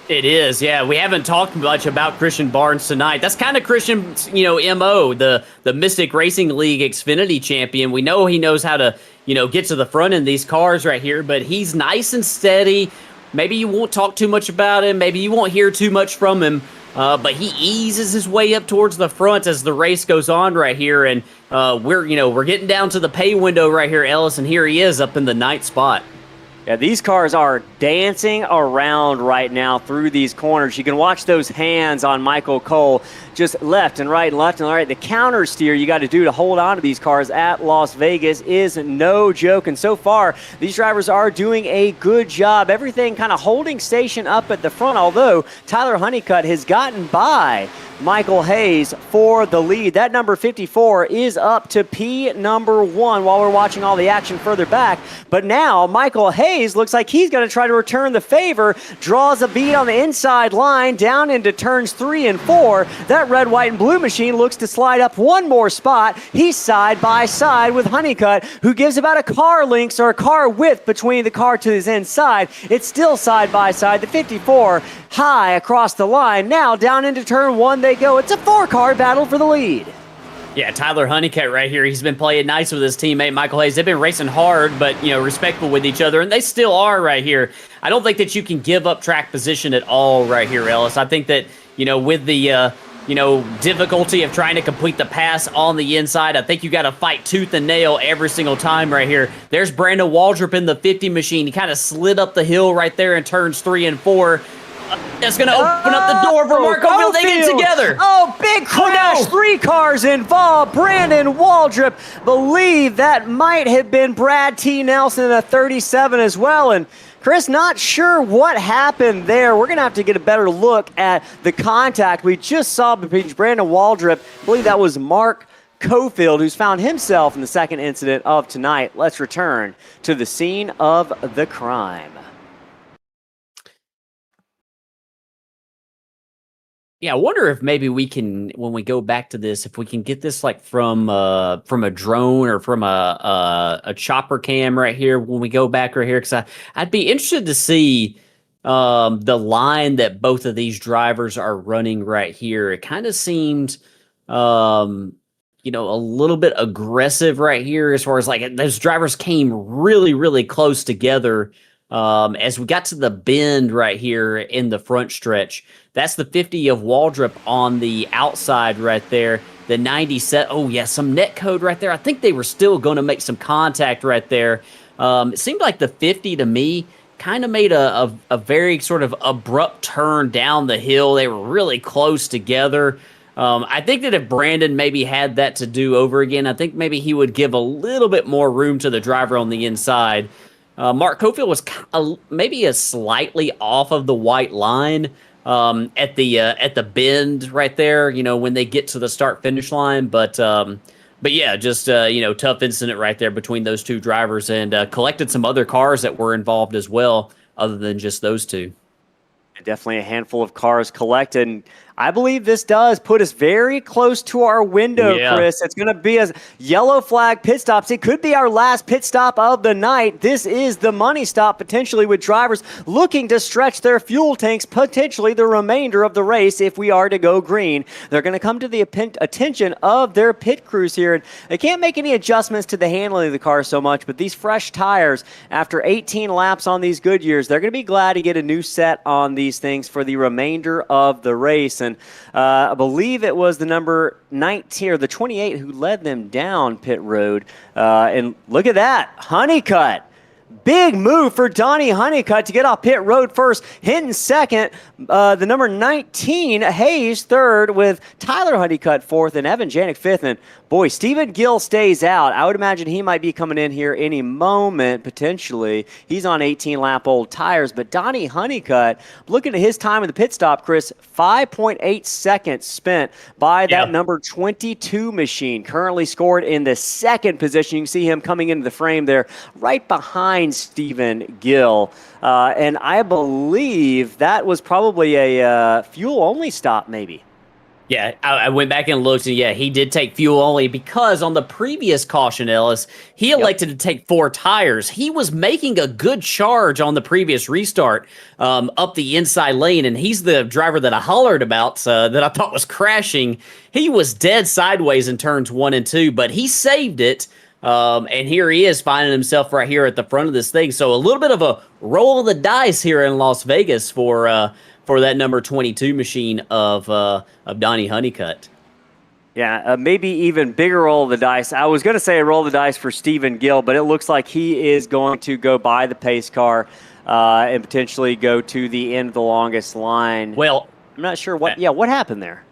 It is, yeah. We haven't talked much about Christian Barnes tonight. That's kind of Christian's, MO, the Mystic Racing League Xfinity champion. We know he knows how to, get to the front in these cars right here, but he's nice and steady. Maybe you won't talk too much about him. Maybe you won't hear too much from him. But he eases his way up towards the front as the race goes on right here. And we're getting down to the pay window right here, Ellis, and here he is up in the 9th spot.
Yeah, these cars are dancing around right now through these corners. You can watch those hands on Michael Cole, just left and right and left and right. The counter steer you got to do to hold on to these cars at Las Vegas is no joke. And so far, these drivers are doing a good job. Everything kind of holding station up at the front, although Tyler Honeycutt has gotten by Michael Hayes for the lead. That number 54 is up to P number 1 while we're watching all the action further back. But now Michael Hayes Hayes looks like he's going to try to return the favor, draws a bead on the inside line down into turns 3 and 4. That red, white, and blue machine looks to slide up one more spot. He's side by side with Honeycutt, who gives about a car length or a car width between the car to his inside. It's still side by side. The 54 high across the line. Now down into turn 1 they go. It's a 4-car battle for the lead.
Yeah, Tyler Honeycutt right here. He's been playing nice with his teammate Michael Hayes. They've been racing hard, but respectful with each other, and they still are right here. I don't think that you can give up track position at all right here, Ellis. I think that with the difficulty of trying to complete the pass on the inside, I think you got to fight tooth and nail every single time right here. There's Brandon Waldrop in the 50 machine. He kind of slid up the hill right there in turns 3 and 4. That's going to open up the door for Mark Cofield. They get together.
Oh, big crash. 3 cars involved. Brandon Waldrop, believe that might have been Brad T. Nelson in a 37 as well. And Chris, not sure what happened there. We're going to have to get a better look at the contact we just saw between Brandon Waldrop. I believe that was Mark Cofield, who's found himself in the second incident of tonight. Let's return to the scene of the crime.
Yeah, I wonder if maybe we can, when we go back to this, if we can get this like from a drone or from a chopper cam right here when we go back right here, because I'd be interested to see the line that both of these drivers are running right here. It kind of seemed, a little bit aggressive right here as far as like those drivers came really, really close together. As we got to the bend right here in the front stretch. That's the 50 of Waldrop on the outside right there. The 97, oh yeah, some net code right there. I think they were still going to make some contact right there. It seemed like the 50 to me kind of made a very sort of abrupt turn down the hill. They were really close together. I think that if Brandon maybe had that to do over again, I think maybe he would give a little bit more room to the driver on the inside. Mark Cofield was maybe a slightly off of the white line at the bend right there, when they get to the start-finish line. But yeah, just, tough incident right there between those two drivers, and collected some other cars that were involved as well, other than just those two.
Definitely a handful of cars collected. And I believe this does put us very close to our window, yeah. Chris. It's going to be a yellow flag pit stops. It could be our last pit stop of the night. This is the money stop, potentially, with drivers looking to stretch their fuel tanks, potentially the remainder of the race if we are to go green. They're going to come to the attention of their pit crews here. And they can't make any adjustments to the handling of the car so much, but these fresh tires, after 18 laps on these Goodyears, they're going to be glad to get a new set on these things for the remainder of the race. And I believe it was the number 19 or the 28 who led them down pit road. And look at that, Honeycutt. Big move for Donnie Honeycutt to get off pit road first. Hinton second. The number 19, Hayes, third, with Tyler Honeycutt fourth and Evan Janik fifth. And boy, Stephen Gill stays out. I would imagine he might be coming in here any moment, potentially. He's on 18-lap-old tires. But Donnie Honeycutt, looking at his time in the pit stop, Chris, 5.8 seconds spent by that number 22 machine. Currently scored in the second position. You can see him coming into the frame there, right behind Stephen Gill. And I believe that was probably a fuel-only stop, maybe.
Yeah, I went back and looked, and yeah, he did take fuel only because on the previous caution, Ellis, he elected to take 4 tires. He was making a good charge on the previous restart up the inside lane, and he's the driver that I hollered about that I thought was crashing. He was dead sideways in turns 1 and 2, but he saved it. And here he is finding himself right here at the front of this thing. So a little bit of a roll of the dice here in Las Vegas for that number 22 machine of Donnie Honeycutt.
Yeah, maybe even bigger roll of the dice. I was going to say a roll of the dice for Stephen Gill, but it looks like he is going to go buy the pace car and potentially go to the end of the longest line.
Well,
I'm not sure what happened there.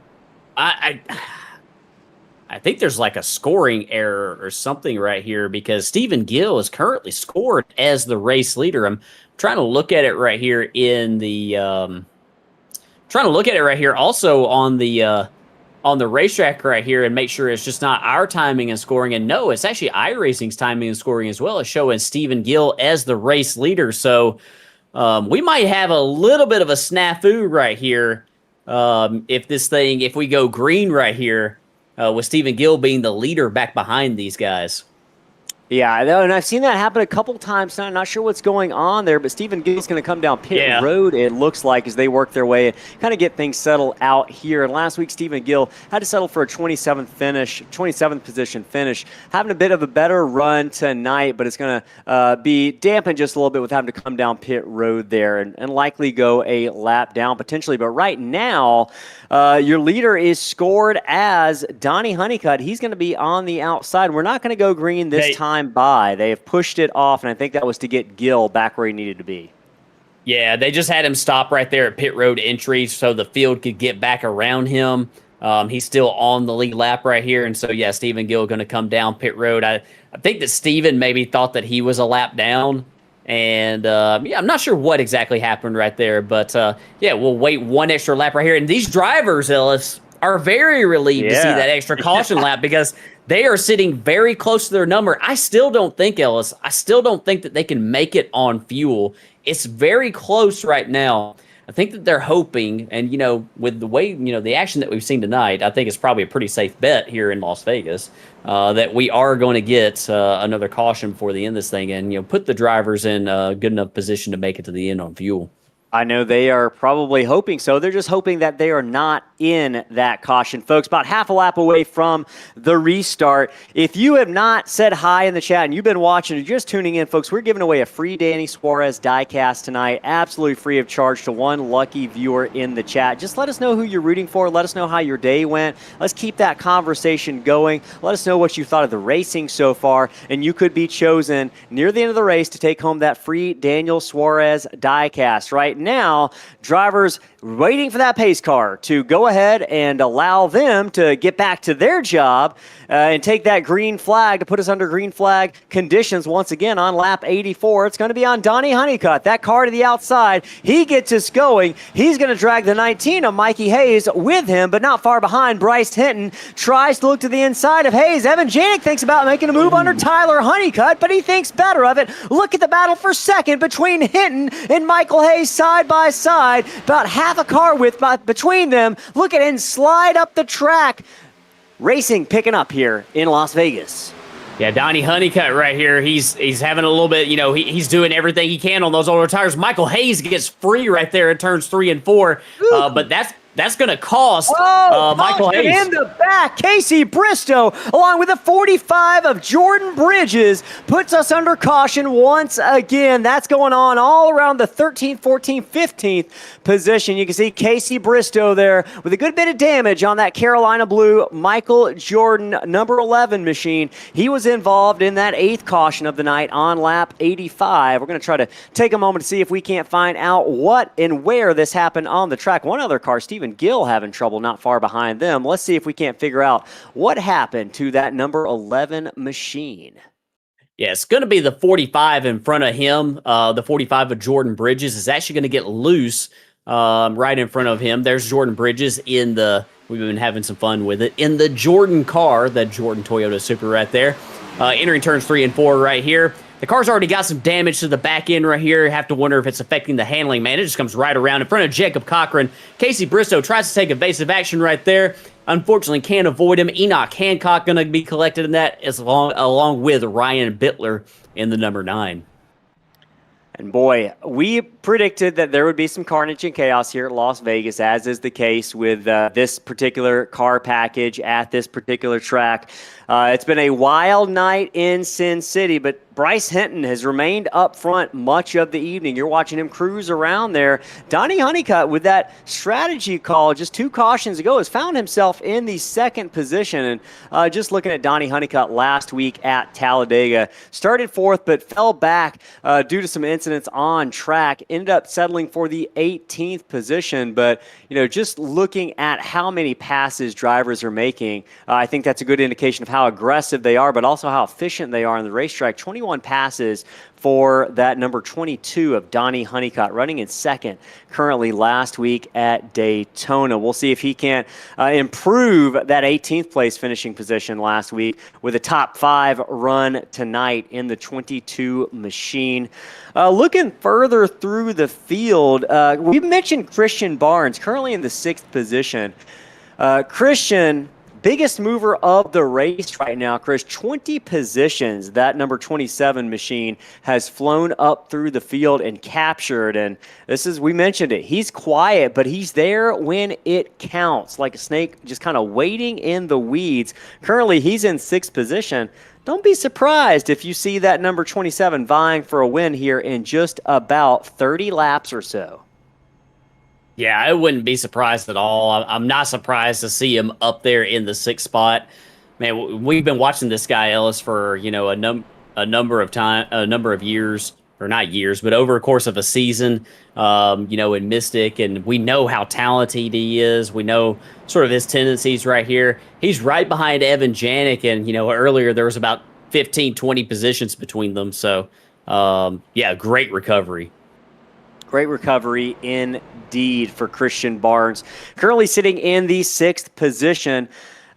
I think there's like a scoring error or something right here because Stephen Gill is currently scored as the race leader. I'm trying to look at it right here in the also on the on the racetrack right here and make sure it's just not our timing and scoring. And no, it's actually iRacing's timing and scoring as well. It's showing Stephen Gill as the race leader. So we might have a little bit of a snafu right here if we go green right here with Stephen Gill being the leader back behind these guys.
Yeah, I know, and I've seen that happen a couple times now. I'm not sure what's going on there, but Stephen Gill's going to come down pit road, it looks like, as they work their way and kind of get things settled out here. And last week, Stephen Gill had to settle for a 27th position finish. Having a bit of a better run tonight, but it's going to be dampened just a little bit with having to come down pit road there and likely go a lap down potentially. But right now, your leader is scored as Donnie Honeycutt. He's going to be on the outside. We're not going to go green this time by. They have pushed it off, and I think that was to get Gill back where he needed to be.
Yeah, they just had him stop right there at pit road entry so the field could get back around him. He's still on the lead lap right here, and so, yeah, Stephen Gill going to come down pit road. I think that Stephen maybe thought that he was a lap down, and, yeah, I'm not sure what exactly happened right there, but, yeah, we'll wait one extra lap right here. And these drivers, Ellis, are very relieved to see that extra caution lap because they are sitting very close to their number. I still don't think, Ellis, that they can make it on fuel. It's very close right now. I think that they're hoping, and, with the way, the action that we've seen tonight, I think it's probably a pretty safe bet here in Las Vegas that we are going to get another caution before the end of this thing and, put the drivers in a good enough position to make it to the end on fuel.
I know they are probably hoping so. They're just hoping that they are not in that caution. Folks, about half a lap away from the restart. If you have not said hi in the chat and you've been watching or just tuning in, folks, we're giving away a free Danny Suarez diecast tonight, absolutely free of charge to one lucky viewer in the chat. Just let us know who you're rooting for. Let us know how your day went. Let's keep that conversation going. Let us know what you thought of the racing so far, and you could be chosen near the end of the race to take home that free Daniel Suarez diecast. Right now, drivers waiting for that pace car to go ahead and allow them to get back to their job and take that green flag to put us under green flag conditions once again on lap 84. It's going to be on Donnie Honeycutt. That car to the outside. He gets us going. He's going to drag the 19 of Mikey Hayes with him, but not far behind. Bryce Hinton tries to look to the inside of Hayes. Evan Janik thinks about making a move under Tyler Honeycutt, but he thinks better of it. Look at the battle for second between Hinton and Michael Hayes side by side. About half a car width between them. Look at him slide up the track. Racing picking up here in Las Vegas.
Yeah, Donnie Honeycutt right here. He's having a little bit, he's doing everything he can on those older tires. Michael Hayes gets free right there in turns 3 and 4, but that's going to cost Michael Hayes.
In the back, Casey Bristow, along with the 45 of Jordan Bridges, puts us under caution once again. That's going on all around the 13th, 14th, 15th position. You can see Casey Bristow there with a good bit of damage on that Carolina Blue Michael Jordan number 11 machine. He was involved in that 8th caution of the night on lap 85. We're going to try to take a moment to see if we can't find out what and where this happened on the track. One other car, Stephen Gill, having trouble not far behind them. Let's see if we can't figure out what happened to that number 11 machine.
Yeah, it's going to be the 45 in front of him. The 45 of Jordan Bridges is actually going to get loose right in front of him. There's Jordan Bridges we've been having some fun with it, in the Jordan car, that Jordan Toyota Supra right there. Entering turns 3 and 4 right here. The car's already got some damage to the back end right here. Have to wonder if it's affecting the handling, man. It just comes right around in front of Jacob Cochran. Casey Bristow tries to take evasive action right there. Unfortunately, can't avoid him. Enoch Hancock going to be collected in that, along with Ryan Bittler in the number 9.
And boy, we predicted that there would be some carnage and chaos here at Las Vegas, as is the case with this particular car package at this particular track. It's been a wild night in Sin City, but Bryce Hinton has remained up front much of the evening. You're watching him cruise around there. Donnie Honeycutt, with that strategy call just 2 cautions ago, has found himself in the 2nd position. And just looking at Donnie Honeycutt last week at Talladega, started 4th but fell back due to some incidents on track. Ended up settling for the 18th position. But just looking at how many passes drivers are making, I think that's a good indication of how aggressive they are, but also how efficient they are on the racetrack. 21 passes for that number 22 of Donnie Honeycutt, running in second currently last week at Daytona. We'll see if he can improve that 18th place finishing position last week with a top 5 run tonight in the 22 machine. Looking further through the field, we mentioned Christian Barnes, currently in the 6th position. Christian, biggest mover of the race right now, Chris, 20 positions. That number 27 machine has flown up through the field and captured. And we mentioned it, he's quiet, but he's there when it counts, like a snake just kind of waiting in the weeds. Currently, he's in 6th position. Don't be surprised if you see that number 27 vying for a win here in just about 30 laps or so.
Yeah, I wouldn't be surprised at all. I'm not surprised to see him up there in the 6th spot. Man, we've been watching this guy, Ellis, for a number of years, or not years, but over a course of a season. In Mystic, and we know how talented he is. We know sort of his tendencies right here. He's right behind Evan Janik, and earlier there was about 15, 20 positions between them. So, great recovery.
Great recovery indeed for Christian Barnes. Currently sitting in the 6th position.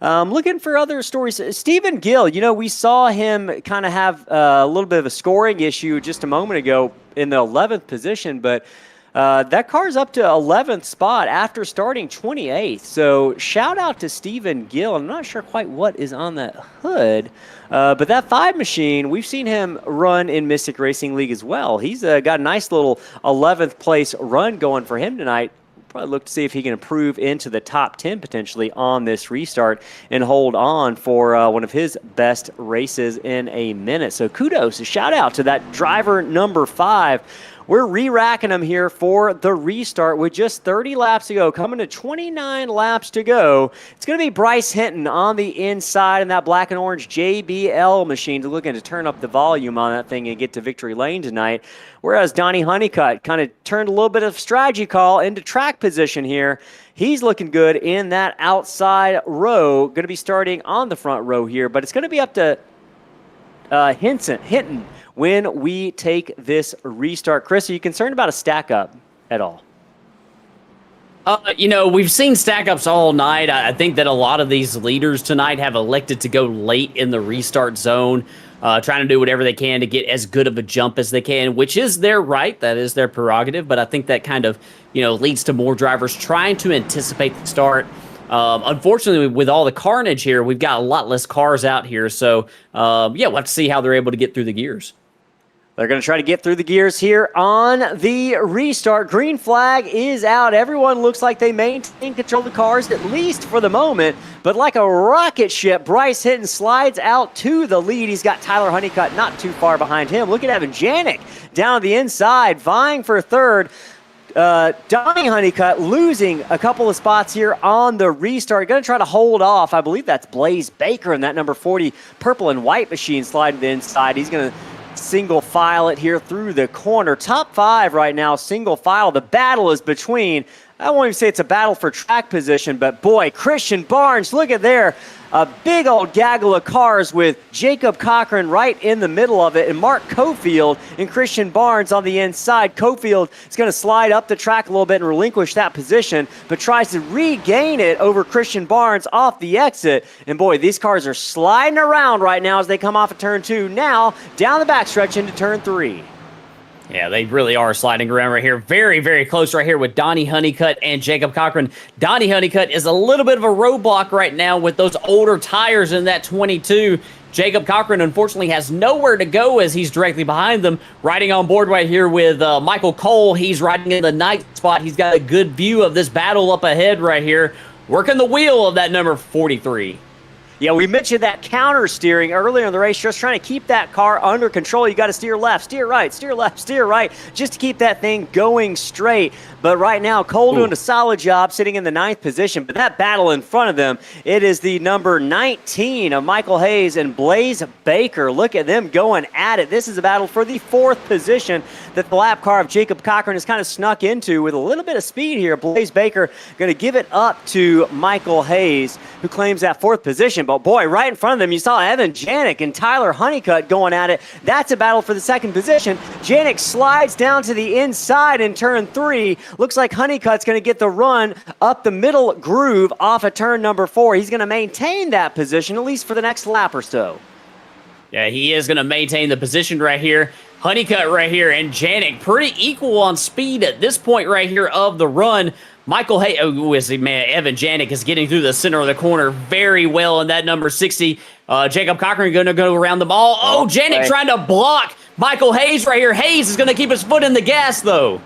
Looking for other stories. Stephen Gill, we saw him kind of have a little bit of a scoring issue just a moment ago in the 11th position, but that car's up to 11th spot after starting 28th. So shout out to Stephen Gill. I'm not sure quite what is on that hood, but that 5 machine, we've seen him run in Mystic Racing League as well. He's got a nice little 11th place run going for him tonight. Probably look to see if he can improve into the top 10 potentially on this restart and hold on for one of his best races in a minute. So kudos, a shout out to that driver number 5. We're re-racking them here for the restart with just 30 laps to go, coming to 29 laps to go. It's going to be Bryce Hinton on the inside in that black and orange JBL machine, looking to turn up the volume on that thing and get to victory lane tonight. Whereas Donnie Honeycutt kind of turned a little bit of strategy call into track position here. He's looking good in that outside row. Going to be starting on the front row here, but it's going to be up to Hinton when we take this restart. Chris, are you concerned about a stack up at all?
We've seen stack ups all night. I think that a lot of these leaders tonight have elected to go late in the restart zone, trying to do whatever they can to get as good of a jump as they can, which is their right. That is their prerogative. But I think that kind of, leads to more drivers trying to anticipate the start. Unfortunately, with all the carnage here, we've got a lot less cars out here. So, we'll have to see how they're able to get through the gears.
They're going to try to get through the gears here on the restart. Green flag is out. Everyone looks like they maintain control of the cars, at least for the moment. But like a rocket ship, Bryce Hinton slides out to the lead. He's got Tyler Honeycutt not too far behind him. Look at Evan Janik down the inside, vying for third. Donnie Honeycutt losing a couple of spots here on the restart. Going to try to hold off. I believe that's Blaze Baker in that number 40 purple and white machine sliding to the inside. He's going to single file it here through the corner. Top 5 right now, single file. The battle is between, I won't even say it's a battle for track position, but boy, Christian Barnes, look at there. A big old gaggle of cars with Jacob Cochran right in the middle of it, and Mark Cofield and Christian Barnes on the inside. Cofield is going to slide up the track a little bit and relinquish that position, but tries to regain it over Christian Barnes off the exit. And boy, these cars are sliding around right now as they come off of turn 2. Now, down the backstretch into turn 3.
Yeah, they really are sliding around right here. Very, very close right here with Donnie Honeycutt and Jacob Cochran. Donnie Honeycutt is a little bit of a roadblock right now with those older tires in that 22. Jacob Cochran, unfortunately, has nowhere to go as he's directly behind them. Riding on board right here with Michael Cole. He's riding in the 9th spot. He's got a good view of this battle up ahead right here. Working the wheel of that number 43.
Yeah, we mentioned that counter steering earlier in the race, just trying to keep that car under control. You got to steer left, steer right, steer left, steer right, just to keep that thing going straight. But right now, Cole doing a solid job sitting in the 9th position. But that battle in front of them, it is the number 19 of Michael Hayes and Blaze Baker. Look at them going at it. This is a battle for the 4th position that the lap car of Jacob Cochran has kind of snuck into with a little bit of speed here. Blaze Baker going to give it up to Michael Hayes, who claims that 4th position. But boy, right in front of them, you saw Evan Janik and Tyler Honeycutt going at it. That's a battle for the second position. Janik slides down to the inside in turn 3. Looks like Honeycutt's going to get the run up the middle groove off of turn number 4. He's going to maintain that position, at least for the next lap or so.
Yeah, he is going to maintain the position right here. Honeycutt right here and Janik pretty equal on speed at this point right here of the run. Michael Hayes, Evan Janik is getting through the center of the corner very well in that number 60. Jacob Cochran going to go around the ball. Oh, Janik trying to block Michael Hayes right here. Hayes is going to keep his foot in the gas, though.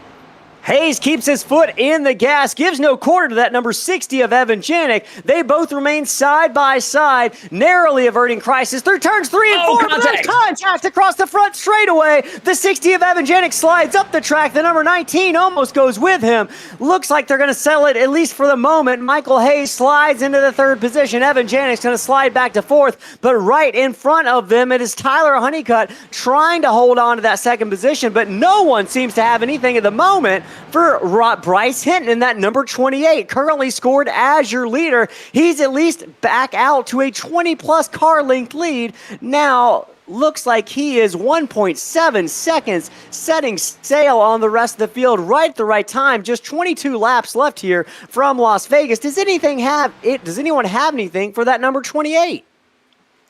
Hayes keeps his foot in the gas, gives no quarter to that number 60 of Evan Janik. They both remain side by side, narrowly averting crisis through turns 3 and 4.
Contact.
Contact across the front straightaway. The 60 of Evan Janik slides up the track. The number 19 almost goes with him. Looks like they're going to settle it, at least for the moment. Michael Hayes slides into the 3rd position. Evan Janik's going to slide back to 4th, but right in front of them, it is Tyler Honeycutt trying to hold on to that 2nd position, but no one seems to have anything at the moment for Bryce Hinton in that number 28, currently scored as your leader. He's at least back out to a 20-plus car length lead. Now, looks like he is 1.7 seconds setting sail on the rest of the field right at the right time. Just 22 laps left here from Las Vegas. Does anyone have anything for that number 28?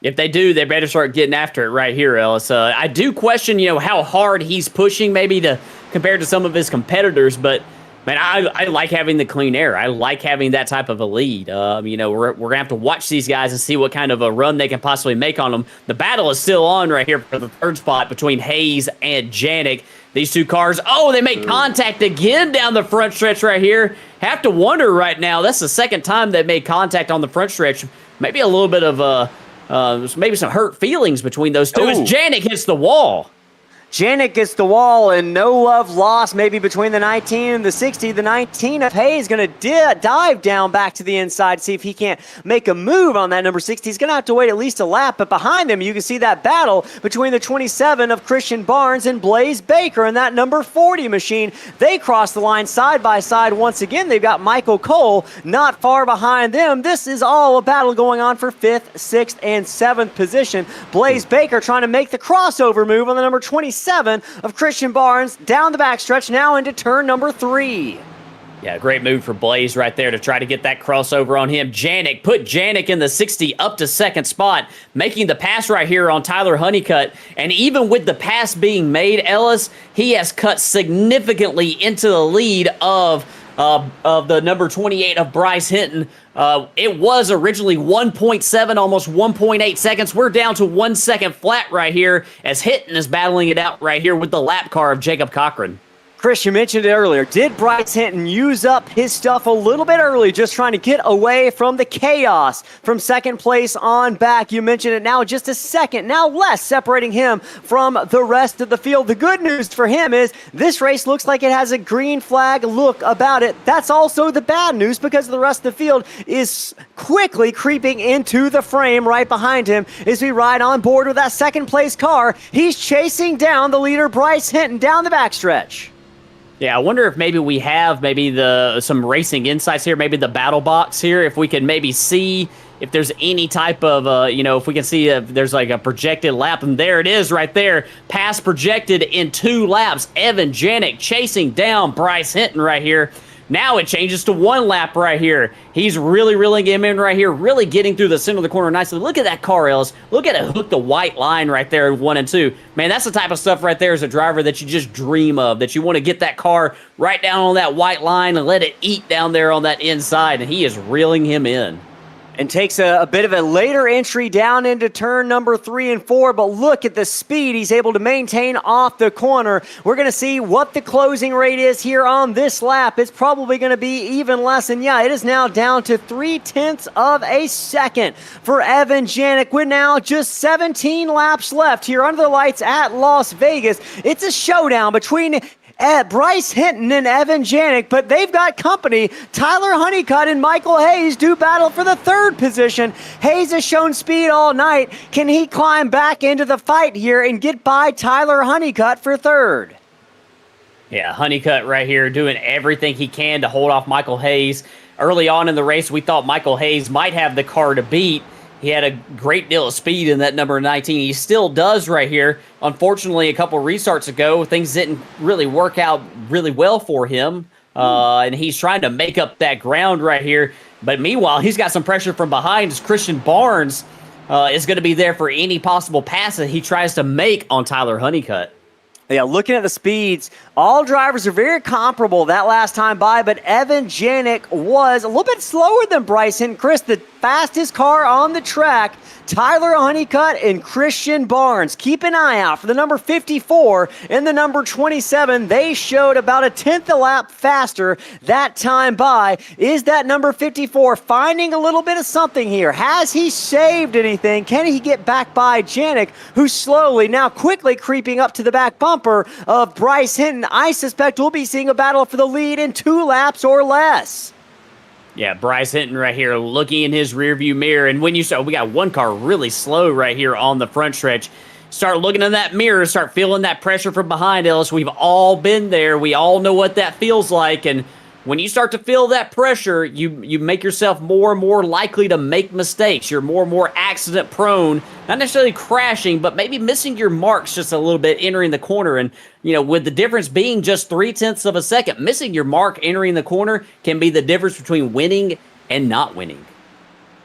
If they do, they better start getting after it right here, Ellis. I do question, how hard he's pushing maybe compared to some of his competitors, but man, I like having the clean air. I like having that type of a lead. We're going to have to watch these guys and see what kind of a run they can possibly make on them. The battle is still on right here for the 3rd spot between Hayes and Janik. These two cars, they make contact again down the front stretch right here. Have to wonder right now, that's the 2nd time they made contact on the front stretch. Maybe a little bit of maybe some hurt feelings between those two as Janik hits the wall.
Janik gets the wall, and no love lost maybe between the 19 and the 60. The 19 of Hayes going to dive down back to the inside, see if he can't make a move on that number 60. He's going to have to wait at least a lap, but behind him you can see that battle between the 27 of Christian Barnes and Blaze Baker and that number 40 machine. They cross the line side by side once again. They've got Michael Cole not far behind them. This is all a battle going on for 5th, 6th, and 7th position. Blaze Baker trying to make the crossover move on the number 27 of Christian Barnes down the backstretch now into turn number 3.
Yeah, great move for Blaze right there to try to get that crossover on him. Put Janik in the 60 up to 2nd spot, making the pass right here on Tyler Honeycutt. And even with the pass being made, Ellis, he has cut significantly into the lead of the number 28 of Bryce Hinton. It was originally 1.7, almost 1.8 seconds. We're down to 1 second flat right here as Hinton is battling it out right here with the lap car of Jacob Cochran.
Chris, you mentioned it earlier. Did Bryce Hinton use up his stuff a little bit early, just trying to get away from the chaos from 2nd place on back? You mentioned it now, just a second, now less, separating him from the rest of the field. The good news for him is this race looks like it has a green flag look about it. That's also the bad news because the rest of the field is quickly creeping into the frame right behind him as we ride on board with that 2nd place car. He's chasing down the leader, Bryce Hinton, down the backstretch.
Yeah, I wonder if maybe we have some racing insights here, maybe the battle box here, if we can maybe see if there's any type of, if we can see if there's like a projected lap, and there it is right there, pass projected in 2 laps. Evan Janik chasing down Bryce Hinton right here. Now it changes to 1 lap right here. He's really reeling him in right here, really getting through the center of the corner nicely. Look at that car, Ellis. Look at it hook the white line right there, 1 and 2. Man, that's the type of stuff right there as a driver that you just dream of, that you want to get that car right down on that white line and let it eat down there on that inside, and he is reeling him in.
And takes a bit of a later entry down into turn number 3 and 4, but look at the speed he's able to maintain off the corner. We're going to see what the closing rate is here on this lap. It's probably going to be even less, and yeah, it is now down to 0.3 of a second for Evan Janik with now just 17 laps left here under the lights at Las Vegas. It's a showdown between Bryce Hinton and Evan Janik, but they've got company. Tyler Honeycutt and Michael Hayes do battle for the 3rd position. Hayes has shown speed all night. Can he climb back into the fight here and get by Tyler Honeycutt for 3rd?
Yeah, Honeycutt right here doing everything he can to hold off Michael Hayes. Early on in the race, we thought Michael Hayes might have the car to beat. He had a great deal of speed in that number 19. He still does right here. Unfortunately, a couple restarts ago, things didn't really work out really well for him. And he's trying to make up that ground right here. But meanwhile, he's got some pressure from behind as Christian Barnes is going to be there for any possible pass that he tries to make on Tyler Honeycutt.
Yeah, looking at the speeds, all drivers are very comparable that last time by, but Evan Janik was a little bit slower than Bryson. Chris, the fastest car on the track, Tyler Honeycutt and Christian Barnes. Keep an eye out for the number 54 and the number 27. They showed about a tenth a lap faster that time by. Is that number 54 finding a little bit of something here? Has he saved anything? Can he get back by Janik, who's slowly, now quickly creeping up to the back bumper of Bryce Hinton? I suspect we'll be seeing a battle for the lead in 2 laps or less.
Yeah, Bryce Hinton right here looking in his rearview mirror. And when you start, we got one car really slow right here on the front stretch. Start looking in that mirror, start feeling that pressure from behind, Ellis. We've all been there. We all know what that feels like. And when you start to feel that pressure, you make yourself more and more likely to make mistakes. You're more and more accident prone, not necessarily crashing, but maybe missing your marks just a little bit entering the corner. And, with the difference being just 0.3 of a second, missing your mark entering the corner can be the difference between winning and not winning.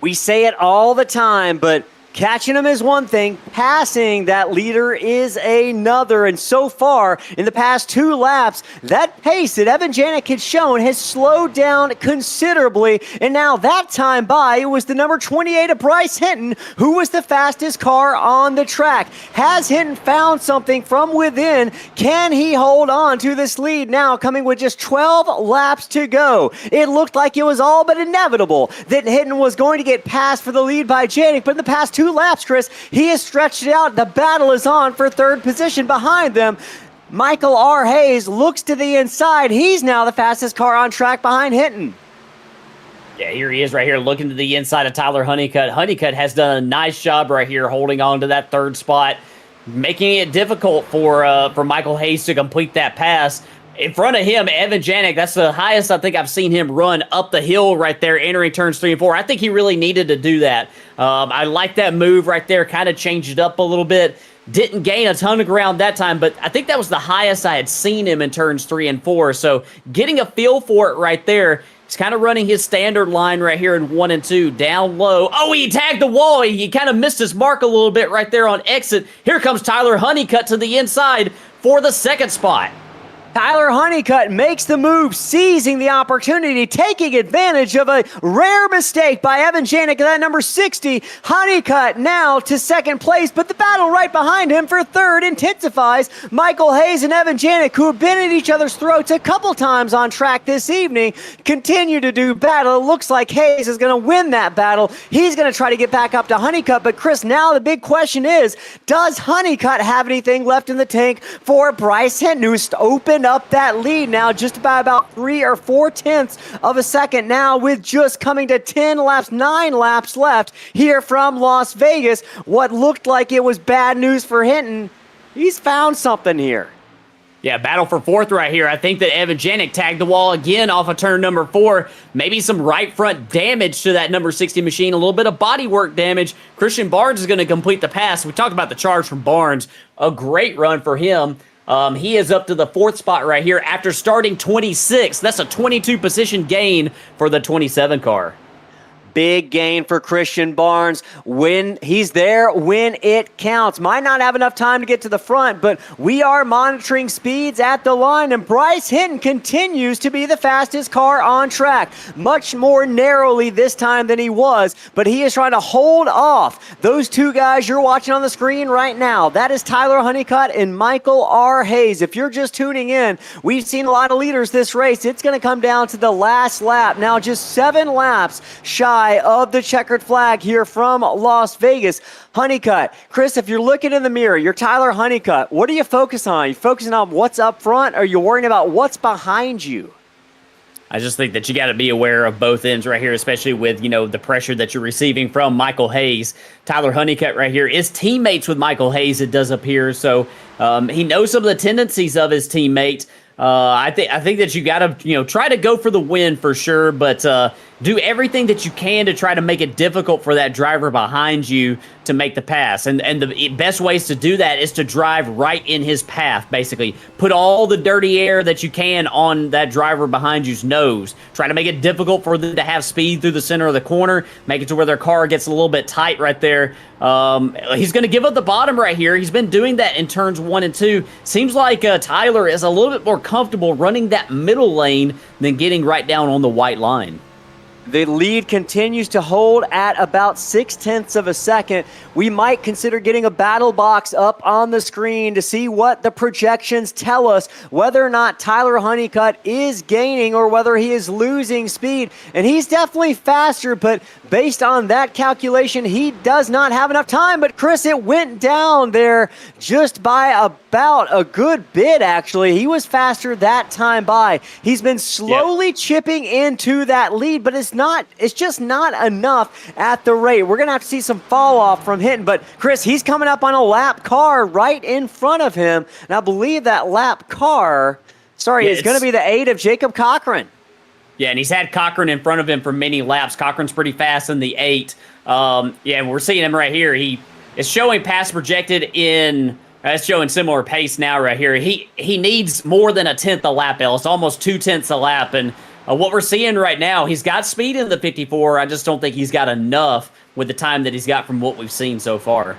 We say it all the time, but catching them is one thing, passing that leader is another. And so far, in the past 2 laps, that pace that Evan Janik had shown has slowed down considerably. And now that time by, it was the number 28 of Bryce Hinton, who was the fastest car on the track. Has Hinton found something from within? Can he hold on to this lead now, coming with just 12 laps to go? It looked like it was all but inevitable that Hinton was going to get passed for the lead by Janik, but in the past 2 laps, Chris, he has stretched it out. The battle is on for 3rd position behind them. Michael R. Hayes looks to the inside. He's now the fastest car on track behind Hinton.
Yeah, here he is right here looking to the inside of Tyler Honeycutt. Honeycutt has done a nice job right here holding on to that 3rd spot, making it difficult for Michael Hayes to complete that pass. In front of him, Evan Janik, that's the highest I think I've seen him run up the hill right there, entering turns 3 and 4. I think he really needed to do that. I like that move right there, kind of changed it up a little bit. Didn't gain a ton of ground that time, but I think that was the highest I had seen him in turns 3 and 4. So getting a feel for it right there. He's kind of running his standard line right here in 1 and 2, down low. Oh, he tagged the wall. He kind of missed his mark a little bit right there on exit. Here comes Tyler Honeycutt to the inside for the 2nd spot.
Tyler Honeycutt makes the move, seizing the opportunity, taking advantage of a rare mistake by Evan Janik at that number 60. Honeycutt now to 2nd place, but the battle right behind him for 3rd intensifies. Michael Hayes and Evan Janik, who have been at each other's throats a couple times on track this evening, continue to do battle. It looks like Hayes is going to win that battle. He's going to try to get back up to Honeycutt, but Chris, now the big question is, does Honeycutt have anything left in the tank for Bryce Hinton, who's opened up that lead now just by about 3 or 4/10 of a second now, with just coming to 9 laps left here from Las Vegas. What looked like it was bad news for Hinton, he's found something here.
Yeah, battle for 4th right here. I think that Evan Janik tagged the wall again off of turn number 4. Maybe some right front damage to that number 60 machine, a little bit of bodywork damage. Christian Barnes is going to complete the pass. We talked about the charge from Barnes. A great run for him. He is up to the 4th spot right here after starting 26. That's a 22 position gain for the 27 car.
Big gain for Christian Barnes. When he's there, when it counts. Might not have enough time to get to the front, but we are monitoring speeds at the line, and Bryce Hinton continues to be the fastest car on track. Much more narrowly this time than he was, but he is trying to hold off those 2 guys you're watching on the screen right now. That is Tyler Honeycutt and Michael R. Hayes. If you're just tuning in, we've seen a lot of leaders this race. It's going to come down to the last lap. Now just 7 laps shy of the checkered flag here from Las Vegas. Honeycutt. Chris, if you're looking in the mirror, you're Tyler Honeycutt. What are you focusing on? Are you focusing on what's up front, or are you worrying about what's behind you?
I just think that you got to be aware of both ends right here, especially with, the pressure that you're receiving from Michael Hayes. Tyler Honeycutt right here is teammates with Michael Hayes, it does appear. So he knows some of the tendencies of his teammate. I think that you got to, try to go for the win for sure. But do everything that you can to try to make it difficult for that driver behind you to make the pass. And the best ways to do that is to drive right in his path, basically. Put all the dirty air that you can on that driver behind you's nose. Try to make it difficult for them to have speed through the center of the corner. Make it to where their car gets a little bit tight right there. He's going to give up the bottom right here. He's been doing that in turns 1 and 2. Seems like Tyler is a little bit more comfortable running that middle lane than getting right down on the white line.
The lead continues to hold at about 0.6 of a second. We might consider getting a battle box up on the screen to see what the projections tell us, whether or not Tyler Honeycutt is gaining or whether he is losing speed. And he's definitely faster, but based on that calculation, he does not have enough time. But Chris, it went down there just by about a good bit, actually. He was faster that time by. He's been slowly chipping into that lead, but it's just not enough at the rate. We're going to have to see some fall off from Hinton, but Chris, he's coming up on a lap car right in front of him, and I believe that lap car, is going to be the 8 of Jacob Cochran.
Yeah, and he's had Cochran in front of him for many laps. Cochran's pretty fast in the 8. We're seeing him right here. He is showing pass projected in... That's showing similar pace now right here. He needs more than 1/10 a lap, Ellis. Almost 2/10 a lap, and what we're seeing right now, he's got speed in the 54. I just don't think he's got enough with the time that he's got from what we've seen so far.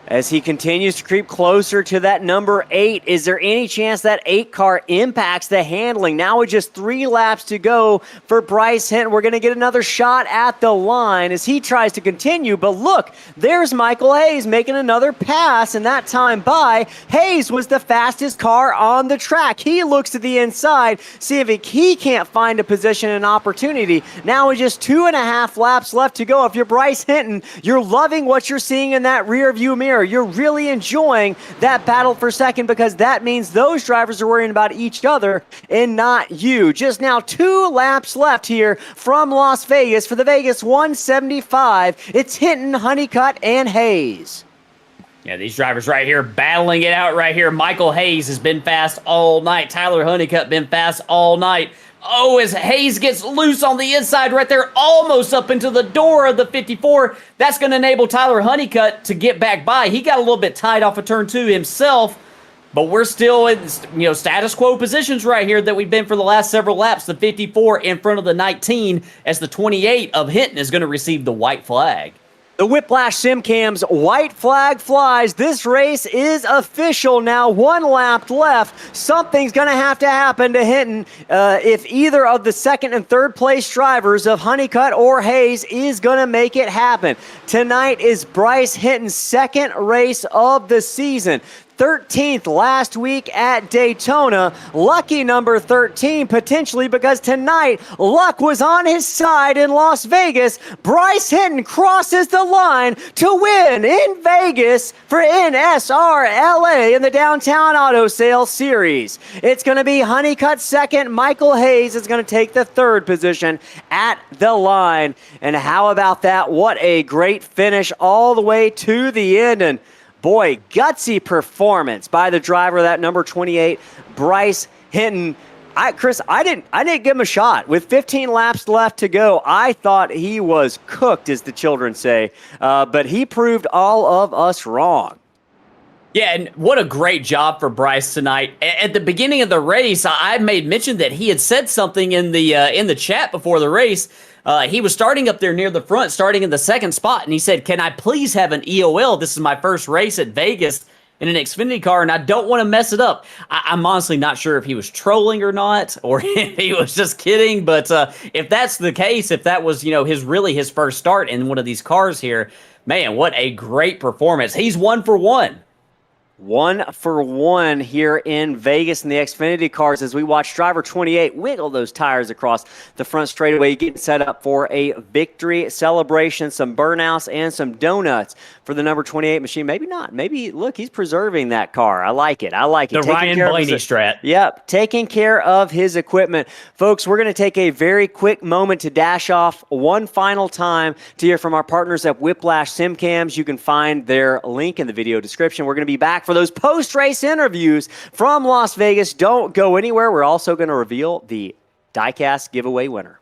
As he continues to creep closer to that number 8, is there any chance that 8 car impacts the handling? Now with just 3 laps to go for Bryce Hinton. We're going to get another shot at the line as he tries to continue. But look, there's Michael Hayes making another pass, and that time by, Hayes was the fastest car on the track. He looks to the inside, see if he can't find a position and opportunity. Now with just 2.5 laps left to go, if you're Bryce Hinton, you're loving what you're seeing in that rear view mirror. You're really enjoying that battle for second because that means those drivers are worrying about each other and not you. Just now 2 laps left here from Las Vegas for the Vegas 175. It's Hinton, Honeycutt, and Hayes.
Yeah, these drivers right here battling it out right here. Michael Hayes has been fast all night. Tyler Honeycutt been fast all night. Oh, as Hayes gets loose on the inside right there, almost up into the door of the 54. That's going to enable Tyler Honeycutt to get back by. He got a little bit tight off of turn 2 himself, but we're still in status quo positions right here that we've been for the last several laps. The 54 in front of the 19 as the 28 of Hinton is going to receive the white flag.
The Whiplash SimCam's white flag flies. This race is official now. 1 lap left. Something's going to happen to Hinton if either of the 2nd and 3rd place drivers of Honeycutt or Hayes is going to make it happen. Tonight is Bryce Hinton's 2nd race of the season. 13th last week at Daytona. Lucky number 13 potentially because tonight luck was on his side in Las Vegas. Bryce Hinton crosses the line to win in Vegas for NSRLA in the Downtown Auto Sales Series. It's going to be Honeycutt 2nd. Michael Hayes is going to take the 3rd position at the line. And how about that? What a great finish all the way to the end. And boy, gutsy performance by the driver of that number 28, Bryce Hinton. Chris, I didn't give him a shot. With 15 laps left to go, I thought he was cooked, as the children say. But he proved all of us wrong.
Yeah, and what a great job for Bryce tonight. At the beginning of the race, I made mention that he had said something in the chat before the race. He was starting up there near the front, starting in the 2nd spot, and he said, "Can I please have an EOL? This is my first race at Vegas in an Xfinity car, and I don't want to mess it up." I'm honestly not sure if he was trolling or not, or if he was just kidding, but if that's the case, if that was, his first start in one of these cars here, man, what a great performance. He's 1 for 1.
1 for 1 here in Vegas in the Xfinity cars as we watch driver 28 wiggle those tires across the front straightaway, getting set up for a victory celebration, some burnouts and some donuts for the number 28 machine. Maybe not. Maybe, look, he's preserving that car. I like it. The
Ryan Blaney strat.
Yep, taking care of his equipment. Folks, we're going to take a very quick moment to dash off one final time to hear from our partners at Whiplash SimCams. You can find their link in the video description. We're going to be back for those post-race interviews from Las Vegas. Don't go anywhere. We're also going to reveal the diecast giveaway winner.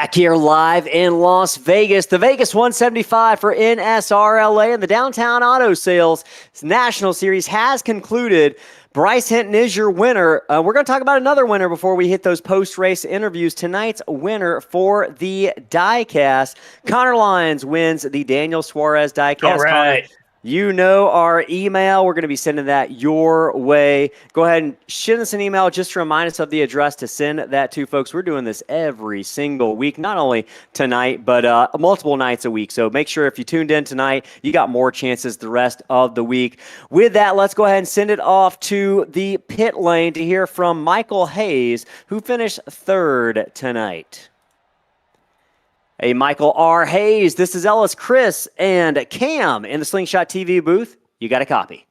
Back here live in Las Vegas, the Vegas 175 for NSRLA and the Downtown Auto Sales National Series has concluded. Bryce Hinton is your winner. We're going to talk about another winner before we hit those post-race interviews. Tonight's winner for the diecast, Connor Lyons wins the Daniel Suarez diecast.
All right.
Connor, you know our email. We're going to be sending that your way. Go ahead and send us an email just to remind us of the address to send that to, folks. We're doing this every single week, not only tonight, but multiple nights a week. So make sure if you tuned in tonight, you got more chances the rest of the week. With that, let's go ahead and send it off to the pit lane to hear from Michael Hayes, who finished third tonight. Hey, Michael R. Hayes, this is Ellis, Chris, and Cam in the Slingshot TV booth. You got a copy?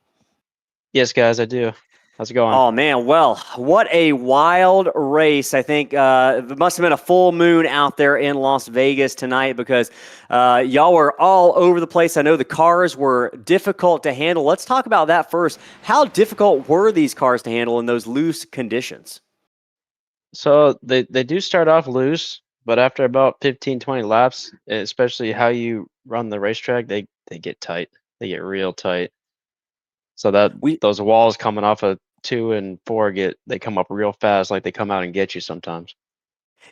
Yes, guys, I do. How's it going?
Oh, man. Well, what a wild race. I think it must have been a full moon out there in Las Vegas tonight because y'all were all over the place. I know the cars were difficult to handle. Let's talk about that first. How difficult were these cars to handle in those loose conditions?
So they do start off loose, but after about 15, 20 laps, especially how you run the racetrack, they get tight. They get real tight. So that those walls coming off of 2 and 4 they come up real fast, like they come out and get you sometimes.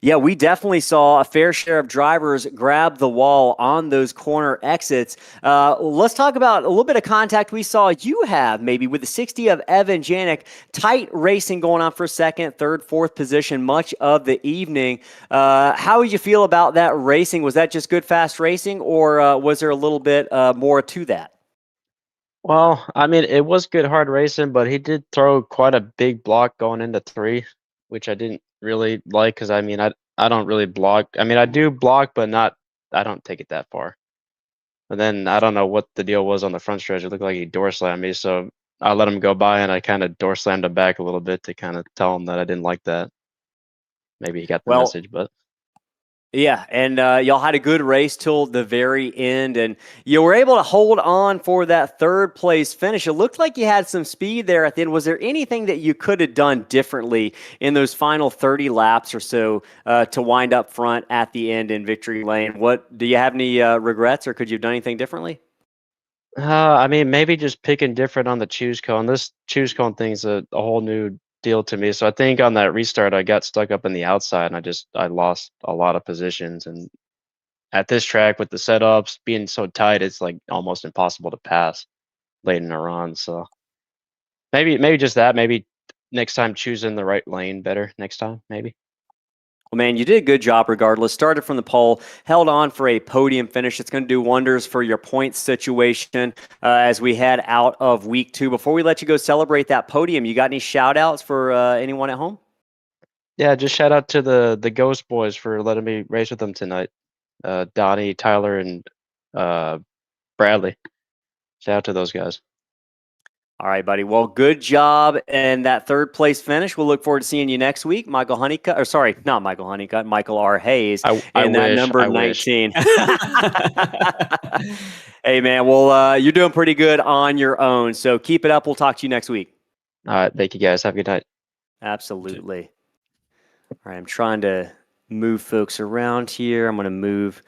Yeah, we definitely saw a fair share of drivers grab the wall on those corner exits. Let's talk about a little bit of contact we saw you have maybe with the 60 of Evan Janik. Tight racing going on for second, third, fourth position much of the evening. How would you feel about that racing? Was that just good, fast racing, or was there a little bit more to that?
Well, I mean, it was good hard racing, but he did throw quite a big block going into 3, which I didn't really like because I mean, I don't really block. I mean, I do block, but I don't take it that far. And then I don't know what the deal was on the front stretch. It looked like he door slammed me, so I let him go by and I kind of door slammed him back a little bit to kind of tell him that I didn't like that. Maybe he got the message, but
yeah, and y'all had a good race till the very end, and you were able to hold on for that third place finish. It looked like you had some speed there at the end. Was there anything that you could have done differently in those final 30 laps or so to wind up front at the end in victory lane? Do you have any regrets, or could you have done anything differently?
I mean, maybe just picking different on the choose cone. This choose cone thing's a whole new deal to me. So I think on that restart, I got stuck up in the outside and I lost a lot of positions. And at this track with the setups being so tight, it's like almost impossible to pass late in a run. So maybe just that. Maybe next time choosing the right lane better next time, maybe.
Well, man, you did a good job regardless. Started from the pole, held on for a podium finish. It's going to do wonders for your points situation as we head out of week 2. Before we let you go celebrate that podium, you got any shout outs for anyone at home?
Yeah, just shout out to the Ghost Boys for letting me race with them tonight. Donnie, Tyler, and Bradley. Shout out to those guys.
All right, buddy. Well, good job in that third place finish. We'll look forward to seeing you next week. Michael Honeycutt, or sorry, not Michael Honeycutt, Michael R. Hayes in that number 19. Hey, man, well, you're doing pretty good on your own. So keep it up. We'll talk to you next week.
All right. Thank you, guys. Have a good night.
Absolutely. All right, I'm trying to move folks around here. I'm going to move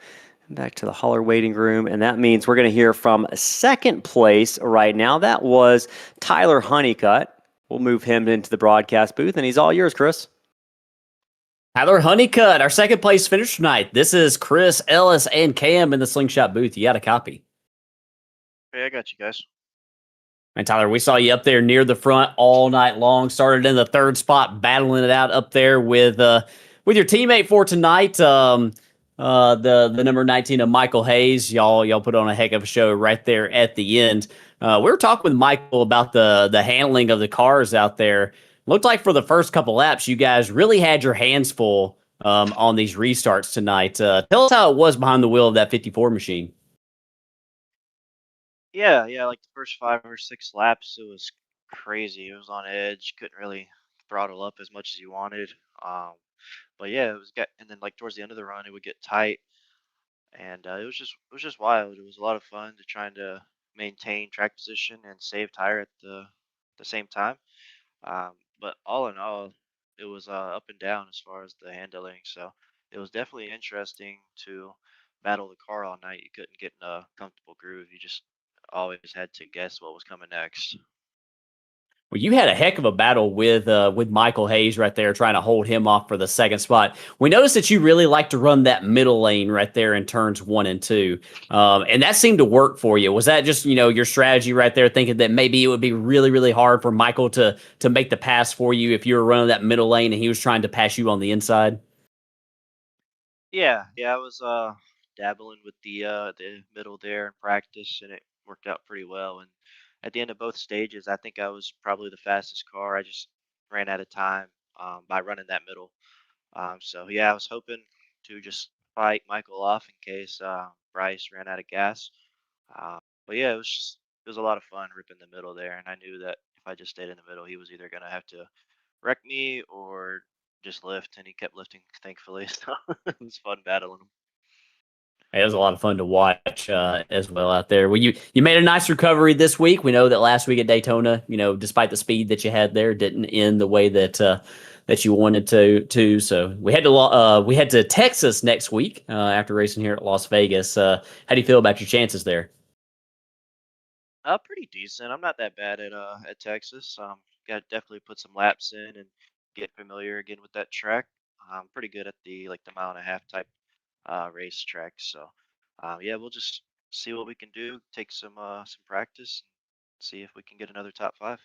back to the Holler waiting room, and that means we're going to hear from second place right now. That was Tyler Honeycutt. We'll move him into the broadcast booth, and he's all yours, Chris.
Tyler Honeycutt, our second place finish tonight. This is Chris, Ellis, and Cam in the Slingshot booth. You got a copy?
Hey, I got you guys.
And Tyler, we saw you up there near the front all night long. Started in the third spot, battling it out up there with your teammate for tonight. The number 19 of Michael Hayes. Y'all put on a heck of a show right there at the end. We were talking with Michael about the handling of the cars out there. Looked like for the first couple laps, you guys really had your hands full on these restarts tonight. Tell us how it was behind the wheel of that 54 machine.
Yeah, like the first 5 or 6 laps, it was crazy. It was on edge. Couldn't really throttle up as much as you wanted. But yeah, and then like towards the end of the run, it would get tight, and it was just wild. It was a lot of fun to trying to maintain track position and save tire at the same time. But all in all, it was up and down as far as the handling. So it was definitely interesting to battle the car all night. You couldn't get in a comfortable groove. You just always had to guess what was coming next.
Well, you had a heck of a battle with Michael Hayes right there, trying to hold him off for the second spot. We noticed that you really like to run that middle lane right there in turns 1 and 2, and that seemed to work for you. Was that just your strategy right there, thinking that maybe it would be really really hard for Michael to make the pass for you if you were running that middle lane and he was trying to pass you on the inside?
Yeah, I was dabbling with the middle there in practice, and it worked out pretty well. And at the end of both stages, I think I was probably the fastest car. I just ran out of time by running that middle. So yeah, I was hoping to just fight Michael off in case Bryce ran out of gas. But yeah, it was a lot of fun ripping the middle there, and I knew that if I just stayed in the middle, he was either gonna have to wreck me or just lift, and he kept lifting, thankfully. So it was fun battling him.
It was a lot of fun to watch as well out there. Well, you made a nice recovery this week. We know that last week at Daytona, despite the speed that you had there, didn't end the way that you wanted to. So we head to Texas next week after racing here at Las Vegas. How do you feel about your chances there?
Pretty decent. I'm not that bad at Texas. Got to definitely put some laps in and get familiar again with that track. I'm pretty good at the mile and a half type racetrack. So yeah, we'll just see what we can do. Take some practice. See if we can get another top five.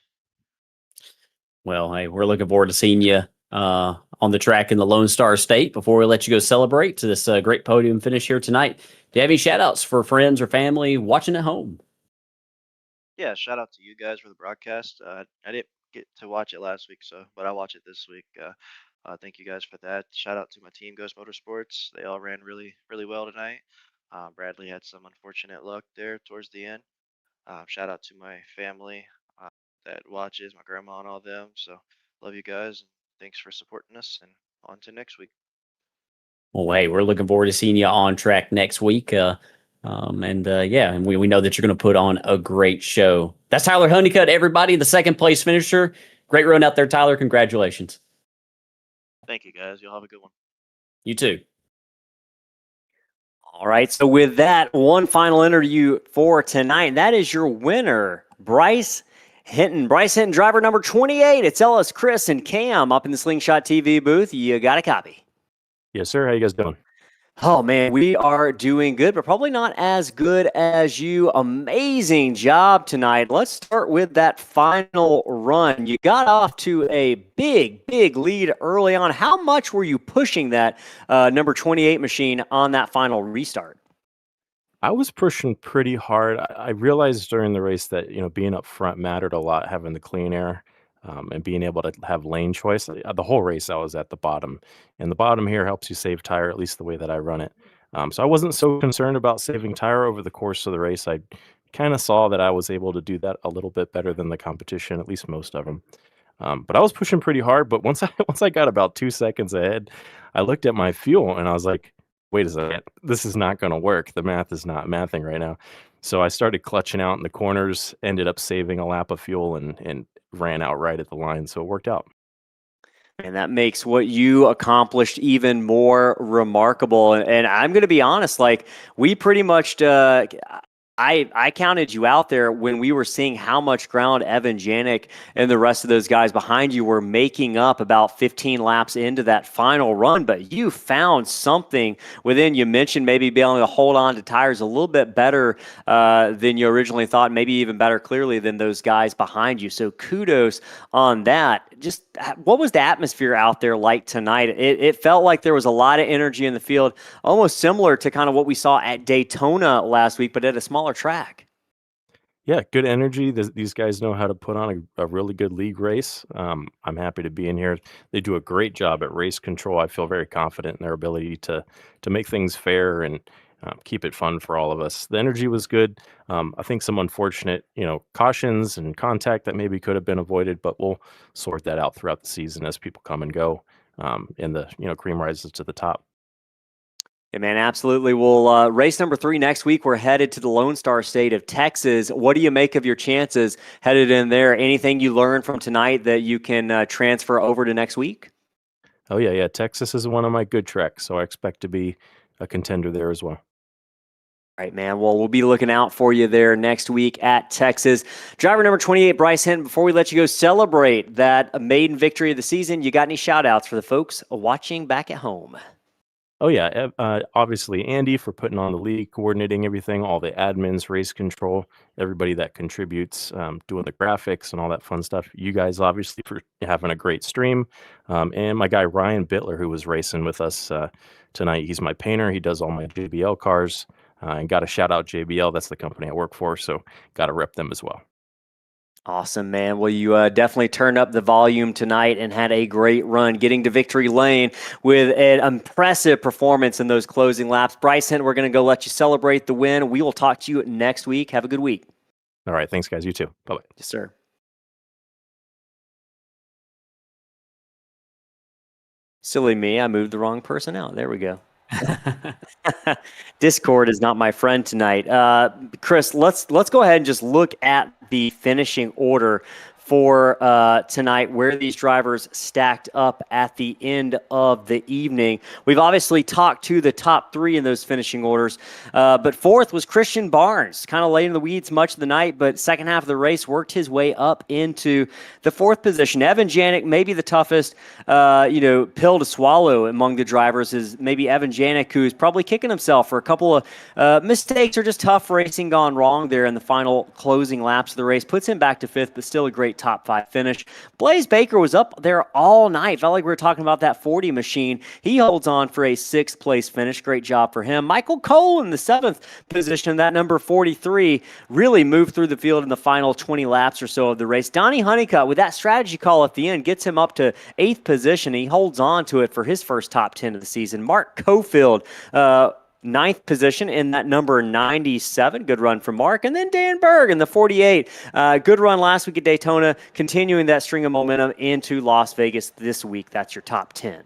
Well, hey, we're looking forward to seeing you on the track in the Lone Star State before we let you go celebrate to this great podium finish here tonight. Do you have any shout outs for friends or family watching at home?
Yeah, shout out to you guys for the broadcast. I didn't get to watch it last week, but I watch it this week. Thank you guys for that. Shout out to my team, Ghost Motorsports. They all ran really, really well tonight. Bradley had some unfortunate luck there towards the end. Shout out to my family uh, that watches, my grandma and all them. So love you guys, and thanks for supporting us. And on to next week.
Well, hey, we're looking forward to seeing you on track next week. Yeah, and we know that you're going to put on a great show. That's Tyler Honeycutt, everybody, the second place finisher. Great run out there, Tyler. Congratulations.
Thank you guys. You'll have a good one.
You too.
All right. So with that, one final interview for tonight. And that is your winner, Bryce Hinton. Bryce Hinton, driver number 28. It's Ellis, Chris, and Cam up in the Slingshot TV booth. You got a copy.
Yes, sir. How you guys doing?
Oh, man, we are doing good, but probably not as good as you. Amazing job tonight. Let's start with that final run. You got off to a big, big lead early on. How much were you pushing that number 28 machine on that final restart?
I was pushing pretty hard. I realized during the race that being up front mattered a lot, having the clean air and being able to have lane choice. The whole race, I was at the bottom, and the bottom here helps you save tire, at least the way that I run it. So I wasn't so concerned about saving tire over the course of the race. I kind of saw that I was able to do that a little bit better than the competition, at least most of them. But I was pushing pretty hard. But once I once I got about 2 seconds ahead, I looked at my fuel and I was like, "Wait a second, this is not going to work. The math is not mathing right now." So I started clutching out in the corners, ended up saving a lap of fuel, and ran out right at the line. So it worked out.
And that makes what you accomplished even more remarkable. And I'm going to be honest, like we pretty much, I counted you out there when we were seeing how much ground Evan Janik and the rest of those guys behind you were making up about 15 laps into that final run. But you found something within. You mentioned maybe being able to hold on to tires a little bit better than you originally thought, maybe even better clearly than those guys behind you. So kudos on that. Just what was the atmosphere out there like tonight? It felt like there was a lot of energy in the field, almost similar to kind of what we saw at Daytona last week, but at a smaller track.
Yeah, good energy. These guys know how to put on a really good league race. I'm happy to be in here. They do a great job at race control. I feel very confident in their ability to make things fair and keep it fun for all of us. The energy was good. I think some unfortunate, cautions and contact that maybe could have been avoided, but we'll sort that out throughout the season as people come and go, and the cream rises to the top.
Yeah, man, absolutely. Well, race number 3 next week, we're headed to the Lone Star State of Texas. What do you make of your chances headed in there? Anything you learned from tonight that you can transfer over to next week?
Oh yeah. Texas is one of my good tracks, so I expect to be a contender there as well.
All right, man. Well, we'll be looking out for you there next week at Texas. Driver number 28, Bryce Hinton, before we let you go celebrate that maiden victory of the season, you got any shout-outs for the folks watching back at home?
Oh yeah, obviously Andy for putting on the league, coordinating everything, all the admins, race control, everybody that contributes, doing the graphics and all that fun stuff. You guys obviously for having a great stream, and my guy Ryan Bittler who was racing with us tonight. He's my painter. He does all my JBL cars, and got to shout out JBL. That's the company I work for, so got to rep them as well.
Awesome, man. Well, you definitely turned up the volume tonight and had a great run getting to victory lane with an impressive performance in those closing laps. Bryce Hinton, we're going to go let you celebrate the win. We will talk to you next week. Have a good week.
All right, thanks guys. You too. Bye-bye.
Yes, sir. Silly me, I moved the wrong person out. There we go. Discord is not my friend tonight. Chris, let's go ahead and just look at the finishing order for tonight, where these drivers stacked up at the end of the evening. We've obviously talked to the top three in those finishing orders, but fourth was Christian Barnes, kind of late in the weeds much of the night, but second half of the race worked his way up into the fourth position. Evan Janik, maybe the toughest pill to swallow among the drivers is maybe Evan Janik, who's probably kicking himself for a couple of mistakes or just tough racing gone wrong there in the final closing laps of the race. Puts him back to fifth, but still a great top five finish. Blaze Baker was up there all night. Felt like we were talking about that 40 machine. He holds on for a sixth place finish. Great job for him. Michael Cole in the seventh position, that number 43, really moved through the field in the final 20 laps or so of the race. Donnie Honeycutt with that strategy call at the end gets him up to eighth position. He holds on to it for his first top 10 of the season. Mark Cofield, ninth position in that number 97. Good run from Mark. And then Dan Berg in the 48. Good run last week at Daytona, continuing that string of momentum into Las Vegas this week. That's your top 10.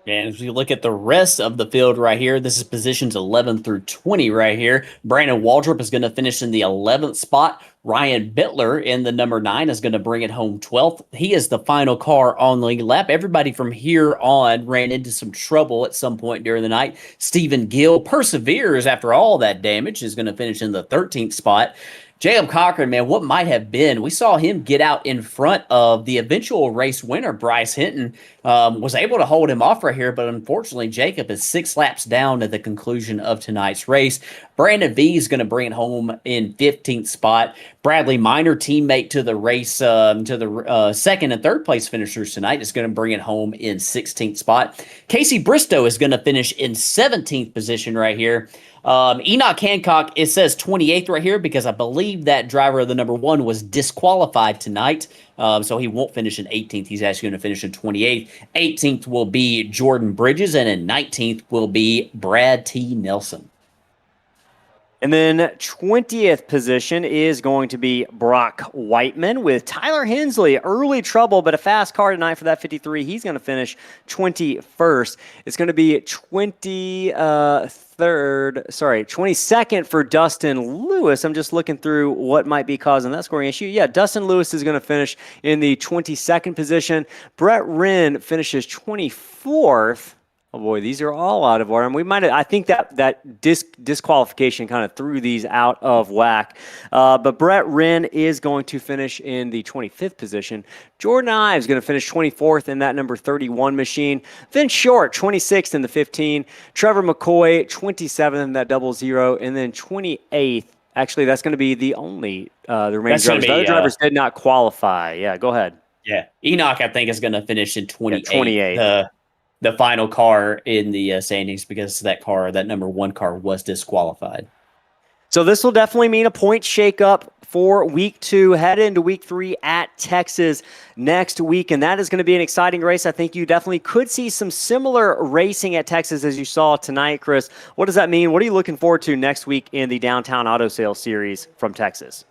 And as we look at the rest of the field right here, this is positions 11 through 20 right here. Brandon Waldrop is going to finish in the 11th spot. Ryan Bittler in the number 9 is going to bring it home 12th. He is the final car on the lap. Everybody from here on ran into some trouble at some point during the night. Stephen Gill perseveres after all that damage, is going to finish in the 13th spot. Jacob Cochran, man, what might have been? We saw him get out in front of the eventual race winner, Bryce Hinton. Was able to hold him off right here, but unfortunately, Jacob is 6 laps down at the conclusion of tonight's race. Brandon V is going to bring it home in 15th spot. Bradley Minor, teammate to the race, to the second and third place finishers tonight, is going to bring it home in 16th spot. Casey Bristow is going to finish in 17th position right here. Enoch Hancock, it says 28th right here because I believe that driver of the number 1 was disqualified tonight. So he won't finish in 18th. He's actually going to finish in 28th. 18th will be Jordan Bridges, and in 19th will be Brad T. Nelson.
And then 20th position is going to be Brock Whiteman with Tyler Hensley. Early trouble, but a fast car tonight for that 53. He's going to finish 21st. It's going to be 22nd for Dustin Lewis. I'm just looking through what might be causing that scoring issue. Yeah, Dustin Lewis is going to finish in the 22nd position. Brett Wren finishes 24th. Oh boy, these are all out of order. And we might have, I think that disqualification kind of threw these out of whack. But Brett Wren is going to finish in the 25th position. Jordan Ives is going to finish 24th in that number 31 machine. Vince Short, 26th in the 15. Trevor McCoy, 27th in that 00. And then 28th. Actually, that's going to be the only the remaining drivers. The other drivers did not qualify. Yeah, go ahead.
Yeah, Enoch, I think, is going to finish in 28. The final car in the standings, because that number 1 car was disqualified.
So this will definitely mean a point shakeup for week 2, head into week 3 at Texas next week. And that is going to be an exciting race. I think you definitely could see some similar racing at Texas as you saw tonight, Chris. What does that mean? What are you looking forward to next week in the Downtown Auto Sales Series from Texas?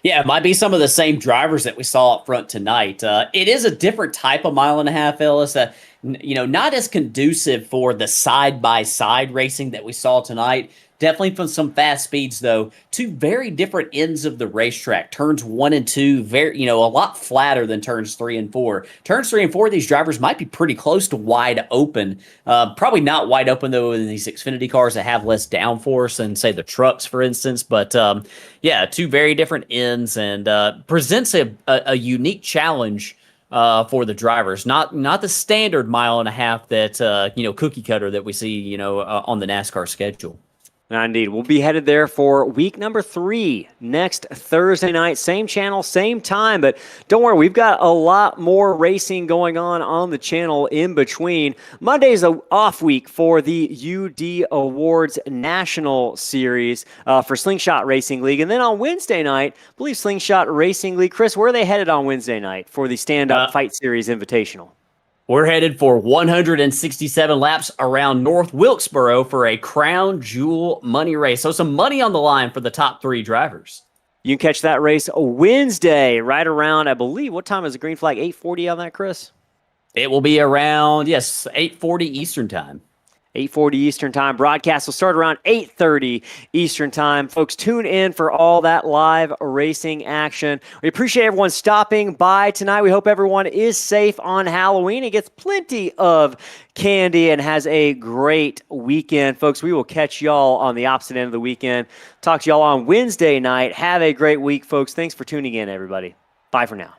Yeah, it might be some of the same drivers that we saw up front tonight. It is a different type of mile and a half, Ellis. Not as conducive for the side-by-side racing that we saw tonight. Definitely from some fast speeds, though. Two very different ends of the racetrack. Turns 1 and 2, very, a lot flatter than turns 3 and 4. Turns 3 and 4, these drivers might be pretty close to wide open. Probably not wide open, though, in these Xfinity cars that have less downforce than, say, the trucks, for instance. But, yeah, two very different ends, and presents a unique challenge for the drivers. Not the standard mile and a half that, cookie cutter that we see, on the NASCAR schedule.
Indeed. We'll be headed there for week number 3 next Thursday night. Same channel, same time. But don't worry, we've got a lot more racing going on the channel in between. Monday's an off week for the UD Awards National Series for Slingshot Racing League. And then on Wednesday night, I believe Slingshot Racing League. Chris, where are they headed on Wednesday night for the Stand-Up Fight Series Invitational?
We're headed for 167 laps around North Wilkesboro for a crown jewel money race. So some money on the line for the top 3 drivers.
You can catch that race Wednesday right around, I believe, what time is the green flag? 8:40 on that, Chris?
It will be around, 8:40 Eastern time.
8:40 Eastern time. Broadcast will start around 8:30 Eastern time. Folks, tune in for all that live racing action. We appreciate everyone stopping by tonight. We hope everyone is safe on Halloween and gets plenty of candy and has a great weekend. Folks, we will catch y'all on the opposite end of the weekend. Talk to y'all on Wednesday night. Have a great week, folks. Thanks for tuning in, everybody. Bye for now.